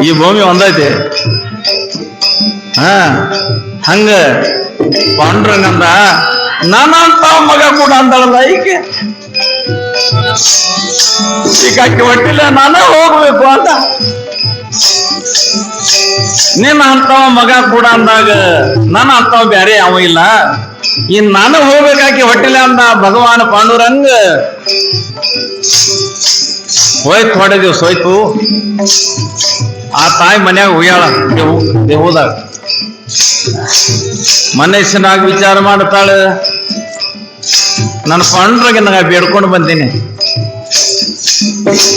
ಈ ಭೂಮಿ ಒಂದೈತಿ. ಹಂಗ ಪಾಂಡುರಂಗಂದ ನಾನಂತ ಮಗ ಕೂಡ ಅಂದಳಲ್ಲ ಈಕೆ. ಈಗಾಕಿ ಒಟ್ಟಿಲ್ಲ ನಾನೇ ಹೋಗ್ಬೇಕು ಅಂತ. ನಿನ್ನ ಅಂತವ ಮಗ ಕೂಡ ಅಂದಾಗ ನನ್ನ ಅಂತವ ಬ್ಯಾರೆ ಯಾವ ಇಲ್ಲ, ಇನ್ ನಾನು ಹೋಗ್ಬೇಕಾಕಿ ಹೊಟ್ಟಿಲ್ಲ ಅಂದ ಭಗವಾನ್ ಪಾಂಡುರಂಗ. ಹೋಯ್ತು, ಥೋಡೆ ದಿವ್ಸ ಹೋಯ್ತು. ಆ ತಾಯಿ ಮನ್ಯಾಗ ಹೋಗ್ಯಾಳ ದೇಹದಾಗ. ಮನಸ್ಸಿನಾಗ ವಿಚಾರ ಮಾಡ್ತಾಳೆ, ನನ್ನ ಪಾಂಡುರಂಗ ನನಗ ಬೇಡ್ಕೊಂಡು ಬಂದೀನಿ.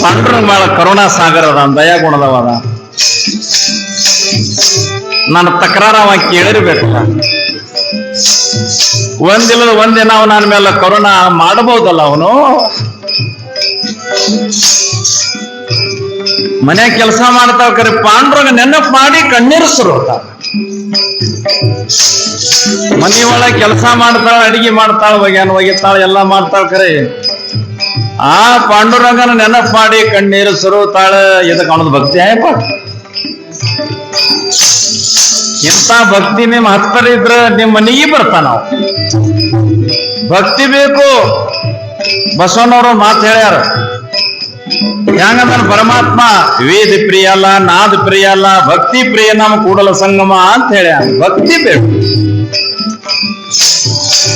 ಪಾಂಡುರಂಗ ಬಾಳ ಕರುಣಾ ಸಾಗರ ಅದ, ದಯಾಗುಣದವ ಅದ. ನನ್ನ ತಕರಾರ ಅವ ಕೇಳಿರ್ಬೇಕಲ್ಲ. ಒಂದಿಲ್ಲದ ಒಂದಿನ ಅವ ನನ್ನ ಮೇಲೆ ಕರುಣಾ ಮಾಡಬಹುದಲ್ಲ. ಅವನು ಮನ್ಯಾಗ ಕೆಲಸ ಮಾಡ್ತಾವ ಕರೆ ಪಾಂಡುರಂಗ ನೆನಪು ಮಾಡಿ ಕಣ್ಣೀರಿಸ್ರು. ಮನಿ ಒಳಗೆ ಕೆಲಸ ಮಾಡ್ತಾಳ, ಅಡಿಗೆ ಮಾಡ್ತಾಳ, ಒಗಿತಾಳ, ಎಲ್ಲ ಮಾಡ್ತಾಳ. ಕರೆ ಆ ಪಾಂಡುರಂಗನ ನೆನಪು ಮಾಡಿ ಕಣ್ಣೀರು ಸುರುತ್ತಾಳ. ಇದಕ್ಕೆ ಅವನದು ಭಕ್ತಿ ಆಯಪ್ಪ. ಇಂಥ ಭಕ್ತಿ ನಿಮ್ ಹತ್ತರ ಇದ್ರ ನಿಮ್ ಮನೆಗೆ ಬರ್ತಾನ. ಭಕ್ತಿ ಬೇಕು. ಬಸವನವರು ಮಾತು ಹೇಳ್ಯಾರ, ಹೆಂಗಂದ್ರ ಪರಮಾತ್ಮ ವೇದ ಪ್ರಿಯ ಅಲ್ಲ, ನಾದ ಪ್ರಿಯ ಅಲ್ಲ, ಭಕ್ತಿ ಪ್ರಿಯ ನಮ್ಮ ಕೂಡಲ ಸಂಗಮ ಅಂತ ಹೇಳ್ಯಾರ. ಭಕ್ತಿ ಬೇಕು.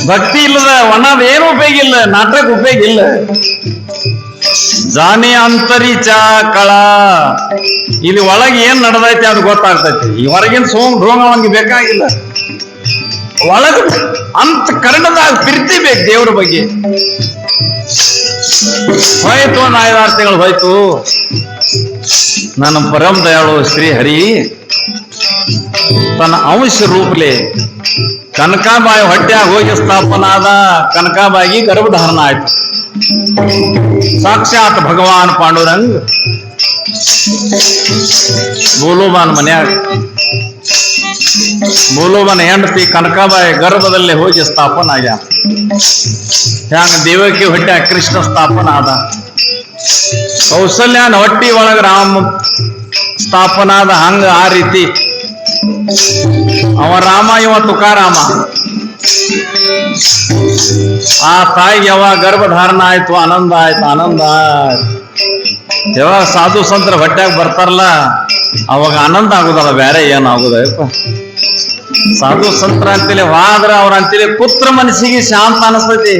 ಭಕ್ತಿ ಇಲ್ಲದ ಒಣದ ಏನು ಉಪಯೋಗ ಇಲ್ಲ, ನಾಟಕ ಉಪಯೋಗ ಇಲ್ಲ. ಜಾನಿ ಅಂತರಿಚ ಕಳ, ಇಲ್ಲಿ ಒಳಗೆ ಏನ್ ನಡೆದೈತಿ ಅದು ಗೊತ್ತಾಗ್ತೈತಿ. ಈ ಹೊರಗಿನ ಢೋಂಗ ಅವನಿಗೆ ಬೇಕಾಗಿಲ್ಲ. ಒಳಗ ಅಂತ ಕನ್ನಡದಾಗ ಪ್ರೀತಿ ಬೇಕು ದೇವ್ರ ಬಗ್ಗೆ. ಹೋಯ್ತು, ಒಂದು 5-6 ತಿಂಗಳು ಹೋಯ್ತು. ನನ್ನ ಪರಮ ದಯಾಳು ಶ್ರೀ ಹರಿ ತನ್ನ ಅಂಶ ರೂಪಲೆ ಕನಕಾಬಾಯಿ ಹೊಟ್ಟ್ಯಾಗ ಹೋಗಿ ಸ್ಥಾಪನಾದ. ಕನಕಾಬಾಯಿಗೆ ಗರ್ಭಧಾರಣ ಆಯ್ತು. ಸಾಕ್ಷಾತ್ ಭಗವಾನ್ ಪಾಂಡುರಂಗ್ ಬೋಲೋಬಾನ್ ಮನ್ಯಾಗ, ಬೋಲೋಬಾನ್ ಹೆಂಡತಿ ಕನಕಾಬಾಯಿ ಗರ್ಭದಲ್ಲೇ ಹೋಗಿ ಸ್ಥಾಪನ ಆಗ್ಯಾನ. ಹ್ಯಾಂಗ ದೇವಕಿ ಹೊಟ್ಟ್ಯಾಗ ಕೃಷ್ಣ ಸ್ಥಾಪನ ಆದ. ಕೌಸಲ್ಯನ ಹೊಟ್ಟಿ ಒಳಗ ರಾಮ ಸ್ಥಾಪನ ಆದ. ಹಂಗ ಆ ರೀತಿ ಅವ ರಾಮ, ಇವ ತುಕಾರಾಮ. ಆ ತಾಯಿಗೆ ಯಾವಾಗ ಗರ್ಭಧಾರಣ ಆಯ್ತು, ಆನಂದ ಆಯ್ತು, ಆನಂದ ಆಯ್ತು. ಯಾವಾಗ ಸಾಧು ಸಂತರ ಹೊಟ್ಟ್ಯಾಗ ಬರ್ತಾರಲ್ಲ ಅವಾಗ ಆನಂದ ಆಗುದಲ್ಲ, ಬೇರೆ ಏನಾಗುದಪ್ಪ. ಸಾಧು ಸಂತರ ಅಂತೇಳಿ ವಾದ್ರ ಅವ್ರ ಅಂತೇಳಿ ಪುತ್ರ ಮನಸ್ಸಿಗೆ ಶಾಂತ ಅನಿಸ್ತೈತಿ.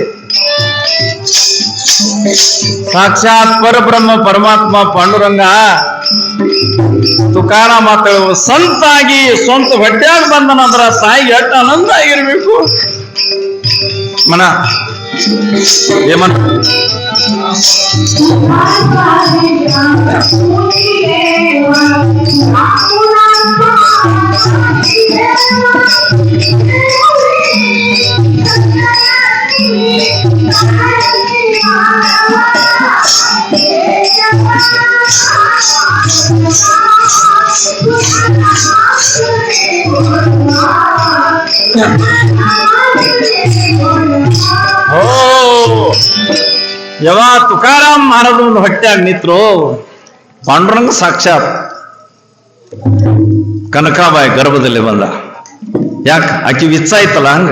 ಸಾಕ್ಷಾತ್ ಪರಬ್ರಹ್ಮ ಪರಮಾತ್ಮ ಪಾಂಡುರಂಗ ತುಕಾರ ಮಾತಾಡುವ ಸಂತಾಗಿ ಸ್ವಂತ ಹೊಟ್ಟ್ಯಾಗ ಬಂದನಂದ್ರ ತಾಯಿಗೆ ಎಷ್ಟು ಆನಂದ ಆಗಿರ್ಬೇಕು. ಮನ ಏಮನ್ ಯಾವ ತುಕಾರಾಮ್ ಮಹಾರಾಜ ಒಂದು ಹೊಟ್ಟ್ಯಾಗ ನಿತ್ರು ಪಾಂಡುರಂಗ ಸಾಕ್ಷಾತ್ ಕನಕಾಬಾಯಿ ಗರ್ಭದಲ್ಲಿ ಬಂದ. ಯಾಕ ಆಕಿ ವಿಚ್ಚ ಆಯ್ತಲ್ಲ ಹಂಗ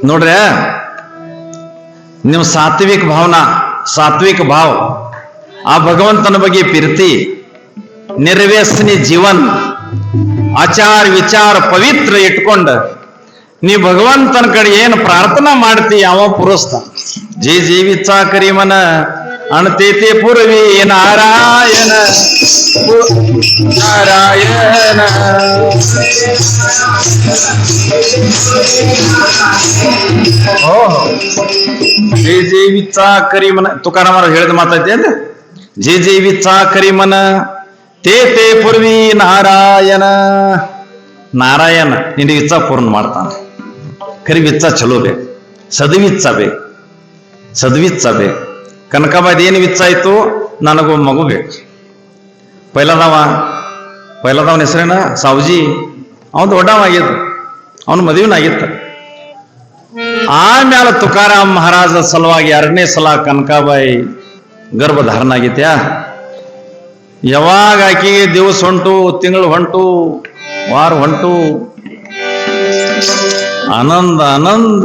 ನೋಡ್ರಿ. ನೀವು ಸಾತ್ವಿಕ ಭಾವನಾ, ಸಾತ್ವಿಕ ಭಾವ, ಆ ಭಗವಂತನ ಬಗ್ಗೆ ಪ್ರೀತಿ, ನಿರ್ವ್ಯಸನಿ ಜೀವನ್, ಆಚಾರ ವಿಚಾರ ಪವಿತ್ರ ಇಟ್ಕೊಂಡ ನೀ ಭಗವಂತನ ಕಡೆ ಏನು ಪ್ರಾರ್ಥನಾ ಮಾಡ್ತಿ ಯಾವ ಪುರಸ್ತಾನ. ಜೀ ಜೀವಿತ ಕರಿಮನ ಅಣತೇತೆ ಪುರವಿ ನಾರಾಯಣ ನಾರಾಯಣ. ಜೇ ಜೀವಿತ ಕರಿಮನ ತುಕಾರಾಮರ ಹೇಳಿದ ಮಾತೈತಿ ಅಂದ್ರೆ ಜೇ ಜೀವಿತ ಕರಿಮನ ತೇತೆ ಪುರ್ವಿ ನಾರಾಯಣ. ನಾರಾಯಣ ನಿನ್ನ ಇಚ್ಛಾ ಪೂರ್ಣ ಮಾಡ್ತಾನೆ. ಕರಿವಿಚ್ಚ ಚಲೋ ಬೇಕು, ಸದ್ವಿಚ್ಚ ಬೇಕು, ಸದ್ವಿಚ್ಚ ಬೇಕು. ಕನಕಾಬಾಯಿ ಏನು ವಿಚ್ಚ ಆಯ್ತು, ನನಗೊಬ್ಬ ಮಗು ಬೇಕು. ಪೈಲದವನ ಹೆಸರೇನ ಸಾವುಜಿ, ಅವನು ದೊಡ್ಡವಾಗಿದ್ದ, ಅವನು ಮದುವೆನಾಗಿತ್ತ. ಆಮೇಲೆ ತುಕಾರಾಮ್ ಮಹಾರಾಜ ಸಲುವಾಗಿ 2ನೇ ಸಲ ಕನಕಾಬಾಯಿ ಗರ್ಭಧಾರಣ ಆಗಿತ್ಯಾ. ಯಾವಾಗ ಆಕೆಗೆ ದಿವಸ ಹೊಂಟು, ತಿಂಗಳು ಹೊಂಟು, ವಾರ ಹೊಂಟು, आनंद आनंद.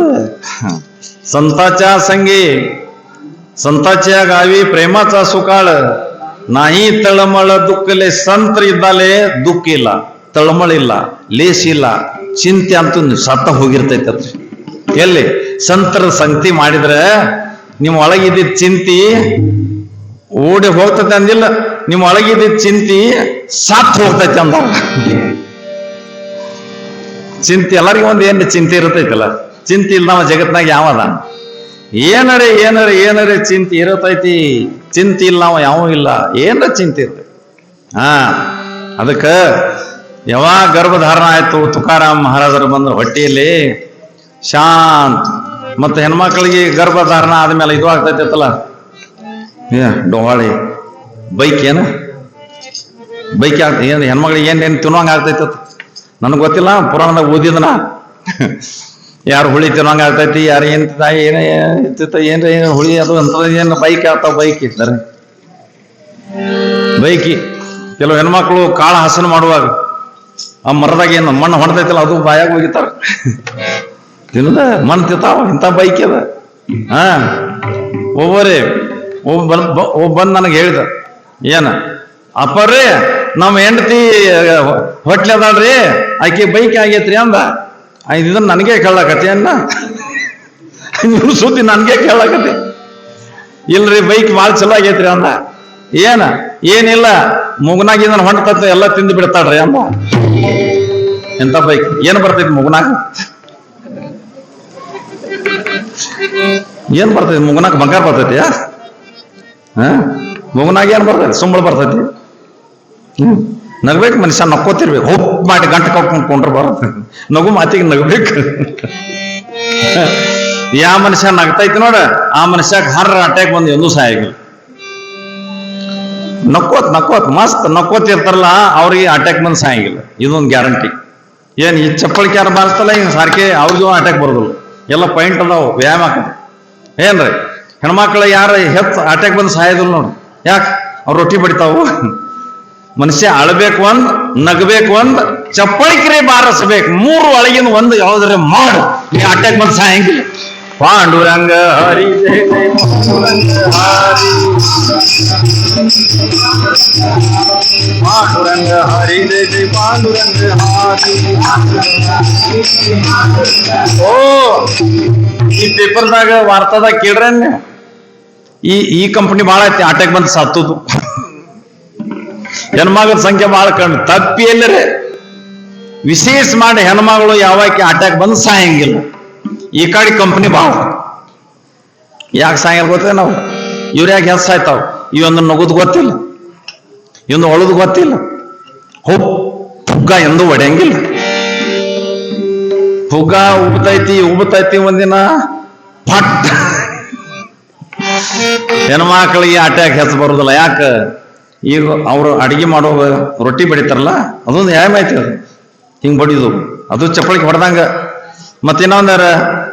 संताच्या संगी, संताच्या गावी प्रेमाचा सुकाळ. नाही तळमळ दुःखले, संत ಇದ್ದಾಲೆ ದುಃಖ ಇಲ್ಲ, ತಳಮಳಿಲ್ಲ, ಲೇಸಿಲ್ಲ, ಚಿಂತೆ ಅಂತೂ ಸತ್ತ ಹೋಗಿರ್ತೈತಲ್ರಿ. ಎಲ್ಲಿ ಸಂತರ ಸಂಗತಿ ಮಾಡಿದ್ರೆ ನಿಮ್ಮ ಒಳಗಿದ್ದ ಚಿಂತಿ ಓಡಿ ಹೋಗ್ತೈತೆ ಅಂದಿಲ್ಲ, ನಿಮ್ಮ ಒಳಗಿದ್ದ ಚಿಂತಿ ಸತ್ ಹೋಗ್ತೈತೆ ಅಂದ. ಚಿಂತೆ ಎಲ್ಲರಿಗೂ ಒಂದು ಏನು ಚಿಂತೆ ಇರತೈತಲ್ಲ, ಚಿಂತೆ ಇಲ್ಲ ನಮ್ಮ ಜಗತ್ನಾಗ ಯಾವದ? ಏನರೇ ಏನರೇ ಏನರೇ ಚಿಂತೆ ಇರತೈತಿ, ಚಿಂತೆ ಇಲ್ಲ ಅವ ಯಾವ ಇಲ್ಲ, ಏನರ ಚಿಂತೆ ಇರ್ತೈತಿ. ಅದಕ್ಕ ಯಾವಾಗ ಗರ್ಭಧಾರಣ ಆಯ್ತು, ತುಕಾರಾಮ್ ಮಹಾರಾಜರು ಬಂದ್ರು ಹೊಟ್ಟೆಯಲ್ಲಿ ಶಾಂತ. ಮತ್ತೆ ಹೆಣ್ಮಕ್ಳಿಗೆ ಗರ್ಭಧಾರಣ ಆದ್ಮೇಲೆ ಇದು ಆಗ್ತೈತಲ್ಲ, ಡೊವಾಳಿ ಬೈಕ್ ಏನು ಬೈಕ್ ಆಗ್ತದೆ, ಏನು ಹೆಣ್ಮಕ್ಳಿಗೆ ಏನೇನು ತಿನ್ನುವಂಗ ಆಗ್ತೈತ ನನಗೆ ಗೊತ್ತಿಲ್ಲ. ಪುರಾಣದಾಗ ಓದಿದನ ಯಾರು ಹುಳಿ ತಿನ್ನಂಗ ಆಗ್ತೈತಿ, ಯಾರು ಏನ್ ಏನೇ ಏನ್ರ ಏನು ಹುಳಿ ಅದು ಅಂತ ಏನು ಬೈಕ್ ಆಗ್ತಾವ. ಬೈಕ್ ಇದ್ದಾರೆ ಬೈಕಿ. ಕೆಲವು ಹೆಣ್ಮಕ್ಳು ಕಾಳು ಹಸನು ಮಾಡುವಾಗ ಆ ಮರದಾಗ ಏನು ಮಣ್ಣು ಹೊಣ್ತೈತಿಲ್ಲ ಅದು ಬಾಯಾಗ ಹೋಗಿತಾರ, ತಿನ್ನದ ಮಣ್ಣು ತಿಂತಾವ. ಇಂಥ ಬೈಕ್ ಅದ. ಒಬ್ಬ ಬಂದು ನನಗೆ ಹೇಳಿದ, ಏನ ಅಪ್ಪರೇ ನಮ್ಮ ಹೆಂಡತಿ ಹೊಟ್ಲೆ ಅದಾಳ್ರಿ, ಆಕೆ ಬೈಕ್ ಆಗೈತ್ರಿ ಅಂದ. ಇದನ್ನ ನನಗೆ ಕೇಳಕತಿ ಅನ್ನ ನೀವು ಸುದ್ದಿ ನನಗೆ ಕೇಳಕತಿ. ಇಲ್ರಿ ಬೈಕ್ ಭಾಳ ಚಲೋ ಆಗೈತ್ರಿ ಅಂದ. ಏನಿಲ್ಲ ಮುಗನಾಗ ಇದನ್ನ ಹೊಂಟತ ಎಲ್ಲ ತಿಂದು ಬಿಡ್ತಾಳ್ರಿ ಅಂದ. ಎಂತ ಬೈಕ್ ಏನ್ ಬರ್ತೈತಿ ಮುಗನಾಗ? ಏನ್ ಬರ್ತೈತಿ ಮುಗನಾಗ? ಬಂಗಾರ ಬರ್ತೈತಿ? ಮುಗನಾಗ ಏನ್ ಬರ್ತೈತಿ? ಸುಂಬಳ ಬರ್ತೈತಿ. ನಗ್ಬೇಕು ಮನುಷ್ಯ, ನಕ್ಕೋತಿರ್ಬೇಕು. ಹೋಪ್ ಮಾಡಿ ಗಂಟು ಕಟ್ಕೊಂಡ್ರೆ ಬರುತ್ತೆ. ನಗು ಮಾತಿಗೆ ನಗ್ಬೇಕು. ಯಾವ ಮನುಷ್ಯ ನಗ್ತೈತಿ ನೋಡ, ಆ ಮನುಷ್ಯಕ್ಕೆ ಹರ್ರ ಅಟ್ಯಾಕ್ ಬಂದು ಎಂದೂ ಸಹಾಯಗಿಲ್ಲ. ನಕ್ಕೋತ್ ಮಸ್ತ್ ನಕ್ಕೋತಿರ್ತಾರಲ್ಲ ಅವ್ರಿಗೆ ಅಟ್ಯಾಕ್ ಬಂದು ಸಹಾಯಗಿಲ್ಲ. ಇದೊಂದು ಗ್ಯಾರಂಟಿ. ಏನ್ ಈ ಚಪ್ಪಳಿಕೆ ಯಾರು ಬಾರಿಸ್ತಲ್ಲ ಹಿಂಗೆ ಸಾರ್ಕೆ ಅವ್ರಿಗೂ ಅಟ್ಯಾಕ್ ಬರೋದಿಲ್ಲ. ಎಲ್ಲ ಪಾಯಿಂಟ್ ಅದಾವ, ವ್ಯಾಯಾಮ ಹಾಕದು. ಏನ್ರಿ ಹೆಣ್ಮಕ್ಳು ಯಾರು ಹೆಚ್ಚು ಅಟ್ಯಾಕ್ ಬಂದು ಸಹಾಯದಿಲ್ಲ ನೋಡಿ. ಯಾಕೆ? ಅವ್ರು ರೊಟ್ಟಿ ಬಡಿತಾವು. ಮನುಷ್ಯ ಅಳಬೇಕು ಒಂದ್, ನಗಬೇಕು ಒಂದ್, ಚಪ್ಪಳಿಕ್ರೆ ಬಾರಿಸ್ಬೇಕು. 3 ಒಳಗಿನ ಒಂದು ಯಾವ್ದಾರೆ ಮಾಡು, ನೀ ಅಟ್ಯಾಕ್ ಬಂದು ಸಾಯಂಗಿಲ್ಲ. ಪಾಂಡುರಂಗ ಹರಿ ಜಯ ಜಯ ಪಾಂಡುರಂಗ ಹರಿ ಜಯ ಜಯ ಪಾಂಡುರಂಗ ಹಾರಿ. ಓ ಈ ಪೇಪರ್ದಾಗ ವಾರ್ತಾದಾಗ ಕೇಳ್ರ, ಈ ಕಂಪನಿ ಭಾಳ ಐತಿ ಅಟ್ಯಾಕ್ ಬಂದು ಸತ್ತುದು. ಹೆಣ್ಮಗಳ ಸಂಖ್ಯೆ ಭಾಳ ಕಣ್ಣು. ತಪ್ಪಿ ಎಲ್ಲರೇ ವಿಶೇಷ ಮಾಡಿ ಹೆಣ್ಮಗಳು ಯಾವಾಕಿ ಅಟ್ಯಾಕ್ ಬಂದು ಸಾಯಂಗಿಲ್ಲ. ಈ ಕಡೆ ಕಂಪ್ನಿ ಭಾಳ. ಯಾಕೆ ಸಾಯಂಗಿಲ್ಲ ಗೊತ್ತೇ ನಾವು? ಇವ್ರು ಯಾಕೆ ಹೆಚ್ಚು ಸಾಯ್ತಾವ? ಇವೊಂದು ನಗುದು ಗೊತ್ತಿಲ್ಲ, ಇವೊಂದು ಒಳದು ಗೊತ್ತಿಲ್ಲ. ಪುಗ್ಗ ಎಂದೂ ಹೊಡೆಯಂಗಿಲ್ಲ. ಪುಗ್ಗ ಉಬ್ತೈತಿ ಒಂದಿನ ಪಟ್. ಹೆಣ್ಮಕ್ಳಿಗೆ ಅಟ್ಯಾಕ್ ಹೆಚ್ಚು ಬರುದಿಲ್ಲ. ಯಾಕೆ? ಈಗ ಅವರು ಅಡಿಗೆ ಮಾಡೋ ರೊಟ್ಟಿ ಬಡಿತಾರಲ್ಲ, ಅದೊಂದು ವ್ಯಾಯಾಮ ಐತಿ. ಅದು ಹಿಂಗೆ ಬಡಿದು ಅದು ಚಪ್ಪಳಿಗೆ ಹೊಡೆದಂಗ. ಮತ್ತಿನ್ನೊಂದಾರ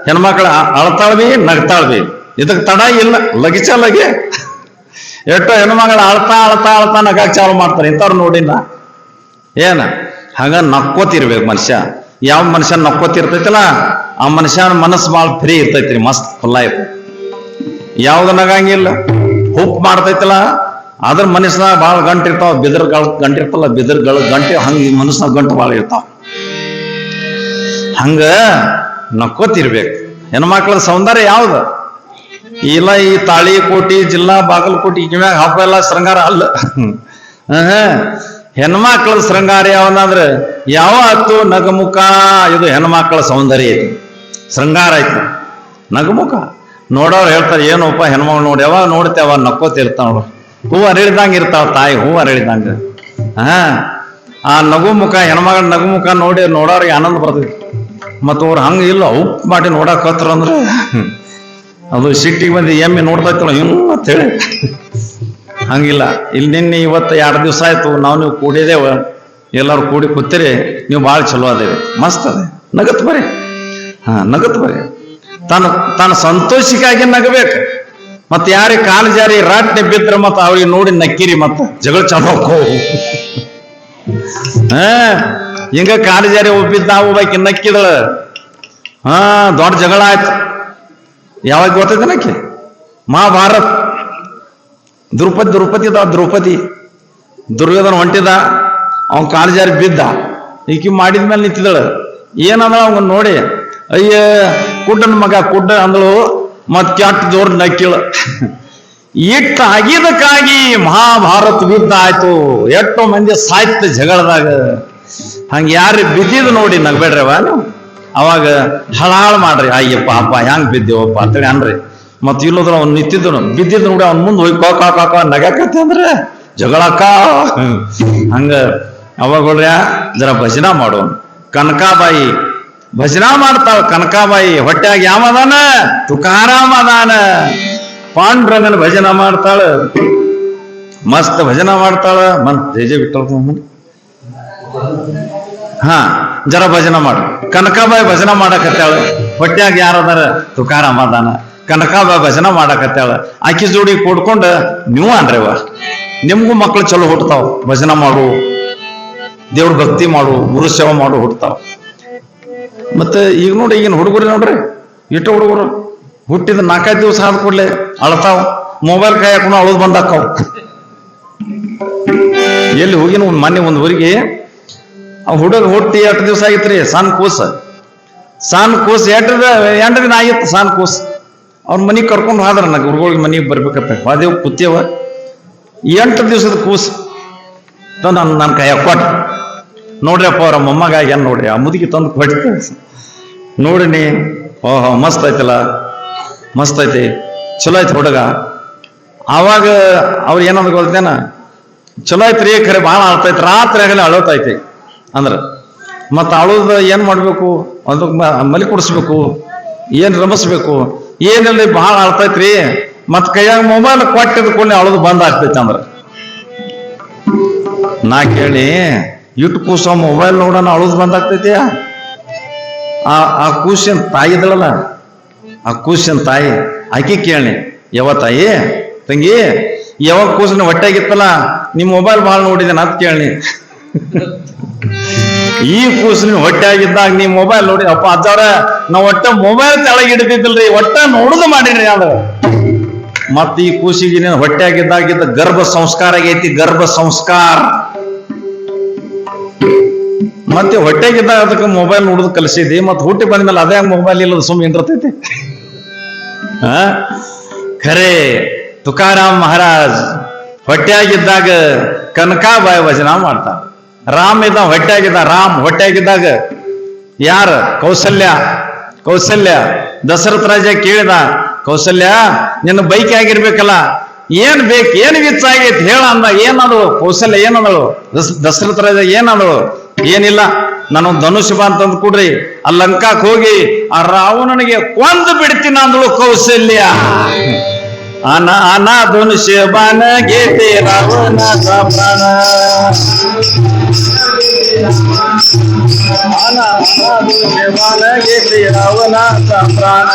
ಹೆಣ್ಮಕ್ಳು ಅಳ್ತಾಳ್ಬಿ ನಗ್ತಾಳ್ಬಿ. ಇದಕ್ಕೆ ತಡ ಇಲ್ಲ, ಲಗಿಚಲಗೆ. ಎಷ್ಟೋ ಹೆಣ್ಮಕ್ಳು ಅಳ್ತಾ ನಗಾಕ್ ಚಾಲು ಮಾಡ್ತಾರೆ. ಇಂಥವ್ರು ನೋಡಿನ ಏನ ಹಾಗ ನಕ್ಕೋತಿರ್ಬೇಕು ಮನುಷ್ಯ. ಯಾವ ಮನುಷ್ಯ ನಕ್ಕೋತಿರ್ತೈತಲ್ಲ ಆ ಮನುಷ್ಯನ ಮನಸ್ಸು ಭಾಳ ಫ್ರೀ ಇರ್ತೈತ್ರಿ, ಮಸ್ತ್ ಫುಲ್ಲ ಇರ್ತೈತಿ. ಯಾವ್ದು ನಗಂಗಿಲ್ಲ ಹುಪ್ ಮಾಡ್ತೈತಲ್ಲ ಅದ್ರ ಮನಸ್ಸಿನಾಗ ಭಾಳ ಗಂಟು ಇರ್ತಾವ, ಬಿದರ್ಗಳು ಗಂಟು ಇರ್ತಲ್ಲ, ಬಿದರ್ಗಳು ಗಂಟೆ ಹಂಗ ಮನಸ್ಸಿನಾಗ ಗಂಟು ಭಾಳ ಇರ್ತಾವ. ಹಂಗ ನಕ್ಕೋತಿರ್ಬೇಕು. ಹೆಣ್ಮಕ್ಳ ಸೌಂದರ್ಯ ಯಾವ್ದು ಇಲ್ಲ, ಈ ತಾಳಿಕೋಟಿ ಜಿಲ್ಲಾ ಬಾಗಲಕೋಟಿ ಕಿವ್ಯಾಗ ಹಬ್ಬ ಎಲ್ಲ ಶೃಂಗಾರ ಅಲ್ಲ. ಹೆಣ್ಮಕ್ಳ ಶೃಂಗಾರ ಯಾವದಂದ್ರೆ ಯಾವ ಹತ್ತು ನಗಮುಖ, ಇದು ಹೆಣ್ಮಕ್ಳ ಸೌಂದರ್ಯ ಐತಿ, ಶೃಂಗಾರ ಐತಿ ನಗಮುಖ. ನೋಡೋರು ಹೇಳ್ತಾರೆ ಏನಪ್ಪ ಹೆಣ್ಮಕ್ಳು ನೋಡಿ ಯಾವಾಗ ನೋಡ್ತೇವ ನಕ್ಕೋತಿರ್ತಾವ ನೋಡು, ಹೂ ಅರಳಿದಂಗ ಇರ್ತಾವ ತಾಯಿ, ಹೂ ಅರಳಿದಂಗ. ಆ ನಗುಮುಖ ಹೆಣ್ಮಗಳ ನಗುಮುಖ ನೋಡಿ ನೋಡೋರಿಗೆ ಆನಂದ ಬರ್ತೈತಿ. ಮತ್ತ ಅವ್ರು ಹಂಗ ಇಲ್ಲ ಉಪ್ ಮಾಡಿ ನೋಡಕ್ ಹತ್ರ ಅಂದ್ರೆ ಅದು ಸಿಟ್ಟಿಗೆ ಬಂದು ಎಮ್ಮೆ ನೋಡ್ತೈತಲ್ಲ ಏನು ಅಂತ ಹೇಳಿ. ಹಂಗಿಲ್ಲ. ಇಲ್ಲಿ ನಿನ್ನೆ ಇವತ್ತು 2 ದಿವಸ ಆಯ್ತು ನೀವು ಕೂಡಿದೇವ, ಎಲ್ಲರೂ ಕೂಡಿ ಕೂತಿರಿ, ನೀವು ಭಾಳ ಚಲೋ ಅದೇವಿ, ಮಸ್ತ್ ಅದೇ, ನಗತ್ ಬರೀ. ನಗತ್ ಬರೀ. ತಾನು ಸಂತೋಷಕ್ಕಾಗಿ ನಗಬೇಕು. ಮತ್ತೆ ಯಾರಿಗೆ ಕಾಲು ಜಾರಿ ರಾಟ್ನೆ ಬಿದ್ರೆ ಮತ್ತ ಅವ್ರಿಗೆ ನೋಡಿ ನಕ್ಕಿರಿ, ಮತ್ತ ಜಗಳ ಚಲೋ ಹಿಂಗ ಕಾಲು ಜಾರಿ ಒಬ್ಬಿದ್ ನಾವು ಬಾಕಿ ನಕ್ಕಿದಳ, ದೊಡ್ಡ ಜಗಳ ಆಯ್ತು. ಯಾವಾಗ ಗೊತ್ತೈತೆ ನಕ್ಕಿ? ಮಹಾಭಾರತ್. ದ್ರೌಪದಿ ದುರ್ಯೋಧನ ಹೊಂಟಿದ, ಅವನ್ ಕಾಲು ಜಾರಿ ಬಿದ್ದ, ಈಕಿ ಮಾಡಿದ್ಮೇಲೆ ನಿಂತಿದಳ. ಏನಂದಳ ಅವನ್ ನೋಡಿ, ಅಯ್ಯ ಕುಡ್ಡನ ಮಗ ಕುಡ್ಡ ಅಂದಳು, ಮತ್ ಕೆಟ್ಟ ಜೋರ್ ನಕ್ಕಿಳ. ಇಟ್ಟ ಆಗಿದಕ್ಕಾಗಿ ಮಹಾಭಾರತ ಯುದ್ಧ ಆಯ್ತು, ಎಷ್ಟೋ ಮಂದಿ ಸಾಯ್ತ ಜಗಳದಾಗ. ಹಂಗ ಯಾರು ಬಿದ್ದಿದ್ ನೋಡಿ ನಗ್ಬೇಡ್ರವ ನೀವು. ಅವಾಗ ಹಳಾಳ್ ಮಾಡ್ರಿ, ಅಯ್ಯ ಪಾಪ ಹೆಂಗ್ ಬಿದ್ದೇವಪ್ಪ ಅಂತೇಳಿ ಅನ್ರಿ. ಮತ್ ಇಲ್ಲೋದ್ರ ಅವ್ನು ನಿಂತಿದ್ದನು, ಬಿದ್ದಿದ್ ನೋಡಿ ಅವ್ನ ಮುಂದೆ ಹೋಗಿ ಕಾಕ ನಗಾಕತ್ತೆ ಅಂದ್ರೆ ಜಗಳಕ್ಕ. ಹಂಗ ಅವಾಗ ಜರ ಭಜನಾ ಮಾಡೋನು. ಕನಕಾಬಾಯಿ ಭಜನಾ ಮಾಡ್ತಾಳ. ಕನಕಾಬಾಯಿ ಹೊಟ್ಯಾಗ ಯಾವದಾನ? ತುಕಾರಾಮ ಅದಾನ. ಪಾಂಡುರಂಗನ ಭಜನ ಮಾಡ್ತಾಳ, ಮಸ್ತ್ ಭಜನ ಮಾಡ್ತಾಳ. ಜಯ ಬಿಟ್ಟಳ. ಜರ ಭಜನ ಮಾಡು. ಕನಕಾಬಾಯಿ ಭಜನ ಮಾಡಕತ್ತಾಳ, ಹೊಟ್ಯಾಗ ಯಾರದಾರ? ತುಕಾರಾಮ ಅದಾನ. ಕನಕಾಬಾಯಿ ಭಜನ ಮಾಡಕತ್ತಾಳ. ಆಕಿ ಜೋಡಿ ಕೂಡ್ಕೊಂಡ ನೀವು ಅನ್ರಿವ, ನಿಮ್ಗೂ ಮಕ್ಳು ಚಲೋ ಹುಟ್ಟತಾವ. ಭಜನ ಮಾಡು, ದೇವ್ರ ಭಕ್ತಿ ಮಾಡು, ಗುರು ಸೇವೆ ಮಾಡು ಹುಟ್ಟತಾವ. ಮತ್ತೆ ಈಗ ನೋಡಿ, ಈಗಿನ ಹುಡುಗರು ನೋಡ್ರಿ, ಇಟ್ಟು ಹುಡುಗರು ಹುಟ್ಟಿದ 4-5 ದಿವಸ ಆದ ಕೂಡಲೇ ಅಳ್ತಾವ, ಮೊಬೈಲ್ ಕೈ ಹಾಕೊಂಡು ಅಳೋದು ಬಂದಾಕಾವ್. ಎಲ್ಲಿ ಹೋಗಿನ ಮೊನ್ನೆ ಒಂದು ಊರಿಗೆ ಹುಡುಗ ಹುಟ್ಟಿ 8 ದಿವಸ ಆಗಿತ್ರಿ. ಸಣ್ಣ ಕೂಸ 8 ದಿನ ಆಗಿತ್ತು ಸಣ್ಣ ಕೂಸ್. ಅವ್ರ ಮನಿಗೆ ಕರ್ಕೊಂಡು ಹೋದ್ರ, ನಾ ಗುರುಗಳಿಗೆ ಮನೆಗೆ ಬರ್ಬೇಕತ್ತ ವಾದೇವ್ ಕೂತೇವ. 8 ದಿವಸದ ಕೂಸ್ ನನ್ನ ಕೈಯಾಗ ಕೊಟ್ಟ. ನೋಡ್ರಿಯಪ್ಪ ಅವ್ರ ಮೊಮ್ಮಗ ಏನ್ ನೋಡ್ರಿ, ಆ ಮುದುಕಿ ತಂದು ಕೊಟ್ಟು ನೋಡಿನಿ. ಓಹೋ ಮಸ್ತ್ ಐತಲ್ಲ, ಮಸ್ತ್ ಐತಿ, ಚಲೋ ಐತಿ ಹುಡುಗ. ಆವಾಗ ಅವ್ರು ಏನಂದ್ ಗೊತ್ತೇನ, ಚಲೋ ಐತ್ರಿ ಖರೆ ಭಾಳ ಅಳ್ತೈತಿ, ರಾತ್ರಿ ಆಗಲೇ ಅಳೋತೈತಿ ಅಂದ್ರ. ಮತ್ತ ಅಳೋದು ಏನ್ ಮಾಡ್ಬೇಕು? ಅದಕ್ಕೆ ಮಲಿ ಕುಡಿಸ್ಬೇಕು, ಏನ್ ರಮಿಸ್ಬೇಕು, ಏನಿಲ್ಲ ಭಾಳ ಅಳ್ತೈತ್ರಿ. ಮತ್ ಕೈಯಾಗ ಮೊಬೈಲ್ ಕೊಟ್ಟಿದ್ ಕೂಡಲೇ ಅಳೋದು ಬಂದ್ ಆಗ್ತೈತಿ ಅಂದ್ರ. ನಾ ಕೇಳಿ, ಇಟ್ಟು ಕೂಸ ಮೊಬೈಲ್ ನೋಡೋಣ ಅಳೋದು ಬಂದಾಗ್ತೈತಿ? ಆ ಕೂಸಿನ ತಾಯಿ ಇದ್ದಳಲ್ಲ, ಆ ಕೂಸಿನ ತಾಯಿ ಆಕಿ ಕೇಳಿ, ಯಾವ ತಾಯಿ ತಂಗಿ ಯಾವಾಗ ಕೂಸಿನ ಹೊಟ್ಟೆಗಿತ್ತಲ್ಲ ನಿಮ್ ಮೊಬೈಲ್ ಭಾಳ ನೋಡಿದೇನ ಅಂತ ಕೇಳಿ. ಈ ಕೂಸಿನ ಹೊಟ್ಟೆಯಾಗಿದ್ದಾಗ ನೀವ್ ಮೊಬೈಲ್ ನೋಡಿ, ಅಪ್ಪ ಅಜ್ಜವ್ರ ನಾವ್ ಒಟ್ಟ ಮೊಬೈಲ್ ತೆಳಗ್ ಹಿಡಿದಿದ್ದಲ್ರಿ, ಒಟ್ಟ ನೋಡುದು ಮಾಡಿರಿ ಅದ. ಮತ್ ಈ ಕೂಸಿಗೆ ನೀನು ಹೊಟ್ಟೆಯಾಗಿದ್ದಾಗಿದ್ದ ಗರ್ಭ ಸಂಸ್ಕಾರ ಆಗೈತಿ, ಗರ್ಭ ಸಂಸ್ಕಾರ. ಮತ್ತೆ ಹೊಟ್ಟೆಗಿದ್ದಾಗ ಅದಕ್ಕೆ ಮೊಬೈಲ್ ನೋಡುದು ಕಲಿಸಿದಿ, ಮತ್ತೆ ಹುಟ್ಟಿ ಬಂದ್ಮೇಲೆ ಅದೇ ಮೊಬೈಲ್ ಇಲ್ಲದ ಸುಮ್ಮನೆ ಇರ್ತೈತಿ. ಖರೆ ತುಕಾರಾಮ್ ಮಹಾರಾಜ್ ಹೊಟ್ಟೆಯಾಗಿದ್ದಾಗ ಕನಕಾಬಾಯಿ ಭಜನ ಮಾಡ್ತಾರ. ರಾಮ್ ಇದ್ದ ಹೊಟ್ಟೆಯಾಗಿದ್ದ, ರಾಮ್ ಹೊಟ್ಟೆಯಾಗಿದ್ದಾಗ ಯಾರ? ಕೌಸಲ್ಯ ದಶರಥ ರಾಜ ಕೇಳಿದ, ಕೌಸಲ್ಯ ನಿನ್ನ ಬೈಕ್ ಆಗಿರ್ಬೇಕಲ್ಲ, ಏನ್ ಬೇಕು, ಏನ್ ವಿಚ್ ಆಗೈತಿ ಹೇಳ ಅಂದ. ಏನದು? ಕೌಸಲ್ಯ ಏನದಳು? ದಶರಥ ರಾಜ ಏನದಳು? ಏನಿಲ್ಲ, ನಾನು ಧನುಷ್ ಬಾ ಅಂತಂದ್ ಕೊಡ್ರಿ, ಆ ಲಂಕಾಕ್ ಹೋಗಿ ಆ ರಾವಣನಿಗೆ ಕೊಂದು ಬಿಡ್ತೀನಿ ಅಂದಳು ಕೌಸಲ್ಯ. ಅನ ಧನುಷ ಬಾನ ಗೇತೆ ರಾವಣ ಪ್ರಾಣ, ಬಾನ ಗೇತೆ ರಾವಣ ಪ್ರಾಣ.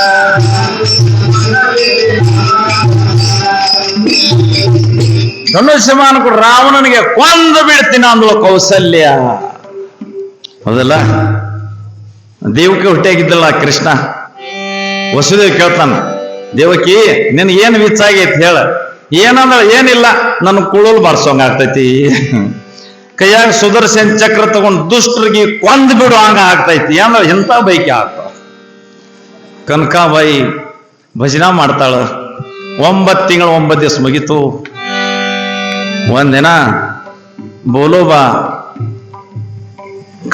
ಧನುಷ್ಯಮಾನ ಕೂಡ ರಾವಣನಿಗೆ ಕೊಂದು ಬಿಡ್ತೀನಿ ಅಂದಳು ಕೌಸಲ್ಯ. ಹೌದಲ್ಲ? ದೇವಕ್ಕೆ ಹುಟ್ಟಿಯಾಗಿದ್ದಲ್ಲ ಕೃಷ್ಣ. ವಸುದೇವ್ ಕೇಳ್ತಾನ, ದೇವಕಿ ನಿನ್ ಏನ್ ವಿಚ್ಚಾಗೈತಿ ಹೇಳ. ಏನಂದ್ರ ಏನಿಲ್ಲ, ನನ್ ಕುಳಲ್ ಬಾರ್ಸೋಂಗ ಆಗ್ತೈತಿ, ಕೈಯಾಗ ಸುದರ್ಶನ್ ಚಕ್ರ ತಗೊಂಡ್ ದುಷ್ಟರಿಗೆ ಕೊಂದ್ ಬಿಡು ಹಂಗ ಆಗ್ತೈತಿ ಅಂದ್ರೆ ಎಂತ ಬೈಕಿ ಆಗ್ತಾವ. ಕನಕಾಬಾಯಿ ಭಜನಾ ಮಾಡ್ತಾಳ. 9 ತಿಂಗಳು 9 ದಿವಸ ಮುಗೀತು. ಒಂದಿನ ಬೋಲೋಬಾ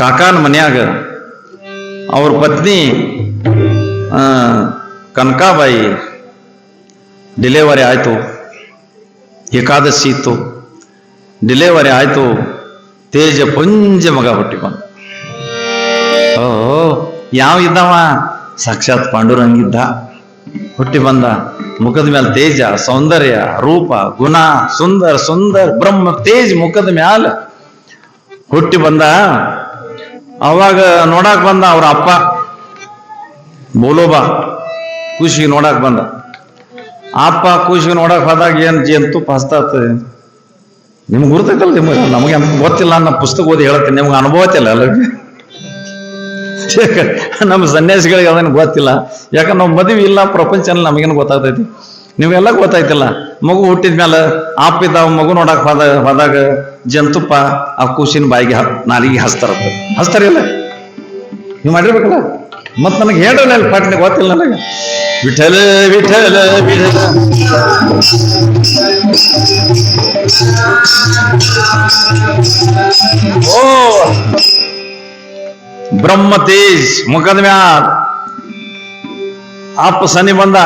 ಕಾಕಾನ ಮನ್ಯಾಗ ಅವ್ರ ಪತ್ನಿ ಕನಕಾಬಾಯಿ ಡಿಲೆವರಿ ಆಯ್ತು. ಏಕಾದಶಿ ಇತ್ತು, ಡಿಲೆವರಿ ಆಯ್ತು. ತೇಜ ಪುಂಜ ಮಗ ಹುಟ್ಟಿ ಬಂದ. ಓ ಯಾವ ಇದ್ದವ? ಸಾಕ್ಷಾತ್ ಪಾಂಡುರಂಗಿದ್ದ. ಹುಟ್ಟಿ ಬಂದ. ಮುಖದ ಮೇಲೆ ತೇಜ, ಸೌಂದರ್ಯ, ರೂಪ, ಗುಣ, ಸುಂದರ ಸುಂದರ ಬ್ರಹ್ಮ ತೇಜ್ ಮುಖದ ಮ್ಯಾಲ ಹುಟ್ಟಿ ಬಂದ. ಅವಾಗ ನೋಡಾಕ್ ಬಂದ ಅವ್ರ ಅಪ್ಪ ಬೋಲೋಬಾ, ಖುಷಿಗೆ ನೋಡಾಕ್ ಬಂದ. ಅಪ್ಪ ಖುಷಿಗೆ ನೋಡಕ್ ಹೋದಾಗ ಏನ್ ಜೇನುತುಪ್ಪ ಹಸ್ತಾತ. ನಿಮ್ಗೆ ಗುರ್ತೈತಲ್ಲ, ನಮಗೆ ಗೊತ್ತಿಲ್ಲ, ನಮ್ಮ ಪುಸ್ತಕ ಓದಿ ಹೇಳ್ತೀನಿ, ನಿಮ್ಗೆ ಅನುಭವ ಐತಿಲ್ಲ ಅಲ್ಲ. ನಮ್ಮ ಸನ್ಯಾಸಿಗಳಿಗೆ ಅದನ್ನು ಗೊತ್ತಿಲ್ಲ, ಯಾಕಂದ್ರೆ ನಾವು ಮದುವೆ ಇಲ್ಲ, ಪ್ರಪಂಚನಲ್ಲಿ ನಮಗೇನು ಗೊತ್ತಾಗ್ತೈತಿ. ನೀವೆಲ್ಲ ಗೊತ್ತಾಯ್ತಿಲ್ಲ. ಮಗು ಹುಟ್ಟಿದ್ಮೇಲೆ ಆಪಿದ್ದ ಮಗು ನೋಡಕ್ ಹೋದಾಗ ಜೇನುತುಪ್ಪ ಆ ಕೂಸಿನ ಬಾಯಿಗೆ ನಾಲಿಗೆ ಹಸ್ತಾರಿಲ್ಲ. ನೀವು ಮಾಡಿರ್ಬೇಕಲ್ಲ. ಮತ್ ನನಗೆ ಹೇಳಲ್ಲ ಅಲ್ಲಿ ಪಾಠನೆ ಗೊತ್ತಿಲ್ಲ ನನಗೆ. ವಿಠಲ ವಿಠಲ ವಿಠಲ ಓ ಬ್ರಹ್ಮ ತೇಜ್ ಮುಖದ ಮ್ಯಾಲ ಅಪ್ಪ ಸನಿ ಬಂದ.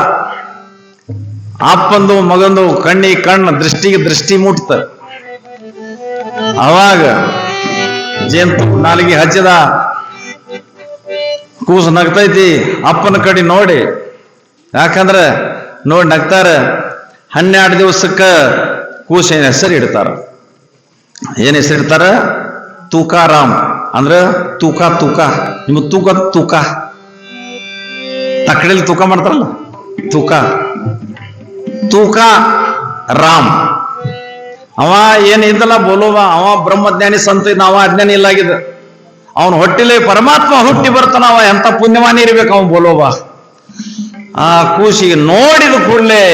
ಅಪ್ಪಂದು ಮಗಂದು ಕಣ್ಣು ದೃಷ್ಟಿಗೆ ದೃಷ್ಟಿ ಮುಟ್ತ. ಅವಾಗ ಜೇನುತುಪ್ಪ ನಾಲಿಗೆ ಹಚ್ಚಿದ. ಕೂಸು ನಗ್ತೈತಿ ಅಪ್ಪನ ಕಡೆ ನೋಡಿ. ಯಾಕಂದ್ರೆ ನೋಡಿ ನಗ್ತಾರ. 12 ದಿವಸಕ್ಕ ಕೂಸಿನ ಹೆಸರು ಇಡ್ತಾರ. ಏನ್ ಹೆಸರು ಇಡ್ತಾರ? ತೂಕಾರಾಮ್ ಅಂದ್ರ ತೂಕ. ನಿಮ್ಮ ತೂಕ ತಕ್ಕಡಿಲಿ ತೂಕ ಮಾಡ್ತಾರಲ್ಲ, ತೂಕ ರಾಮ್. ಅವ ಏನ್ ಇದ್ದಲ್ಲ ಬೋಲೋವ, ಅವ ಬ್ರಹ್ಮಜ್ಞಾನಿ ಸಂತ, ಅವ ಅಜ್ಞಾನಿ ಇಲ್ಲಾಗಿದ್ದ. ಅವನ ಹೊಟ್ಟಿಲಿ ಪರಮಾತ್ಮ ಹುಟ್ಟಿ ಬರ್ತಾನ. ಅವ ಎಂತ ಪುಣ್ಯವಾನಿ ಇರ್ಬೇಕು ಅವ ಬೋಲೋವ. ಆ ಕೂಸಿಗೆ ನೋಡಿದ ಕೂಡಲೇ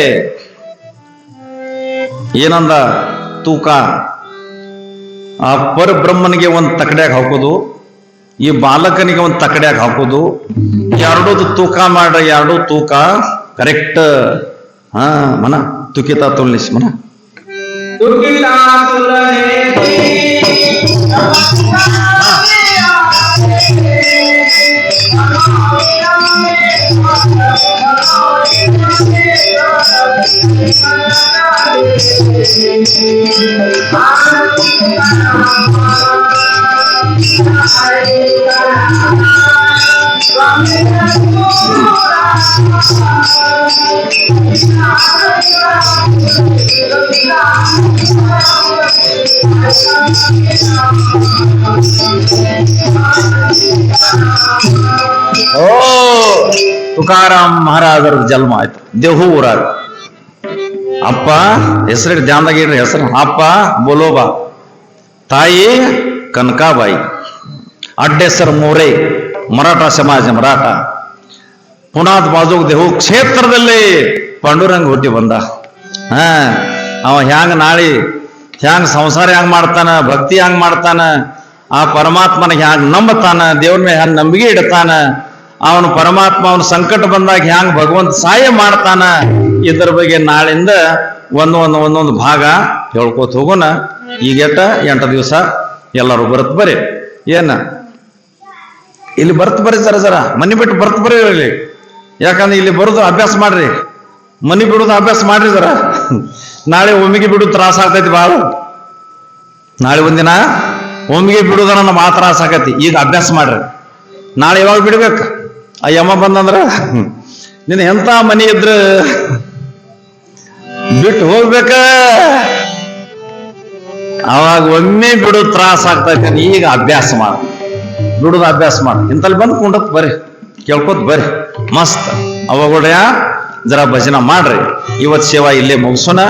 ಏನಂದ? ತೂಕ. ಆ ಪರಬ್ರಹ್ಮನಿಗೆ ಒಂದು ತಕಡ್ಯಾಗ ಹಾಕೋದು, ಈ ಬಾಲಕನಿಗೆ ಒಂದು ತಕಡ್ಯಾಗ ಹಾಕೋದು, ಎರಡೂ ತೂಕ ಮಾಡ್ರ, ಎರಡೂ ತೂಕ ಕರೆಕ್ಟ್. ಮನ ತುಕಿತಾ ತುಲ್ನಿಸ್ ಮನ ಓ ತುಕಾರಾಮ್ ಮಹಾರಾಜರ ಜನ್ಮ ಆಯ್ತು ದೇಹು ಊರಾಗ. ಅಪ್ಪ ಹೆಸರು ಧ್ಯಾನದಾಗ ಇಡ್ರಿ ಹೆಸರು. ಅಪ್ಪ ಬೋಲೋಬಾ, ತಾಯಿ ಕನಕಾಬಾಯಿ. ಅಡ್ಡೆಸರು ಮೂರೇ, ಮರಾಠ ಸಮಾಜ ಮರಾಠ. ಪುನಾದ್ ಬಾಜುಗ್ ದೇಹು ಕ್ಷೇತ್ರದಲ್ಲಿ ಪಾಂಡುರಂಗ ಹುಟ್ಟಿ ಬಂದ. ಅವ ಹ್ಯಾಂಗ ನಾಳಿ ಹ್ಯಾಂಗ ಸಂಸಾರ ಹ್ಯಾಂಗ ಮಾಡ್ತಾನ, ಭಕ್ತಿ ಹ್ಯಾಂಗ ಮಾಡ್ತಾನ, ಆ ಪರಮಾತ್ಮನ ಹ್ಯಾಂಗ ನಂಬತಾನ, ದೇವ್ರ ಮೇಲೆ ಹ್ಯಾಂಗ ನಂಬಿಕೆ ಇಡ್ತಾನ, ಅವನು ಪರಮಾತ್ಮ ಅವನ ಸಂಕಟ ಬಂದಾಗ ಹ್ಯಾಂಗ ಭಗವಂತ ಸಹಾಯ ಮಾಡ್ತಾನ, ಇದರ ಬಗ್ಗೆ ನಾಳಿಂದ ಒಂದೊಂದು ಭಾಗ ಹೇಳ್ಕೋತ ಹೋಗೋಣ. ಈಗೆಟ್ಟ 8 ದಿವಸ ಎಲ್ಲರೂ ಬರತ್ ಬರ್ರಿ. ಏನ ಇಲ್ಲಿ ಬರ್ತ್ ಬರ್ರಿ, ಜರ ಮನಿ ಬಿಟ್ಟು ಬರ್ತ್ ಬರ್ರಿ ಇಲ್ಲಿ. ಯಾಕಂದ್ರೆ ಇಲ್ಲಿ ಬರೋದು ಅಭ್ಯಾಸ ಮಾಡ್ರಿ, ಮನಿ ಬಿಡೋದು ಅಭ್ಯಾಸ ಮಾಡ್ರಿ ಜರ. ನಾಳೆ ಒಮ್ಮಿಗೆ ಬಿಡೋದು ತ್ರಾಸ ಆಗ್ತೈತಿ ಭಾಳ. ನಾಳೆ ಒಂದಿನ ಒಮ್ಮಿಗೆ ಬಿಡುವುದ ನನ್ನ ಭಾಳ ತ್ರಾಸ ಆಗತಿ. ಈಗ ಅಭ್ಯಾಸ ಮಾಡ್ರಿ. ನಾಳೆ ಯಾವಾಗ ಬಿಡ್ಬೇಕು? ಆ ಯಮ ಬಂದಂದ್ರ ನೀನು ಎಂತ ಮನಿ ಇದ್ರ ಬಿಟ್ಟು ಹೋಗ್ಬೇಕ. ಅವಾಗ ಒಮ್ಮೆ ಬಿಡೋದು ತ್ರಾಸ ಆಗ್ತೈತಿ. ಈಗ ಅಭ್ಯಾಸ ಮಾಡ, ಬಿಡುದು ಅಭ್ಯಾಸ ಮಾಡ. ಇಂತಲ್ಲಿ ಬಂದು ಕುಂಡತ್ ಬರ್ರಿ, ಕೇಳ್ಕೊತ ಬರ್ರಿ, ಮಸ್ತ್. ಅವಾಗ ಜರ ಭಜನ ಮಾಡ್ರಿ. ಇವತ್ ಸೇವಾ ಇಲ್ಲೇ ಮುಗಿಸೋಣ.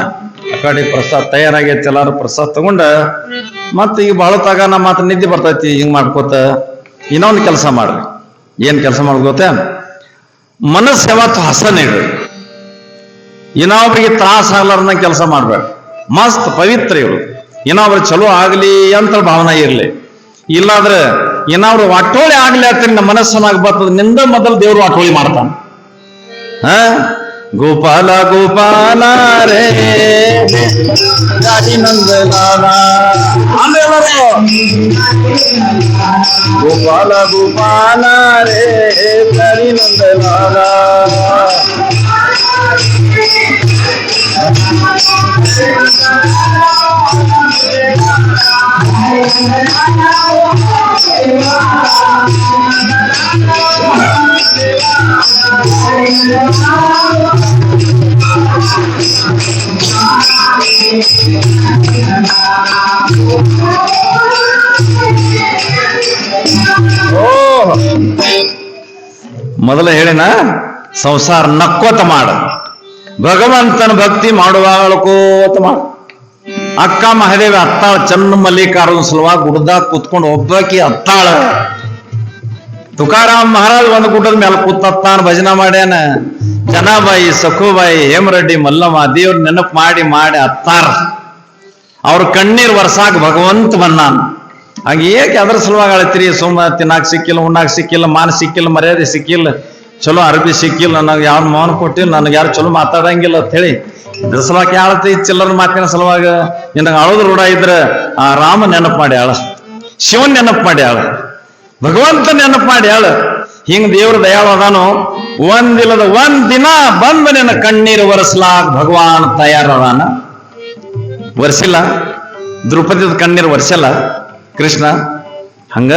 ಆ ಕಡೆ ಪ್ರಸಾದ ತಯಾರಾಗೈತಿ, ಎಲ್ಲಾರು ಪ್ರಸಾದ ತಗೊಂಡ ಮತ್ತೆ ಈಗ ಬಾಳತಾಗ ನಮ್ಮ ಮಾತ್ರ ನಿದ್ದೆ ಬರ್ತೈತಿ. ಹಿಂಗ್ ಮಾಡ್ಕೋತ ಇನ್ನೊಂದು ಕೆಲಸ ಮಾಡ್ರಿ. ಏನ್ ಕೆಲಸ ಮಾಡೋದು ಗೊತ್ತೇ? ಮನಸ್ಸು ಯಾವತ್ತು ಹಸನ್ ಇಡ್ರಿ. ಇನ್ನೊಬ್ರಿಗೆ ತ್ರಾಸ ಆಗ್ಲಾರ್ದಂಗ ಕೆಲಸ ಮಾಡ್ಬೇಡ. ಮಸ್ತ್ ಪವಿತ್ರ ಇರು. ಇನ್ನೊಬ್ರು ಚಲೋ ಆಗ್ಲಿ ಅಂತ ಭಾವನೆ ಇರ್ಲಿ. ಇಲ್ಲಾದ್ರೆ ಇನ್ನೊಬ್ರು ವಾಟೋಳಿ ಆಗ್ಲಿ ಅಂತ ನಿನ್ನ ಮನಸ್ಸನ್ನಾಗ ಬರ್ತದ, ನಿಂದ ಮೊದಲು ದೇವ್ರು ವಾಟೋಳಿ ಮಾಡ್ತಾನ. ಗೋಪಾಲ ಗೋಪಾಲ ರೇ ನಂದಲಾಲ, ಗೋಪಾಲ ಗೋಪಾಲ ರೇ ನಂದಲಾಲ. ಮೊದಲ ಹೇಳಿನ ಸಂಸಾರ ನಕ್ಕೋತ ಮಾಡ, ಭಗವಂತನ ಭಕ್ತಿ ಮಾಡುವಾಳಕೋತ ಮಾಡ. ಅಕ್ಕ ಮಹಾದೇವಿ ಅತ್ತಾಳ, ಚನ್ನ ಮಲ್ಲಿಕಾರ್ಜುನ ಸಲುವಾಗಿ ಗುಡ್ದಾಗ ಕೂತ್ಕೊಂಡು ಒಬ್ಬಾಕಿ ಅತ್ತಾಳ. ತುಕಾರಾಮ್ ಮಹಾರಾಜ್ ಒಂದು ಗುಡ್ಡದ ಮೇಲೆ ಕೂತಾನ, ಭಜನಾ ಮಾಡ್ಯಾನ. ಜನಾಬಾಯಿ, ಸಖುಬಾಯಿ, ಹೇಮರೆಡ್ಡಿ, ಮಲ್ಲಮ್ಮ ದೇವ್ರ ನೆನಪು ಮಾಡಿ ಮಾಡಿ ಅತ್ತಾರ. ಅವ್ರ ಕಣ್ಣೀರ್ ವರ್ಷಾಕ ಭಗವಂತ ಬಂದಾನ. ಹಾಗೆ ಏಕೆ ಅದ್ರ ಸಲುವಾಗಿ ಅಳತ್ರಿ? ಸುಮ್ಮ ತಿನ್ನಾಕ ಸಿಕ್ಕಿಲ್ಲ, ಉಣ್ಣಾಕ ಸಿಕ್ಕಿಲ್ಲ, ಮಾನ ಸಿಕ್ಕಿಲ್ಲ, ಮರ್ಯಾದೆ ಸಿಕ್ಕಿಲ್ಲ, ಚಲೋ ಅರ್ಬಿ ಸಿಕ್ಕಿಲ್ಲ, ನನಗೆ ಯಾರು ಮೌನ ಕೊಟ್ಟಿಲ್ಲ, ನನಗೆ ಯಾರು ಚಲೋ ಮಾತಾಡಂಗಿಲ್ಲ ಅಂತ ಹೇಳಿ ಇದ್ರ ಸಲುವಾಗಿ ಆಳತಿ. ಚಿಲ್ಲರ ಮಾತಿನ ಸಲುವಾಗ ನಿನಗೆ ಅಳೋದು ರೂಢ ಇದ್ರೆ ಆ ರಾಮ ನೆನಪು ಮಾಡಿ ಆಳ, ಶಿವನ್ ನೆನಪು ಮಾಡಿ ಆಳ, ಭಗವಂತ ನೆನಪು ಮಾಡಿ ಆಳ. ಹಿಂಗ್ ದೇವ್ರ ದಯಾಳು ಅದಾನು. ಒಂದಿಲ್ಲದ ಒಂದ್ ದಿನ ಬಂದ ನಿನ್ನ ಕಣ್ಣೀರು ಒರೆಸ್ಲಾಕ ಭಗವಾನ್ ತಯಾರದಾನ. ಒರೆಸಿಲ್ಲ, ದ್ರೌಪದಿದ ಕಣ್ಣೀರು ಒರೆಸಲ್ಲ ಕೃಷ್ಣ. ಹಂಗ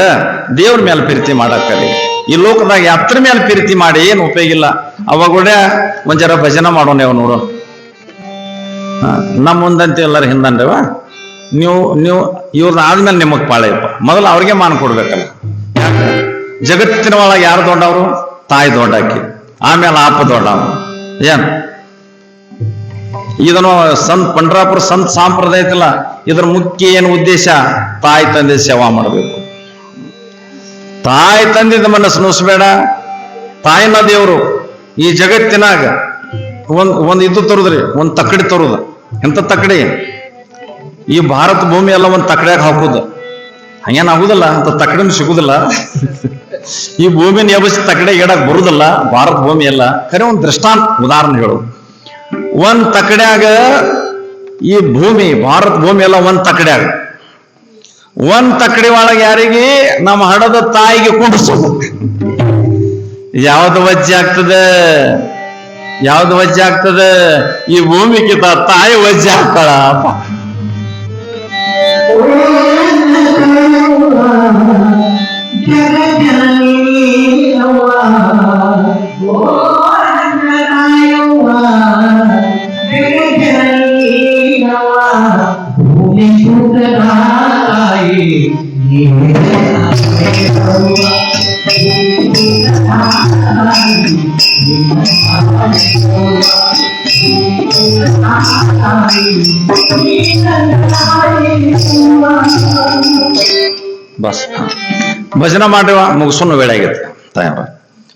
ದೇವ್ರ ಮೇಲೆ ಪ್ರೀತಿ ಮಾಡಕ್ಕಲ್ಲಿ. ಈ ಲೋಕದಾಗ ಯಾತ್ರ ಮೇಲೆ ಪ್ರೀತಿ ಮಾಡಿ ಏನು ಉಪಯೋಗ ಇಲ್ಲ. ಅವಾಗ ಒಂದ್ ಜರ ಭಜನ ಮಾಡೋಣ ಯಾವ ನೋಡು. ನಮ್ಮ ಮುಂದಂತೆ ಎಲ್ಲರೂ ಹಿಂದನ್ರವ. ನೀವು ಇವ್ರನ್ನ ಆದ್ಮೇಲೆ ನಿಮಗ್ ಪಾಳೆಯಪ್ಪ. ಮೊದಲು ಅವ್ರಿಗೆ ಮಾನ ಕೊಡ್ಬೇಕಲ್ಲ. ಯಾಕೆ? ಜಗತ್ತಿನ ಒಳಗೆ ಯಾರು ದೊಡ್ಡವರು? ತಾಯಿ ದೊಡ್ಡಾಕಿ, ಆಮೇಲೆ ಆಪ ದೊಡ್ಡವ. ಏನ್ ಇದನ್ನು ಸಂತ್ ಪಂಡ್ರಾಪುರ ಸಂತ ಸಂಪ್ರದಾಯ ಐತಲ್ಲ, ಇದ್ರ ಮುಖ್ಯ ಏನು ಉದ್ದೇಶ? ತಾಯಿ ತಂದೆ ಸೇವಾ ಮಾಡಬೇಕು. ತಾಯಿ ತಂದಿದ್ದ ಮನಸ್ಸು ನುಸ್ಬೇಡ. ತಾಯಿನ ದೇವರು. ಈ ಜಗತ್ತಿನಾಗ ಒಂದ್ ಇದು ತರುದ್ರಿ, ಒಂದ್ ತಕ್ಕಡಿ ತರುದ. ಎಂತ ತಕ್ಕಡಿ? ಈ ಭಾರತ ಭೂಮಿ ಎಲ್ಲ ಒಂದ್ ತಕ್ಕಡಿಯಾಗ ಹಾಕುದು. ಹಂಗೇನ್ ಆಗುದಿಲ್ಲ, ಅಂತ ತಕ್ಕಡಿನ ಸಿಗುದಿಲ್ಲ. ಈ ಭೂಮಿನ ಎಬಸಿ ತಕ್ಕಡೆ ಇಡಕ್ ಬರುದಿಲ್ಲ ಭಾರತ ಭೂಮಿ ಎಲ್ಲ. ಖರೆ ಒಂದ್ ದೃಷ್ಟಾಂತ ಉದಾಹರಣೆ ಹೇಳು. ಒಂದ್ ತಕ್ಕಡ್ಯಾಗ ಈ ಭೂಮಿ, ಭಾರತ ಭೂಮಿ ಎಲ್ಲ ಒಂದ್ ತಕ್ಕಡ್ಯಾಗ, ಒಂದ್ ತಕ್ಕಡಿ ಒಳಗೆ ಯಾರಿಗೆ? ನಮ್ಮ ಹಡದ ತಾಯಿಗೆ ಕುಂಡಿಸೋದು. ಯಾವ್ದು ವಜ್ಜೆ ಆಗ್ತದೆ? ಯಾವ್ದು ವಜ್ಜೆ ಆಗ್ತದೆ? ಈ ಭೂಮಿಗಿಂತ ತಾಯಿ ವಜ್ಜೆ ಹಾಕಳ. ಬಸ್ ಭಜನ ಮಾಡ್ರಿ, ಮುಗಿಸೋನು ವೇಳೆ ಆಗೈತೆ.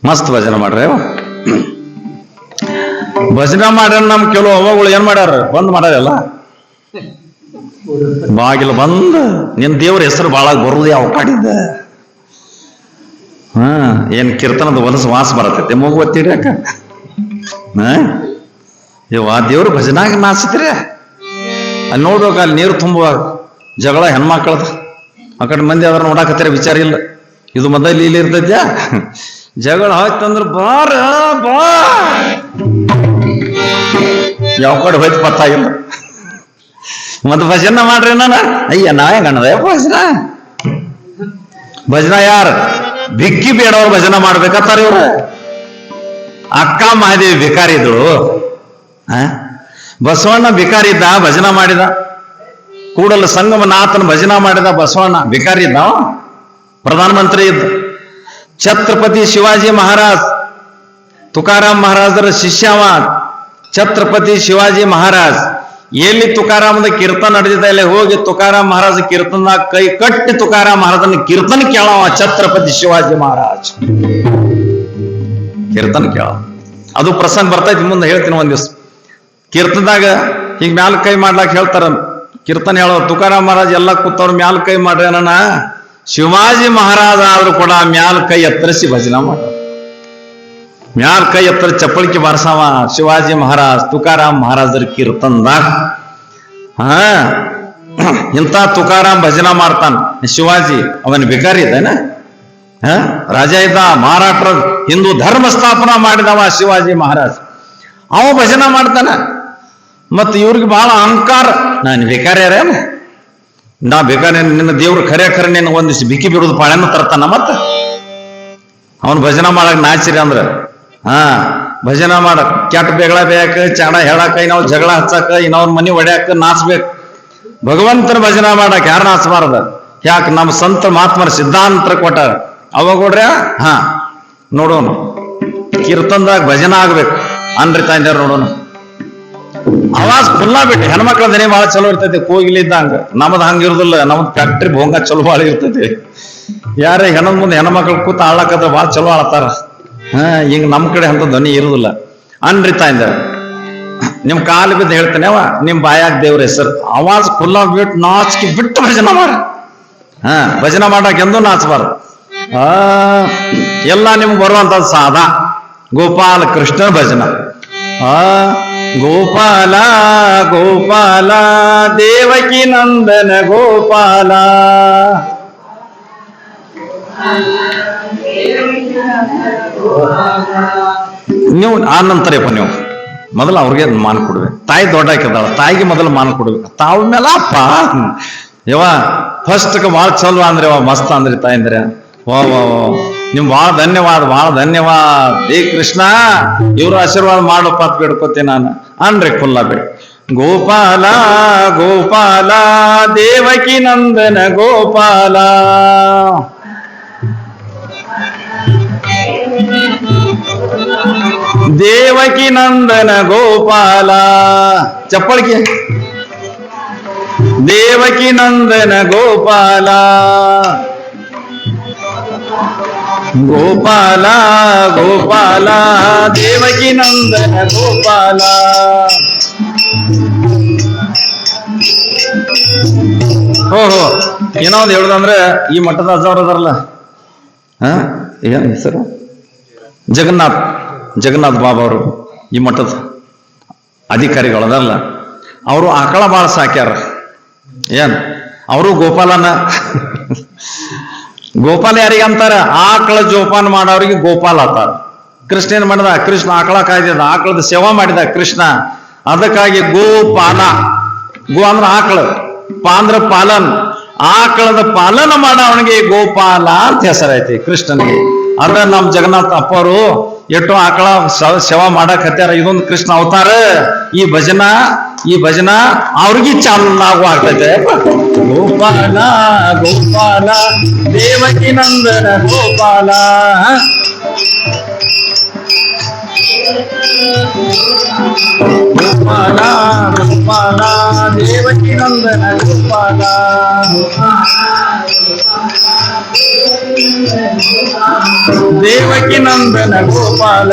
ಮಸ್ತ್ ಭಜನ ಮಾಡ್ರಿ. ಭಜನ ಮಾಡ್ರಿ. ನಮ್ ಕೆಲವು ಅವ್ವಗಳು ಏನ್ ಮಾಡ್ಯಾರ? ಬಂದ್ ಮಾಡ್ಯಾರಲ್ಲ, ಬಾಗಿಲು ಬಂದ್ ನಿನ್ ದೇವ್ರ ಹೆಸರು ಬಾಳ ಬರುದು ಯಾವ ಕಾಡಿದ್ದ. ಏನ್ ಕೀರ್ತನದ ಹೊಲಸು ವಾಸ ಬರತೈತೆ. ಮಗು ಒತ್ತಿರಿ ಅಕ್ಕ. ಇವ ದೇವ್ರ ಭಜನಾಗ ನಾಚಿತ್ರಿ. ಅಲ್ಲಿ ನೋಡ್ಬೇಕು, ಅಲ್ಲಿ ನೀರು ತುಂಬುವಾಗ ಜಗಳ ಹೆಣ್ಮಕ್ಳದ. ಆ ಕಡೆ ಮಂದಿ ಅದ್ರ ನೋಡಾಕತ್ತೀರ, ವಿಚಾರ ಇಲ್ಲ. ಇದು ಮೊದಲು ಇಲ್ಲಿ ಇರ್ತೈತ್ಯಾ? ಜಗಳ ಆಯ್ತಂದ್ರ ಬಾರ ಬಾ, ಯಾವ ಕಡೆ ಹೋಯ್ತು ಪತ್ತ ಇಲ್ಲ. ಮತ್ ಭಜನ ಮಾಡ್ರಿ. ಅಯ್ಯ ನಾ ಹೆಂಗಣ್ಣದ ಭಜನ? ಭಜನ ಯಾರು? ಭಿಕ್ಕಿ ಬೇಡವ್ರು ಭಜನ ಮಾಡ್ಬೇಕತ್ತಾರ ಇವ್ರು. ಅಕ್ಕ ಮಹಾದೇವಿ ಭಿಕಾರಿ ಇದ್ದಳು. ಬಸವಣ್ಣ ಭಿಕಾರಿ ಇದ್ದ, ಭಜನ ಮಾಡಿದ. ಕೂಡಲ ಸಂಗಮನಾಥನ ಭಜನ ಮಾಡಿದ ಬಸವಣ್ಣ. ಭಿಕಾರಿ ಇದ್ದ, ಪ್ರಧಾನಮಂತ್ರಿ ಇದ್ದ. ಛತ್ರಪತಿ ಶಿವಾಜಿ ಮಹಾರಾಜ್, ತುಕಾರಾಮ್ ಮಹಾರಾಜರ ಶಿಷ್ಯವ ಛತ್ರಪತಿ ಶಿವಾಜಿ ಮಹಾರಾಜ್. ಎಲ್ಲಿ ತುಕಾರಾಮದ ಕೀರ್ತನ ನಡೆದಿದ್ದ ಇಲ್ಲಿ ಹೋಗಿ ತುಕಾರಾಮ್ ಮಹಾರಾಜ ಕೀರ್ತನದಾಗ ಕೈ ಕಟ್ಟಿ ತುಕಾರಾಮ್ ಮಹಾರಾಜನ ಕೀರ್ತನ ಕೇಳವ ಛತ್ರಪತಿ ಶಿವಾಜಿ ಮಹಾರಾಜ್ ಕೀರ್ತನ ಕೇಳ. ಅದು ಪ್ರಸಂಗ ಬರ್ತೈತಿ, ಮುಂದೆ ಹೇಳ್ತೀನಿ ಒಂದ್ ದಿವ್ಸ. ಕೀರ್ತನದಾಗ ಈಗ ಮ್ಯಾಲ ಕೈ ಮಾಡ್ಲಾಕ್ ಹೇಳ್ತಾರ, ಕೀರ್ತನ ಹೇಳೋರು ತುಕಾರಾಮ್ ಮಹಾರಾಜ್ ಎಲ್ಲ ಕೂತವ್ರ ಮ್ಯಾಲ ಕೈ ಮಾಡ್ರಿ ಅಣ್ಣ. ಶಿವಾಜಿ ಮಹಾರಾಜ ಆದ್ರೂ ಕೂಡ ಮ್ಯಾಲ ಕೈ ಎತ್ತರಿಸಿ ಭಜನಾ ಮಾಡ, ಮ್ಯಾಲ ಕೈ ಎತ್ತರ ಚಪ್ಪಳಿಕೆ ಬಾರಸವ ಶಿವಾಜಿ ಮಹಾರಾಜ್ ತುಕಾರಾಮ್ ಮಹಾರಾಜರ ಕೀರ್ತನದಾಗ. ಇಂಥ ತುಕಾರಾಮ್ ಭಜನಾ ಮಾಡ್ತಾನ. ಶಿವಾಜಿ ಅವನ್ ಭಿಕಾರಿ ಇದ್ದಾನೆ, ರಾಜ ಇದ್ದ, ಮಹಾರಾಷ್ಟ್ರ ಹಿಂದೂ ಧರ್ಮ ಸ್ಥಾಪನಾ ಮಾಡಿದವ ಶಿವಾಜಿ ಮಹಾರಾಜ್. ಅವ ಭಜನಾ ಮಾಡ್ತಾನ. ಮತ್ ಇವ್ರಿಗೆ ಬಹಳ ಅಹಂಕಾರ, ನಾನು ಭಿಕಾರ್ಯಾರೇನು, ನಾ ಬೇಕಾರೆ ನಿನ್ನ ದೇವ್ರು ಖರೆ ಖರೆ ನಿನ್ನ ಒಂದಿಷ್ಟು ಬಿಕ್ಕಿ ಬಿಡುದು ಪಾಳ್ಯನ ತರ್ತಾನ. ಮತ್ತ ಅವನು ಭಜನಾ ಮಾಡಕ್ ನಾಚಿರಿ ಅಂದ್ರ ಭಜನಾ ಮಾಡಕ್ ಕೆಟ್ಟ ಬೆಗಳ ಬೇಕ, ಚಾಡ ಹೇಳಾಕ, ನಾವು ಜಗಳ ಹಚ್ಚಾಕ, ಇನ್ನವ್ರ ಮನಿ ಒಡ್ಯಾಕ ನಾಚ್ಬೇಕು. ಭಗವಂತನ ಭಜನಾ ಮಾಡಕ್ ಯಾರು ನಾಚಬಾರ್ದ? ಯಾಕೆ ನಮ್ಮ ಸಂತ ಮಹಾತ್ಮರ ಸಿದ್ಧಾಂತ ಕೊಟ್ಟಾರ. ಅವಾಗೋಡ್ರ ನೋಡೋಣ ಕೀರ್ತನದಾಗ ಭಜನಾ ಆಗ್ಬೇಕು ಅನ್ರಿ ತಾಂಜಾರ. ನೋಡೋಣ ಆವಾಜ್ ಫುಲ್ಲಾ ಬಿಟ್ಟು ಹೆಣ್ಮಕ್ಳ ದನಿ ಬಹಳ ಚಲೋ ಇರ್ತೈತಿ, ಕೋಗಿಲಿದ್ದಂಗ. ನಮ್ದು ಹಂಗಿರುದಿಲ್ಲ, ನಮ್ದು ಫ್ಯಾಕ್ಟ್ರಿ ಭೋಂಗ ಚಲೋ ಭಾಳ ಇರ್ತೈತಿ. ಯಾರೇ ಹೆಣ್ಣದ ಮುಂದೆ ಹೆಣ್ಮಕ್ಳು ಕೂತ ಆಳಾಕದ್ರ ಭಾಳ ಚಲೋ ಆಳ್ತಾರ. ಹಿಂಗ ನಮ್ ಕಡೆ ಅಂತ ಧ್ವನಿ ಇರುದಿಲ್ಲ ಅನ್ರಿ ತಾಂಜಾರ. ನಿಮ್ ಕಾಲು ಬಿದ್ದು ಹೇಳ್ತೇನೆ, ಅವ ನಿಮ್ ಬಾಯಾಗ ದೇವ್ರ ಹೆಸರು. ಆವಾಜ್ ಫುಲ್ಲಾ ಬಿಟ್ಟು ನಾಚಿಕೆ ಬಿಟ್ಟು ಭಜನಾ ಮಾಡ. ಭಜನಾ ಮಾಡಕ್ ಎಂದೂ ನಾಚಬಾರ್ದು. ಎಲ್ಲ ನಿಮ್ಗೆ ಬರುವಂತದ್ದು ಸಾದಾ ಗೋಪಾಲ ಕೃಷ್ಣ ಭಜನ. ಗೋಪಾಲ ಗೋಪಾಲ ದೇವಕಿ ನಂದನ ಗೋಪಾಲ. ನೀವು ಆ ನಂತರಪ್ಪ ನೀವು ಮೊದಲು ಅವ್ರಿಗೆ ಮಾನ ಕೊಡ್ಬೇಕು. ತಾಯಿ ದೊಡ್ಡ ಹಾಕಿದಾಳ, ತಾಯಿಗೆ ಮೊದಲು ಮಾನ ಕೊಡ್ಬೇಕು. ತಾವ ಮೇಲೆ ಅಪ್ಪ ಯವ ಫಸ್ಟ್ಗೆ ಭಾಳ ಚಲೋ ಅಂದ್ರೆ ಮಸ್ತ್ ಅಂದ್ರಿ ತಾಯಿಂದ್ರೆ. ವಾ ವಾ ನಿಮ್ ಭಾಳ ಧನ್ಯವಾದ, ಭಾಳ ಧನ್ಯವಾದ. ಏ ಕೃಷ್ಣ ಇವ್ರ ಆಶೀರ್ವಾದ ಮಾಡಪ್ಪ ಅಂತ ಬೇಡ್ಕೋತೀನಿ ನಾನು ಅನ್ರಿ ಫುಲ್ಲ ಬೇಡ. ಗೋಪಾಲ ಗೋಪಾಲ ದೇವಕಿ ನಂದನ ಗೋಪಾಲ. ದೇವಕಿ ನಂದನ ಗೋಪಾಲ. ಚಪ್ಪಳಿಕೆ. ದೇವಕಿ ನಂದನ ಗೋಪಾಲ ಗೋಪಾಲ ಗೋಪಾಲ ದೇವಕಿ ನಂದನ ಗೋಪಾಲ. ಓಹೋ ಏನೋ ಒಂದು ಹೇಳುದಂದ್ರೆ, ಈ ಮಠದ ಅಜ್ಜವ್ರು ಅದಾರಲ್ಲ, ಏನ್ ಹೆಸರು, ಜಗನ್ನಾಥ್ ಬಾಬಾ ಅವರು, ಈ ಮಠದ ಅಧಿಕಾರಿಗಳು ಅದಾರಲ್ಲ, ಅವರು ಆಕಳ ಬಾಳ ಸಾಕ್ಯಾರ. ಏನ್ ಅವರು ಗೋಪಾಲನ ಗೋಪಾಲ ಯಾರಿಗೆ ಅಂತಾರ? ಆಕಳ ಜೋಪಾನ ಮಾಡೋರಿಗೆ ಗೋಪಾಲ ಅಂತಾರ. ಕೃಷ್ಣ ಏನ್ ಮಾಡಿದ? ಕೃಷ್ಣ ಆಕಳ ಕಾಯ್ದಿದ, ಆಕಳದ ಸೇವಾ ಮಾಡಿದ ಕೃಷ್ಣ. ಅದಕ್ಕಾಗಿ ಗೋಪಾಲ. ಗೋ ಅಂದ್ರ ಆಕಳ, ಪಾ ಅಂದ್ರ ಪಾಲನ್. ಆಕಳದ ಪಾಲನ ಮಾಡವನಿಗೆ ಗೋಪಾಲ ಅಂತ ಹೆಸರೈತಿ ಕೃಷ್ಣನಿಗೆ. ಅದ ನಮ್ ಜಗನ್ನಾಥ ಅಪ್ಪವರು ಎಷ್ಟೋ ಆಕಳ ಸೇವಾ ಮಾಡಕ್ ಹತ್ಯಾರ. ಇದೊಂದು ಕೃಷ್ಣ ಅವತಾರ. ಈ ಭಜನಾ ಅವ್ರಿಗೆ ಚಾಲನಾಗು ಆಗ್ತೈತೆ. ಗೋಪಾಲ ಗೋಪಾಲ ದೇವಕಿ ನಂದನ ಗೋಪಾಲ. ಗೋಪಾಲ ಗೋಪಾಲ ದೇವಕಿ ನಂದನ ಗೋಪಾಲ. ದೇವಕಿ ನಂದನ ಗೋಪಾಲ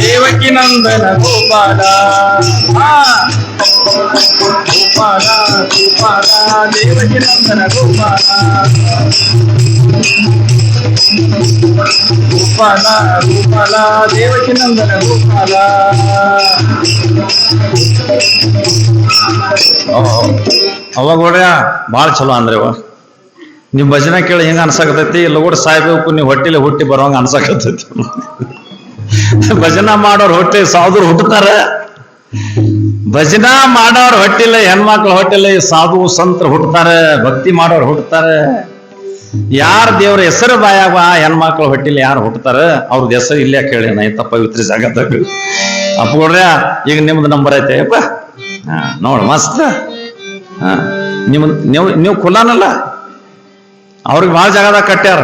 ದೇವಕಿ ನಂದನ ಗೋಪಾಲ. ಗೋಪಾಲ ಗೋಪಾಲ ದೇವಕಿ ನಂದನ ಗೋಪಾಲ. ಗೋಪಾಲ ಗೋಪಾಲ ದೇವಕಿ ನಂದನ ಗೋಪಾಲ. ಅವಾಗ ನೋಡ್ರ ಭಾಳ ಚಲೋ ಅಂದ್ರೆ ನಿಮ್ ಭಜನೆ ಕೇಳಿ ಹೆಂಗ ಅನ್ಸಾಕತೈತಿ? ಲಗೋಡ್ ಸಾಯ್ಬೇಕು, ನೀವು ಹೊಟ್ಟಿಲೆ ಹುಟ್ಟಿ ಬರೋಂಗ ಅನ್ಸಾಕತೈತಿ. ಭಜನಾ ಮಾಡೋರ್ ಹೊಟ್ಟೆ ಸಾಧುರು ಹುಟ್ಟುತ್ತಾರ. ಭಜನಾ ಮಾಡೋರ್ ಹೊಟ್ಟಿಲ್ಲ, ಹೆಣ್ಮಕ್ಳು ಹೊಟ್ಟಿಲ್ಲ, ಸಾಧು ಸಂತರು ಹುಟ್ಟುತ್ತಾರೆ, ಭಕ್ತಿ ಮಾಡೋರು ಹುಟ್ಟುತ್ತಾರೆ. ಯಾರ ದೇವ್ರ ಹೆಸರು ಬಾಯಾಗ ಹೆಣ್ಮಕ್ಳು ಹೊಟ್ಟಿಲ್ಲ ಯಾರು ಹುಟ್ಟುತ್ತಾರ, ಅವ್ರದ್ದು ಹೆಸರು ಇಲ್ಲೇ ಕೇಳಿ ನೈತ ಪವಿತ್ರ ಜಾಗದಾಗ. ಅಪ್ಪಗೌಡ್ರ ಈಗ ನಿಮ್ದು ನಂಬರ್ ಐತೆ ಅಪ್ಪ, ನೋಡ್ ಮಸ್ತ್. ನೀವು ಕುಲಾನಲ್ಲ, ಅವ್ರಿಗೆ ಭಾಳ ಜಾಗದಾಗ ಕಟ್ಟ್ಯಾರ.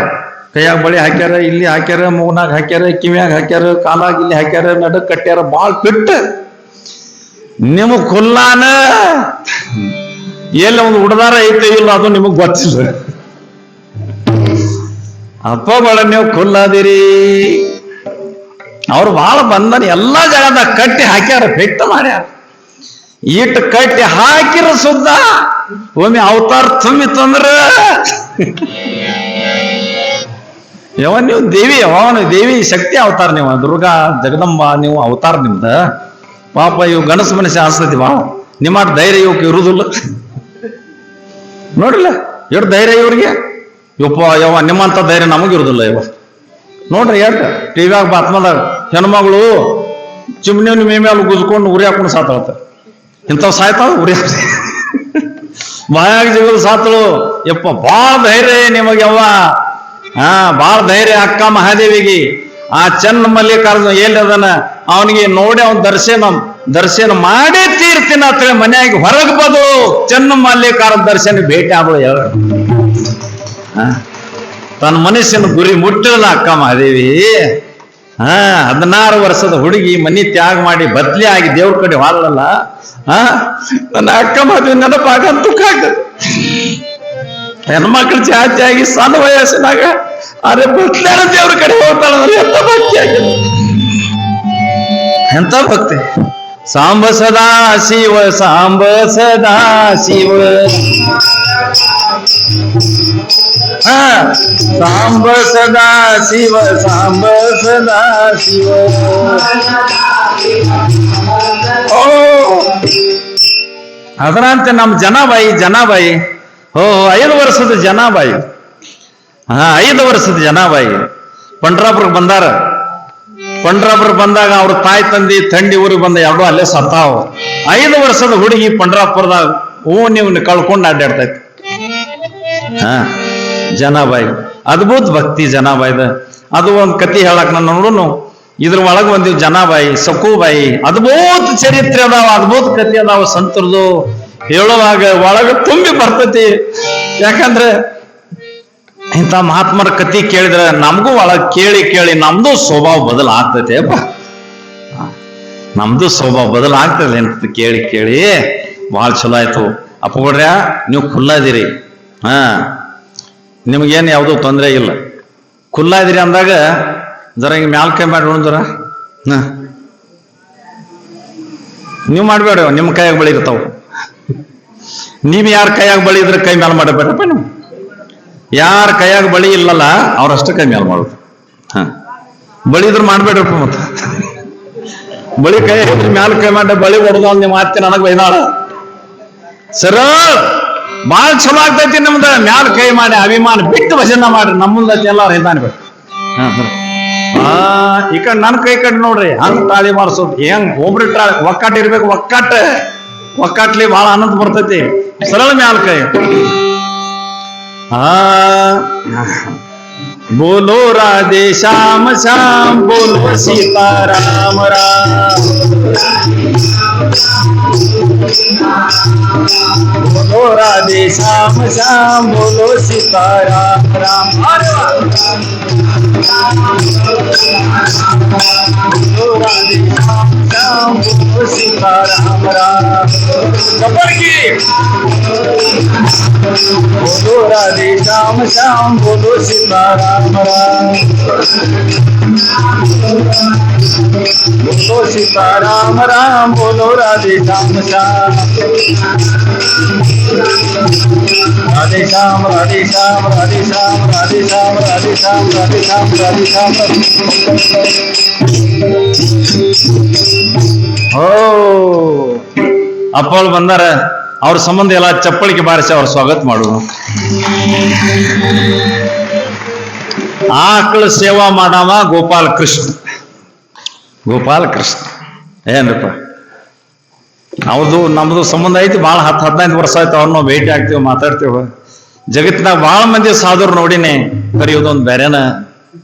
ಕೈಯಾಗ ಬಳಿ ಹಾಕ್ಯಾರ, ಇಲ್ಲಿ ಹಾಕ್ಯಾರ, ಮೂಗ್ನಾಗ ಹಾಕ್ಯಾರ, ಕಿವಿಯಾಗ ಹಾಕ್ಯಾರ, ಕಾಲಾಗ ಇಲ್ಲಿ ಹಾಕ್ಯಾರ, ನಡಕ್ ಕಟ್ಟ್ಯಾರ. ಭಾಳ ಬಿಟ್ಟು ನಿಮಗ್ ಕುಲ್ಲಾನ ಎಲ್ಲಿ ಒಂದು ಉಡ್ದಾರ ಐತೆ ಇಲ್ಲ ಅದು ನಿಮಗ್ ಗೊತ್ತಿಲ್ಲ. ಅಪ್ಪಗಳ ನೀವು ಕುಲ್ಲಾದಿರಿ. ಅವ್ರು ಬಹಳ ಬಂದನ ಎಲ್ಲಾ ಜಾಗದಾಗ ಕಟ್ಟಿ ಹಾಕ್ಯಾರ, ಪೆಟ್ಟ ಮಾಡ್ಯಾರ. ಇಟ್ಟು ಕಟ್ಟಿ ಹಾಕಿರ ಸುದ್ದ ಒಮ್ಮೆ ಅವತಾರ ತುಂಬಿತ್ತಂದ್ರ ನೀವು ದೇವಿ ಅವನು ದೇವಿ ಶಕ್ತಿ ಅವತಾರ. ನೀವು ದುರ್ಗಾ ಜಗದಂಬ ನೀವು ಅವತಾರ ನಿಮ್ದ. ಪಾಪ ಇವು ಗಣಸ ಮನುಷ್ಯ ಅನ್ಸ್ತತಿ ಬಾ, ನಿಮ್ಮ ಧೈರ್ಯ ಇವಕ್ಕೆ ಇರುವುದಿಲ್ಲ. ನೋಡ್ರಿಲ್ಲ ಎಷ್ಟು ಧೈರ್ಯ ಇವ್ರಿಗೆ. ಯಪ್ಪ ಯವ ನಿಮ್ಮಂತ ಧೈರ್ಯ ನಮಗಿರುದಿಲ್ಲ. ಇವ ನೋಡ್ರಿ ಎಷ್ಟು ಟಿವಿಯಾಗ ಬಾತ್ಮದಾಗ ಹೆಣ್ಮಗಳು ಚಿಮ್ನಿ ಮೇ ಮೇಲೆ ಗುಜ್ಕೊಂಡು ಉರಿ ಹಾಕೊಂಡು ಸಾತಾಳ್ತಾರೆ. ಇಂಥವ್ ಸಾಯ್ತಾವ ಉರಿ ಬಾಯಾಗ ಜಿಗದು ಸಾತಳು. ಯಪ್ಪ ಬಾಳ ಧೈರ್ಯ ನಿಮಗೆ ಯವ್ವ. ಬಾಳ ಧೈರ್ಯ ಅಕ್ಕ ಮಹಾದೇವಿಗೆ. ಆ ಚನ್ನ ಮಲ್ಲಿಕಾರ್ಜುನ ಎಲ್ಲಿ ಅದನ ಅವನಿಗೆ ನೋಡಿ ಅವನ್ ದರ್ಶನ ಮಾಡೇ ತೀರ್ತಿನ ಅಂತ ಮನ್ಯಾಗ ಹೊರಗೆ ಬದು ಚನ್ನ ಮಲ್ಲಿಕಾರ್ಜುನ ದರ್ಶನ ಭೇಟಿ ಆದಳು. ತನ್ನ ಮನಸ್ಸಿನ ಗುರಿ ಮುಟ್ಟಿರಲ್ಲ ಅಕ್ಕ ಮಹಾದೇವಿ. 16 ವರ್ಷದ ಹುಡುಗಿ ಮನಿ ತ್ಯಾಗ ಮಾಡಿ ಬದ್ಲಿ ಆಗಿ ದೇವ್ರ ಕಡೆ ಹಾಳಲ್ಲ. ನನ್ನ ಅಕ್ಕ ಮಹಾದೇವಿ ನೆನಪಾಗಂತ ದುಃಖ ಆಗ್ತದೆ. ಹೆಣ್ಮಕ್ಳು ಜಾತಿ ಆಗಿ ಸಣ್ಣ ವಯಸ್ಸಿನಾಗ ಅರೆ ಬದ್ಲಾರ ದೇವ್ರ ಕಡೆ ಹೋಗ್ತಾಳೆ. ಎಂತ ಭಕ್ತಿ ಆಗಿದೆ, ಎಂತ ಭಕ್ತಿ. ಸಾಂಬ ಸದಾ ಶಿವ ಸಾಂಬ ಸದಾ ಶಿವ ಸಾಂಬ ಸದಾ ಶಿವ ಸಾಂಬ ಸದಾ ಶಿವ. ಓ ಅದರಂತೆ ನಮ್ಮ ಜನಾಬಾಯಿ 5 ವರ್ಷದ ಜನಾಬಾಯಿ. 5 ವರ್ಷದ ಜನಾಬಾಯಿ ಪಂಡ್ರಾಪುರಕ್ಕೆ ಬಂದಾರ. ಪಂಡ್ರಾಪುರಕ್ಕೆ ಬಂದಾಗ ಅವ್ರ ತಾಯಿ ತಂದಿ ಥಂಡಿ ಊರಿಗೆ ಬಂದ ಎರಡು ಅಲ್ಲೇ ಸತ್ತಾವ. 5 ವರ್ಷದ ಹುಡುಗಿ ಪಂಡ್ರಾಪುರದಾಗ ನೀವು ಕಳ್ಕೊಂಡು ಅಡ್ಡಾಡ್ತೈತಿ. ಜನಾಬಾಯಿ ಅದ್ಭುತ ಭಕ್ತಿ ಜನಾಬಾಯಿದ. ಅದು ಒಂದು ಕತಿ ಹೇಳಕ್ ನಾನು ನೋಡುನು. ಇದ್ರ ಒಳಗೆ ಒಂದಿವ್ ಜನಾಬಾಯಿ ಸಕುಬಾಯಿ ಅದ್ಭುತ ಚರಿತ್ರೆ ಅದಾವ, ಅದ್ಭುತ ಕತಿ ಅದಾವ. ಸಂತರದು ಹೇಳುವಾಗ ಒಳಗೆ ತುಂಬಿ ಬರ್ತೈತಿ. ಯಾಕಂದ್ರೆ ಇಂಥ ಮಹಾತ್ಮರ ಕತಿ ಕೇಳಿದ್ರೆ ನಮಗೂ ಒಳಗೆ ಕೇಳಿ ನಮ್ದು ಸ್ವಭಾವ ಬದಲಾಗ್ತೈತೆ. ಅಪ್ಪ ನಮ್ದು ಸ್ವಭಾವ ಬದಲಾಗ್ತದೆ ಅಂತ ಕೇಳಿ ಬಹಳ ಚಲೋ ಆಯ್ತು. ಅಪ್ಪಗೌಡ್ರ ನೀವು ಖುಲ್ಲಾದಿರಿ. ನಿಮಗೇನು ಯಾವುದೂ ತೊಂದರೆ ಇಲ್ಲ. ಖುಲ್ಲಾದಿರಿ ಅಂದಾಗ ಜರ ಹಿಂಗೆ ಮ್ಯಾಲ್ ಕೈ ಮಾಡಿ ಜರ ನೀವು ಮಾಡಬೇಡ. ನಿಮ್ಮ ಕೈಯಾಗ ಬಳಿ ಇರ್ತಾವ. ನೀವು ಯಾರ ಕೈಯಾಗ ಬಳಿ ಇದ್ರೆ ಕೈ ಮ್ಯಾಲ ಮಾಡಬೇಡಪ್ಪ. ನೀವು ಯಾರ ಕೈಯಾಗ ಬಳಿ ಇಲ್ಲಲ್ಲ ಅವ್ರಷ್ಟು ಕೈ ಮ್ಯಾಲ ಮಾಡೋದು. ಬಳಿ ಇದ್ರೆ ಮಾಡ್ಬೇಡ್ರಪ್ಪ. ಮತ್ತ ಬಳಿ ಕೈ ಇದ್ರೆ ಮ್ಯಾಲ ಕೈ ಮಾಡ ಬಳಿ ಹೊಡೆದ ನಿಮ್ಮ ಮಾತಿ ನನಗೆ ಬೈದಾಳ. ಸರ ಬಾಳ ಚಲೋ ಆಗ್ತೈತಿ ನಮ್ದು. ಮ್ಯಾಲ ಕೈ ಮಾಡಿ ಅಭಿಮಾನ ಬಿಟ್ಟು ಭಜನ ಮಾಡ್ರಿ. ನಮ್ಮದೈತಿ ಎಲ್ಲಾರು ಹಿಂದಾನೆ ಬೇಕು. ಈ ಕಡೆ ನನ್ನ ಕೈ ಕಡೆ ನೋಡ್ರಿ ಹಂಗ ತಾಳಿ ಮಾಡಿಸೋದು. ಹೆಂಗ್ ಒಬ್ರು ಒಕ್ಕಾಟ್ ಇರ್ಬೇಕು. ಒಕ್ಕಾಟ್ಲಿ ಬಹಳ ಆನಂದ ಬರ್ತೈತಿ. ಸರಳ ಮ್ಯಾಲ ಕೈ. बोलो राधे श्याम श्याम बोलो सीता राम राम. बोलो राधे श्याम श्याम बोलो सीता राम राम. बोलो राधे श्याम श्याम बोलो सीता राम राम. बोलो राधे श्याम श्याम बोलो सीता राम राम. बोलो सीता राम राम बोलो राधे श्याम श्याम. राधे श्याम राधे श्याम राधे श्याम राधे श्याम राधे श्याम राधे श्याम राधे श्याम. ಓ ಅಪ್ಪಳು ಬಂದಾರ. ಅವ್ರ ಸಂಬಂಧ ಎಲ್ಲ ಚಪ್ಪಳಿಗೆ ಬಾರಿಸಿ ಅವ್ರ ಸ್ವಾಗತ ಮಾಡುವ. ಆಕಳ ಸೇವಾ ಮಾಡವ ಗೋಪಾಲ ಕೃಷ್ಣ. ಏನ್ರಪ್ಪ ಅವ್ರದ್ದು ನಮ್ದು ಸಂಬಂಧ ಐತಿ. ಭಾಳ 10-15 ವರ್ಷ ಆಯ್ತು. ಅವ್ರನ್ನ ಭೇಟಿ ಆಗ್ತೀವಿ, ಮಾತಾಡ್ತೀವಿ. ಜಗತ್ತಿನಾಗ ಭಾಳ ಮಂದಿ ಸಾಧುರು ನೋಡಿನಿ. ಕರೆಯೋದೊಂದು ಬೇರೆನ,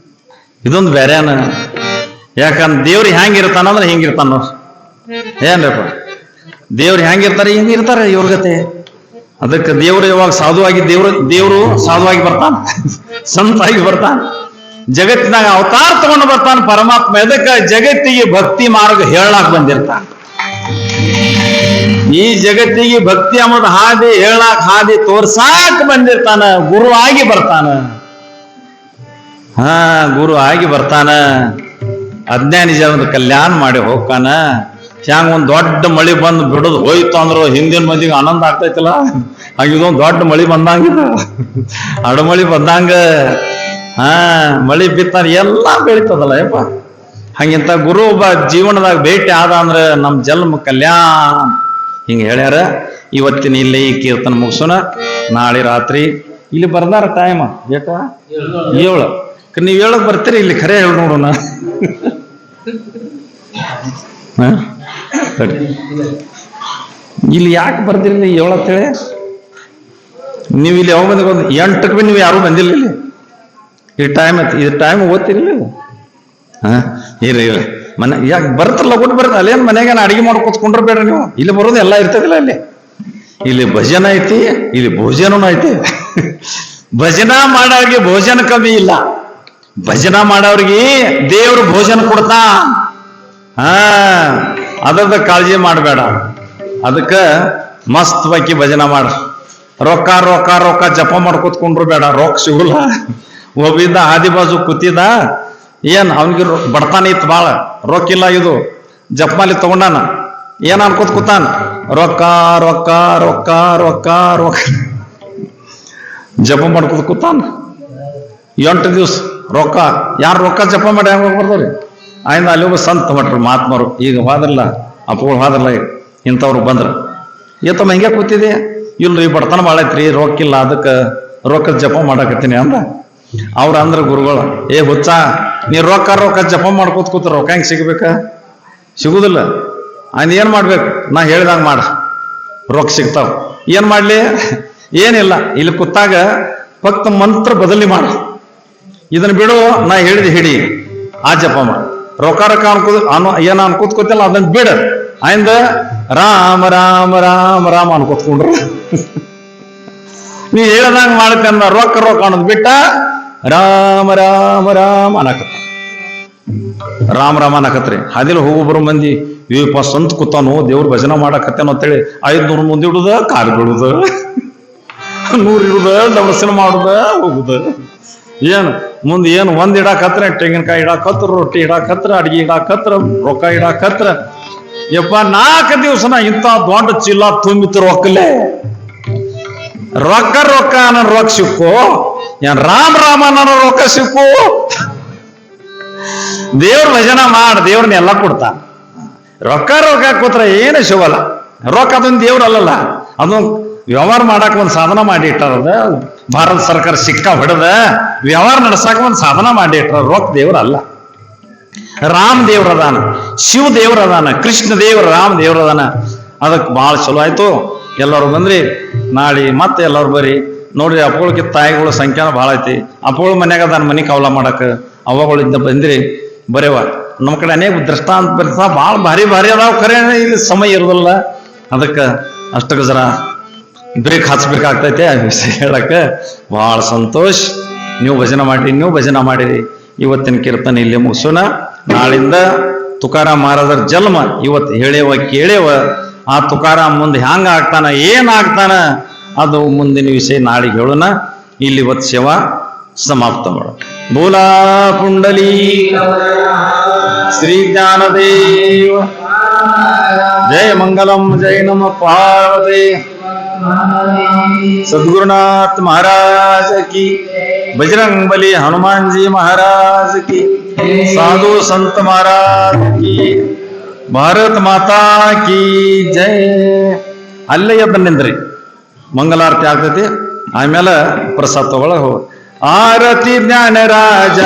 ಇದೊಂದು ಬೇರೆನ. ಯಾಕಂದ್ರೆ ದೇವ್ರಿಗೆ ಹೆಂಗಿರ್ತಾನಂದ್ರೆ ಹಿಂಗಿರ್ತಾನ. ಏನ್ರಪ್ಪ ದೇವ್ರು ಹೆಂಗಿರ್ತಾರೆ ಹಿಂಗಿರ್ತಾರೆ ಇವ್ರ ಗತೆ. ಅದಕ್ಕೆ ದೇವ್ರು ಯಾವಾಗ ಸಾಧುವಾಗಿ ದೇವ್ರು ಸಾಧುವಾಗಿ ಬರ್ತಾನ, ಸಂತಾಗಿ ಬರ್ತಾನ. ಜಗತ್ತಿನಾಗ ಅವತಾರ ತಗೊಂಡು ಬರ್ತಾನ ಪರಮಾತ್ಮ. ಎದಕ್ಕೆ? ಜಗತ್ತಿಗೆ ಭಕ್ತಿ ಮಾರ್ಗ ಹೇಳಾಕ್ ಬಂದಿರ್ತಾನ. ಈ ಜಗತ್ತಿಗೆ ಭಕ್ತಿ ಅನ್ನೋದು ಹಾದಿ ಹೇಳಾಕ್ ಹಾದಿ ತೋರ್ಸಾಕ್ ಬಂದಿರ್ತಾನ, ಗುರು ಆಗಿ ಬರ್ತಾನ. ಗುರು ಆಗಿ ಬರ್ತಾನ, ಅಜ್ಞಾನಿ ಜನದ ಕಲ್ಯಾಣ ಮಾಡಿ ಹೋಗ್ತಾನ. ಹ್ಯಾಂಗ ಒಂದ್ ದೊಡ್ಡ ಮಳಿ ಬಂದು ಬಿಡೋದು ಹೋಯ್ತು ಅಂದ್ರು ಹಿಂದಿನ ಮಂದಿಗೆ ಆನಂದ ಆಗ್ತೈತಲ್ಲ, ಹಂಗಿದೊಂದು ದೊಡ್ಡ ಮಳಿ ಬಂದಂಗ, ಅಡಮಳಿ ಬಂದಂಗ. ಮಳಿ ಬಿತ್ತಾನ ಎಲ್ಲ ಬೆಳಿತದಲ್ಲ ಯಪ್ಪ. ಹಂಗಿಂತ ಗುರು ಒಬ್ಬ ಜೀವನದಾಗ ಭೇಟಿ ಆದ ಅಂದ್ರೆ ನಮ್ ಜನ್ಮ ಕಲ್ಯಾಣ ಹಿಂಗ ಹೇಳ್ಯಾರ. ಇವತ್ತಿನ ಇಲ್ಲಿ ಈ ಕೀರ್ತನ ಮುಗಿಸೋಣ. ನಾಳೆ ರಾತ್ರಿ ಇಲ್ಲಿ ಬರ್ದಾರ ಟೈಮ್ ಏಟ 7. ನೀವ್ 7ಕ್ಕೆ ಬರ್ತೀರಿ? ಇಲ್ಲಿ ಖರೆ ಹೇಳಿ ನೋಡೋಣ. ಇಲ್ಲಿ ಯಾಕೆ ಬರ್ದಿರಿ 7 ಅಂತೇಳಿ? ನೀವು ಇಲ್ಲಿ ಯಾವಾಗ ಬಂದ 8ಕ್ಕೆ ನೀವು ಯಾರು ಬಂದಿಲ್ಲ ಇಲ್ಲಿ. ಈ ಟೈಮ್ ಓದ್ತಿರ್ಲಿಲ್ಲ. ಇರ್ರಿ ಮನೆ ಯಾಕೆ ಬರ್ತಾರಲ್ಲ ಕೊಟ್ಟು ಬರ್ತಾರೆ. ಅಲ್ಲೇನು ಮನೆಗೆ ಅಡಿಗೆ ಮಾಡ್ಕೊತ್ಕೊಂಡ್ರೆ ಬೇಡ್ರಿ ನೀವು. ಇಲ್ಲಿ ಬರೋದು ಎಲ್ಲ ಇರ್ತದಿಲ್ಲ. ಇಲ್ಲಿ ಭಜನ ಐತಿ, ಇಲ್ಲಿ ಭೋಜನೂ ಐತಿ. ಭಜನ ಮಾಡೋರಿಗೆ ಭೋಜನ ಕಮ್ಮಿ ಇಲ್ಲ. ಭಜನ ಮಾಡೋರಿಗೆ ದೇವ್ರು ಭೋಜನ ಕೊಡ್ತಾ. ಅದ್ರದ ಕಾಳಜಿ ಮಾಡಬೇಡ. ಅದಕ್ಕೆ ಮಸ್ತ್ ಬಾಕಿ ಭಜನ ಮಾಡ. ರೊಕ್ಕ ರೊಕ್ಕ ರೊಕ್ಕ ಜಪ ಮಾಡ್ಕೊತ್ಕೊಂಡ್ರು ಬೇಡ, ರೊಕ್ಕ ಸಿಗುಲ್ಲ. ಒಬ್ಬಿದ್ದ ಹಾದಿ ಬಾಜು ಕೂತಿದ್ದ, ಏನ್ ಅವನಿಗೆ ಬಡತಾನ ಇತ್ತು ಭಾಳ, ರೊಕ್ಕಿಲ್ಲ. ಇದು ಜಪ್ಮಾಲಿ ತಗೊಂಡಾನ, ಏನ್ ಅನ್ಕೋತ ಕೂತಾನ, ರೊಕ್ಕ ರೊಕ್ಕ ರೊಕ್ಕ ರೊಕ್ಕ ರೊಕ್ಕ ಜಪ ಮಾಡ್ಕೋತ ಕೂತಾನ 8 ದಿವ್ಸ. ರೊಕ್ಕ ಯಾರು ರೊಕ್ಕ ಜಪ ಮಾಡಿ ಹೆಂಗ ಬರ್ತಾವ್ರಿ? ಆಯ್ದ ಅಲ್ಲಿ ಒಬ್ಬ ಸಂತ ಮಟ್ರು ಮಹಾತ್ಮರು ಈಗ ಹೋದ್ರಲ್ಲ, ಅಪ್ಪಗಳು ಹೋದ್ರಲ್ಲ, ಇಂಥವ್ರು ಬಂದ್ರ, ಏತಮ್ಮ ಹಿಂಗೆ ಕೂತಿದೆ? ಇಲ್ರಿ ಬಡತನ ಭಾಳ ಐತ್ರಿ, ರೊಕ್ಕಿಲ್ಲ, ಅದಕ್ಕೆ ರೊಕ್ಕ ಜಪ ಮಾಡಾಕತ್ತೀನಿ ಅಂದ. ಅವ್ರ ಅಂದ್ರ ಗುರುಗಳು, ಏ ಹುಚ್ಚ, ನೀ ರೊಕ್ಕ ರೊಕ್ಕ ಜಪ ಮಾಡ್ಕೋತ ಕೂತ ರೊಕ್ಕ ಹೆಂಗ್ ಸಿಗ್ಬೇಕ? ಸಿಗುದಿಲ್ಲ. ಆಯ್ನ ಏನ್ ಮಾಡ್ಬೇಕು? ನಾ ಹೇಳ್ದಂಗ ಮಾಡ, ರೊಕ್ಕ ಸಿಗ್ತಾವ. ಏನ್ ಮಾಡ್ಲಿ? ಏನಿಲ್ಲ, ಇಲ್ಲಿ ಕೂತಾಗ ಫಕ್ತ ಮಂತ್ರ ಬದಲಿ ಮಾಡ. ಇದನ್ನ ಬಿಡು, ನಾ ಹೇಳಿದ ಹಿಡಿ, ಆ ಜಪ ಮಾಡ. ರೊಕ್ಕ ರೊಕ್ಕ ಏನ ಅನ್ಕೋತ್ಕೋತಿಲ್ಲ, ಅದನ್ನ ಬಿಡ. ಆಯ್ದ ರಾಮ ರಾಮ ರಾಮ ರಾಮ ಅನ್ಕೋತ್ಕೊಂಡ್ರು. ನೀ ಹೇಳ್ದಂಗ ಮಾಡತ್ತೆ ಅಂದ. ರೊಕ್ಕ ರೊಕ್ಕ ಅನ್ನೋದು ಬಿಟ್ಟ ರಾಮ ರಾಮ ರಾಮ ಅನ್ನಕತ್ತ. ರಾಮ ರಾಮ ಅನ್ನಕತ್ರಿ. ಹಾದಿಲ್ ಹೋಗೊಬ್ರು ಮಂದಿ, ಇವ ಸ್ವಂತ ಕೂತಾನು ದೇವ್ರ ಭಜನ ಮಾಡಕತ್ತೇನೋ ಅಂತೇಳಿ 500 ಮುಂದೆ ಇಡುದ, ಕಾಲು ಬಿಡುದ, 100 ಇಡುದ, ದವಸನ ಮಾಡುದ, ಹೋಗುದ. ಏನು ಮುಂದೆ ಏನು ಒಂದ್ ಇಡಾಕತ್ರ, ತೆಂಗಿನಕಾಯಿ ಇಡಾಕತ್ರ, ರೊಟ್ಟಿ ಇಡಾಕತ್ರ, ಅಡಿಗೆ ಇಡಾಕತ್ರ, ರೊಕ್ಕ ಇಡಾಕತ್ರ. ಯಪ್ಪ 4 ದಿವಸನ ಇಂಥ ದೊಡ್ಡ ಚೀಲ ತುಂಬಿತ್ತು ರೊಕ್ಕಲೆ. ರೊಕ್ಕ ರೊಕ್ಕ ಅನ್ನೋ ರೊಕ್ಕ ಸಿಕ್ಕು, ಏನ್ ರಾಮ ರಾಮ ಅನ್ನೋ ರೊಕ್ಕ ಸಿಕ್ಕು. ದೇವ್ರ ಭಜನ ಮಾಡ, ದೇವ್ರನ್ನ ಎಲ್ಲ ಕೊಡ್ತಾ. ರೊಕ್ಕ ರೊಕ್ಕ ಕೂತ್ರ ಏನು ಸಿಗಲ್ಲ. ರೊಕ್ಕ ಅದೊಂದು ದೇವ್ರ ಅಲ್ಲಲ್ಲ, ಅದೊಂದು ವ್ಯವಹಾರ ಮಾಡಕ್ ಒಂದ್ ಸಾಧನ ಮಾಡಿ ಇಟ್ಟಾರದ. ಭಾರತ ಸರ್ಕಾರ ಸಿಕ್ಕ ಹೊಡೆದ ವ್ಯವಹಾರ ನಡ್ಸಾಕ ಒಂದ್ ಸಾಧನ ಮಾಡಿ ಇಟ್ಟಾರ. ರೊಕ್ಕ ದೇವ್ರ ಅಲ್ಲ. ರಾಮ್ ದೇವ್ರದಾನ, ಶಿವ ದೇವ್ರದಾನ, ಕೃಷ್ಣ ದೇವ್ರ, ರಾಮ್ ದೇವ್ರದಾನ. ಅದಕ್ಕೆ ಭಾಳ ಚಲೋ ಆಯ್ತು. ಎಲ್ಲರೂ ಬಂದ್ರಿ. ನಾಳೆ ಮತ್ತೆ ಎಲ್ಲರೂ ಬರ್ರಿ. ನೋಡ್ರಿ, ಅಪ್ಪಗಳಿಗೆ ತಾಯಿಗಳ ಸಂಖ್ಯಾನ ಭಾಳ ಐತಿ. ಅಪ್ಪಗಳ ಮನ್ಯಾಗ ಅದಾನ ಮನಿ ಕವಲ ಮಾಡಕ್. ಅವಗಳಿಂದ ಬಂದ್ರಿ ಬರೇವ. ನಮ್ಮ ಕಡೆ ಅನೇಕ ದೃಷ್ಟಾಂತ ಬರ್ತಾ ಭಾಳ ಭಾರಿ ಭಾರಿ ಅದಾವ. ಖರೆ ಇಲ್ಲಿ ಸಮಯ ಇರೋದಿಲ್ಲ. ಅದಕ್ಕೆ ಅಷ್ಟಕ್ಕೆ ಜರ ಬ್ರೇಕ್ ಹಚ್ಬೇಕಾಗ್ತೈತೆ. ಹೇಳಕ್ಕೆ ಭಾಳ ಸಂತೋಷ. ನೀವು ಭಜನ ಮಾಡಿರಿ. ಇವತ್ತಿನ ಕೀರ್ತನೆ ಇಲ್ಲಿ ಮುಗಿಸೋಣ. ನಾಳಿಂದ ತುಕಾರಾಮ್ ಮಹಾರಾಜರ ಜನ್ಮ ಇವತ್ತು ಹೇಳೇವ ಕೇಳೇವ. ಆ ತುಕಾರಾಮ್ ಮುಂದೆ ಹ್ಯಾಂಗ ಆಗ್ತಾನ, ಏನ್ ಆಗ್ತಾನ, ಅದು ಮುಂದಿನ ವಿಷಯ ನಾಳೆಗೆ ಹೇಳೋಣ. ಇಲ್ಲಿ ಇವತ್ತು ಸೇವಾ ಸಮಾಪ್ತ ಮಾಡ. ಬೋಲಾ ಪುಂಡಲಿ ಶ್ರೀ ಜ್ಞಾನದೇವ ಜಯ ಮಂಗಲಂ ಜಯ ನಮ ಪಾರ್ವತಿ. सद्गुरुनाथ महाराज की, बजरंग बली हनुमान जी महाराज की, साधु संत महाराज की, भारत माता की जय. ಅಲ್ಲೇ ಎದ್ದು ನಿಂದ್ರಿ, ಮಂಗಲಾರತಿ ಆಗ್ತೈತಿ. ಆಮೇಲೆ ಪ್ರಸಾದ ತಗೊಳ ಹೋಗ. ಆರತಿ ಜ್ಞಾನ ರಾಜ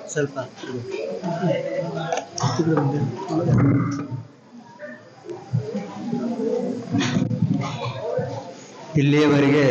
ಸ್ವಲ್ಪ ಇಲ್ಲಿಯವರೆಗೆ